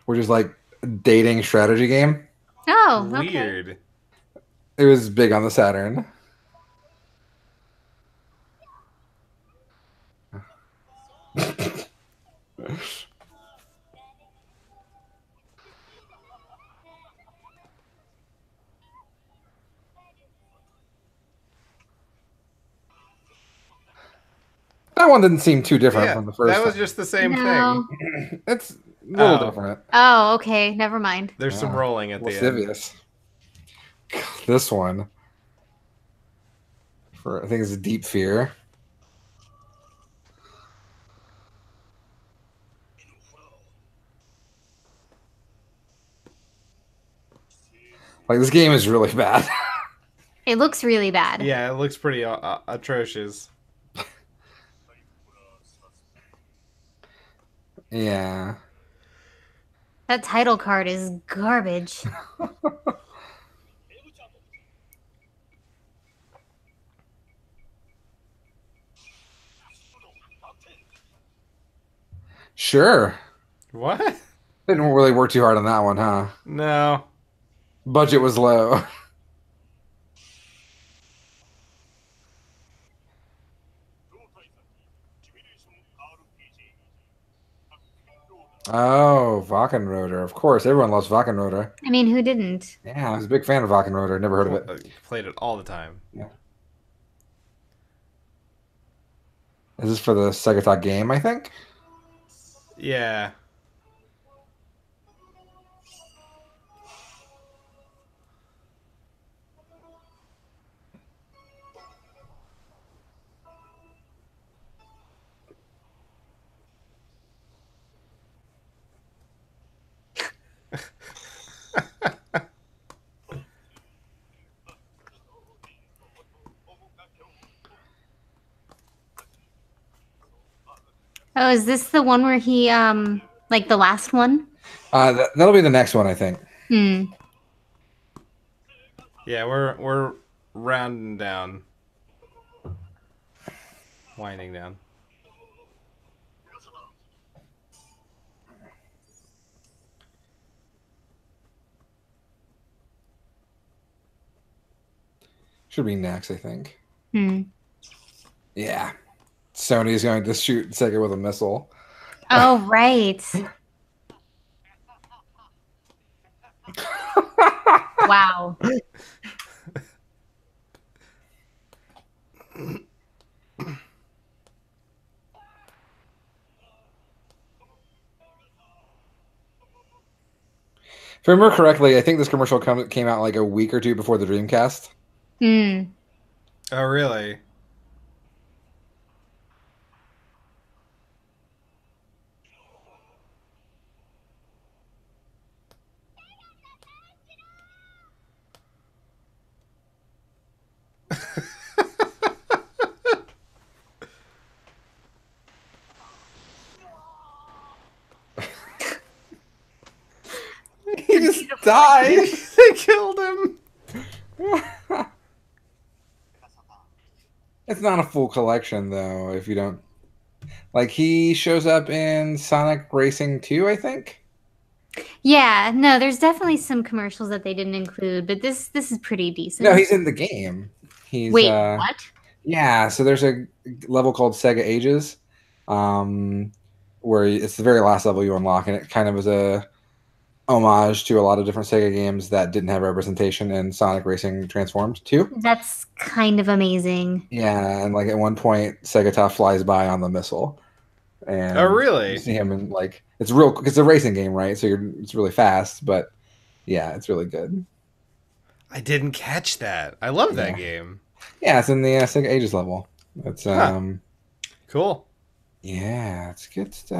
We're just like dating strategy game. Oh, okay. Weird. It was big on the Saturn. That one didn't seem too different Yeah, from the first that was time. just the same No. thing. It's a little Oh. different. Oh, okay. Never mind. There's some rolling at the end. Lascivious. This one. I think it's Deep Fear. Like, this game is really bad. It looks really bad. Yeah, it looks pretty atrocious. Yeah. That title card is garbage. Sure. What? Didn't really work too hard on that one, huh? No. Budget was low. Oh, Wackenroder. Of course, everyone loves Wackenroder. I mean, who didn't? Yeah, I was a big fan of Wackenroder. Never heard of it. Played it all the time. Yeah. Is this for the Sega Talk game, I think? Yeah. Oh, is this the one where he, like the last one? That'll be the next one, I think. Hmm. Yeah, we're rounding down. Winding down. Should be next, I think. Hmm. Yeah. Sony's going to shoot Sega with a missile. Oh, right. Wow. If I remember correctly, I think this commercial came out like a week or two before the Dreamcast. Hmm. Oh, really? He just died. They killed him. It's not a full collection, though, if you don't... Like, he shows up in Sonic Racing 2, I think? Yeah, no, there's definitely some commercials that they didn't include, but this is pretty decent. No, he's in the game. He's Wait, what? Yeah, so there's a level called Sega Ages, where it's the very last level you unlock, and it kind of is a homage to a lot of different Sega games that didn't have representation in Sonic Racing Transformed 2. That's kind of amazing. Yeah, and like at one point, Sega Top flies by on the missile. And Oh, really? you see him in like it's a racing game, right? So it's really fast, but yeah, it's really good. I didn't catch that. I love that Yeah. game. Yeah, it's in the Sega Ages level. It's Cool. Yeah, it's good stuff.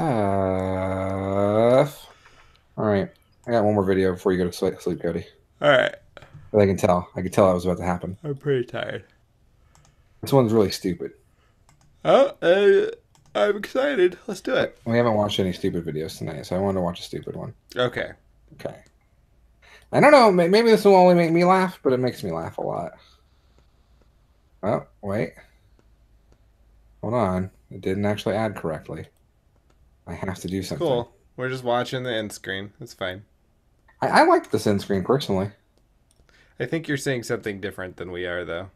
All right, I got one more video before you go to sleep, Cody. All right. But I can tell that was about to happen. I'm pretty tired. This one's really stupid. Oh, I'm excited. Let's do it. We haven't watched any stupid videos tonight, so I wanted to watch a stupid one. Okay. Okay. I don't know. Maybe this will only make me laugh, but it makes me laugh a lot. Oh, wait. Hold on. It didn't actually add correctly. I have to do something. Cool. We're just watching the end screen. That's fine. I like this end screen, personally. I think you're seeing something different than we are, though.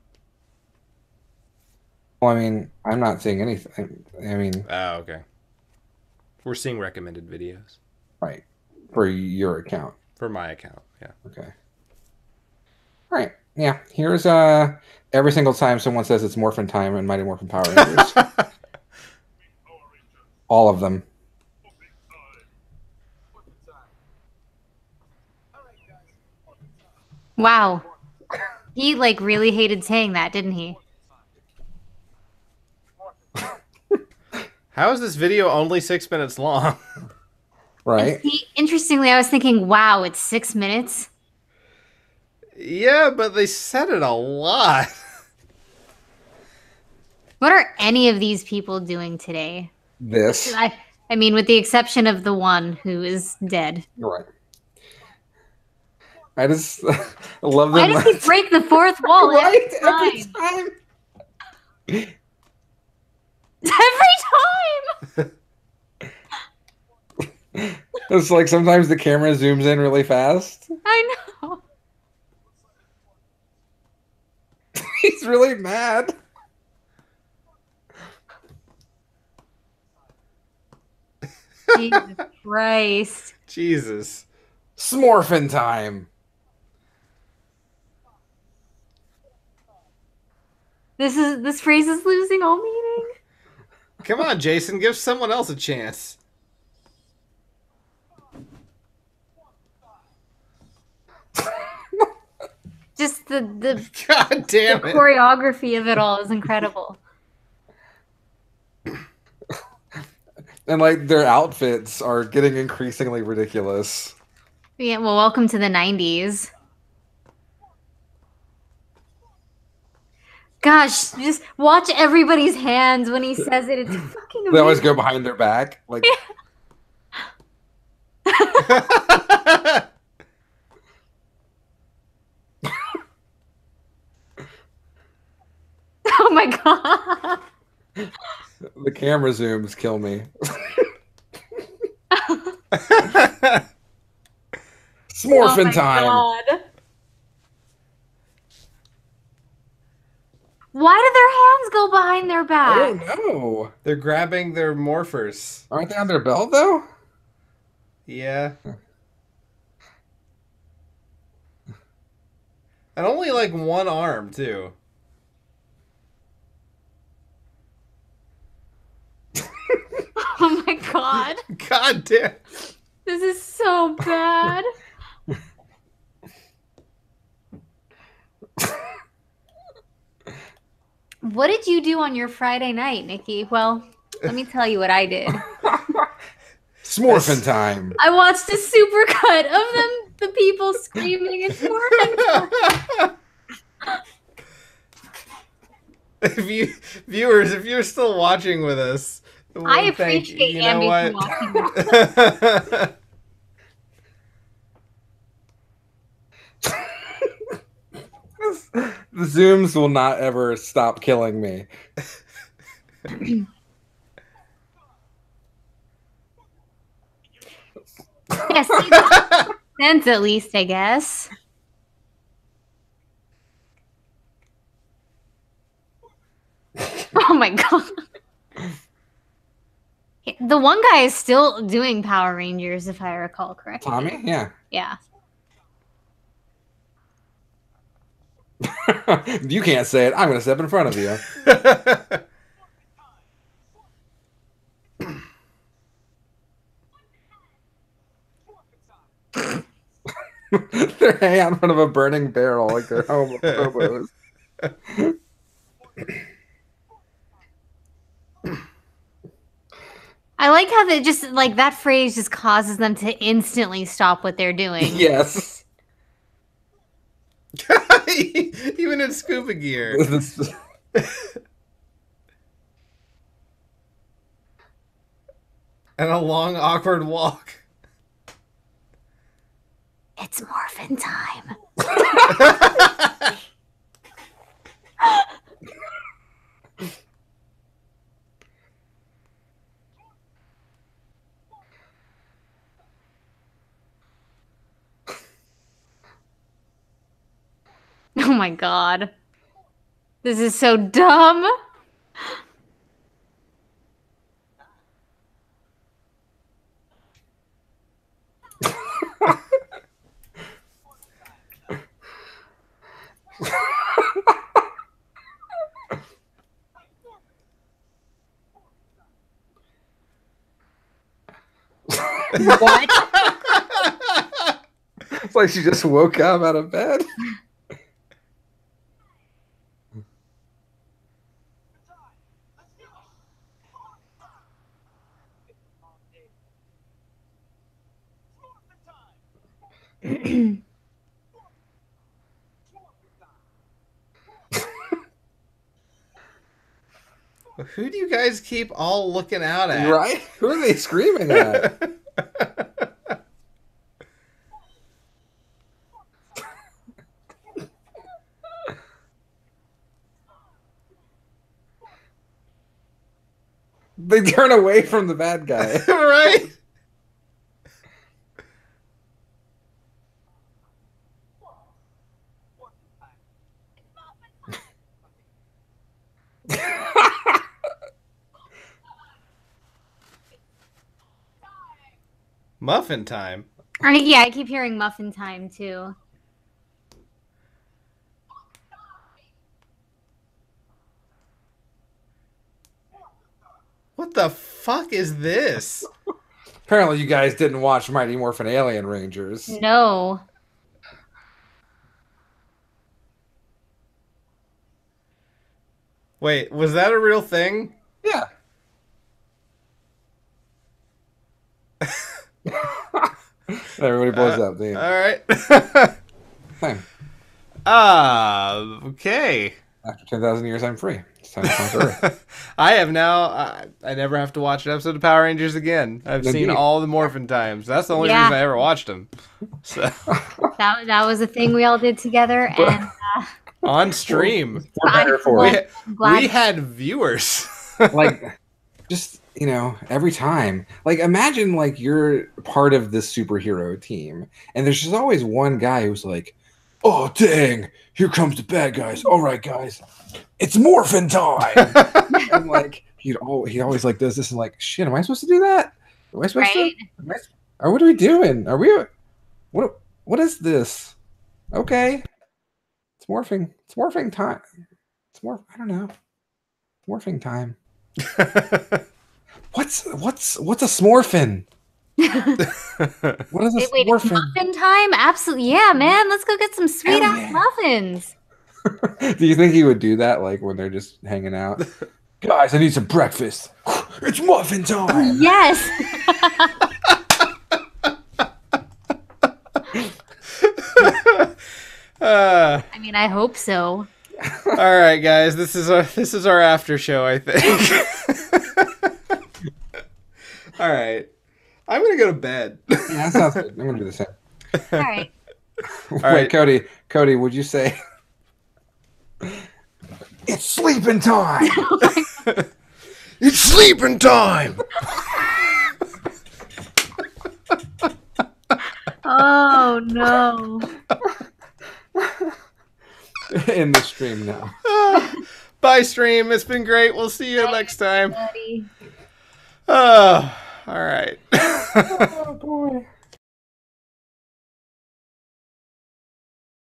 Well, I mean, I'm not seeing anything. I mean... Oh, okay. We're seeing recommended videos. Right. For your account. For my account, yeah. Okay. All right. Yeah. Here's every single time someone says it's Morphin time in Mighty Morphin Power Rangers. All of them. Wow. He like really hated saying that, didn't he? How is this video only 6 minutes long? Right. See, interestingly, I was thinking, wow, it's 6 minutes. Yeah, but they said it a lot. What are any of these people doing today? This. I mean, with the exception of the one who is dead. Right. I just love them. Why does he break the fourth wall right? every time? Every time! It's like sometimes the camera zooms in really fast. I know. He's really mad. Jesus Christ. Jesus. Smorphin time. This phrase is losing all meaning. Come on, Jason, give someone else a chance. Just the God damn it. choreography of it all is incredible. And like their outfits are getting increasingly ridiculous. Yeah, well, welcome to the 90s. Gosh, just watch everybody's hands when he says it. It's fucking amazing. They always go behind their back. Like Oh my god. the camera zooms kill me. Smorphin time. God. Why do their hands go behind their back? I don't know. They're grabbing their morphers. Aren't they on their belt though? Yeah. And only like one arm, too. Oh my god. God damn. This is so bad. What did you do on your Friday night, Nikki? Well, let me tell you what I did. Smorphin time. I watched a supercut of them, the people screaming and Morphin. Viewers, if you're still watching with us, I appreciate Andy for watching that. The zooms will not ever stop killing me. Yes, sense at least, I guess. Oh my god. The one guy is still doing Power Rangers, if I recall correctly. Tommy? Yeah. Yeah. You can't say it. I'm going to step in front of you. They're hanging out in front of a burning barrel like they're hobos. I like how they just, like, that phrase just causes them to instantly stop what they're doing. Yes. Even in scuba gear. And a long, awkward walk. It's morphin' time. Oh my god. This is so dumb. What? It's like she just woke up out of bed. Who do you guys keep all looking out at? Right? Who are they screaming at? They turn away from the bad guy. Right? Muffin time. Yeah, I keep hearing muffin time too. What the fuck is this? Apparently you guys didn't watch Mighty Morphin Alien Rangers. No. Wait, was that a real thing? Yeah. Everybody blows up. Damn. All right. Fine. Okay. After 10,000 years, I'm free. It's time to conquer Earth. I have now. I never have to watch an episode of Power Rangers again. I've seen all the Morphin times. That's the only reason I ever watched them. So that was a thing we all did together, and on stream, we had viewers. Like, just every time. Like, imagine like you're part of this superhero team, and there's just always one guy who's like, "Oh dang, here comes the bad guys. All right, guys, it's morphin' time." And like he always like does this and like, shit, am I supposed to do that? Am I supposed to? Or what are we doing? Are we? What is this? Okay, it's morphing. It's morphing time. I don't know. It's morphing time. What's a smorphin? What is a smorphin? Muffin time? Absolutely, yeah, man. Let's go get some sweet ass muffins. Do you think he would do that, like when they're just hanging out? Guys, I need some breakfast. It's muffin time. Yes. I mean, I hope so. All right, guys, this is our after show, I think. All right, I'm gonna go to bed. Yeah, that sounds good. I'm gonna do the same. All right. Wait, Cody, would you say it's sleeping time? It's sleeping time. Oh no. In the stream now. Bye, stream. It's been great. We'll see you next time. Buddy. Oh, all right.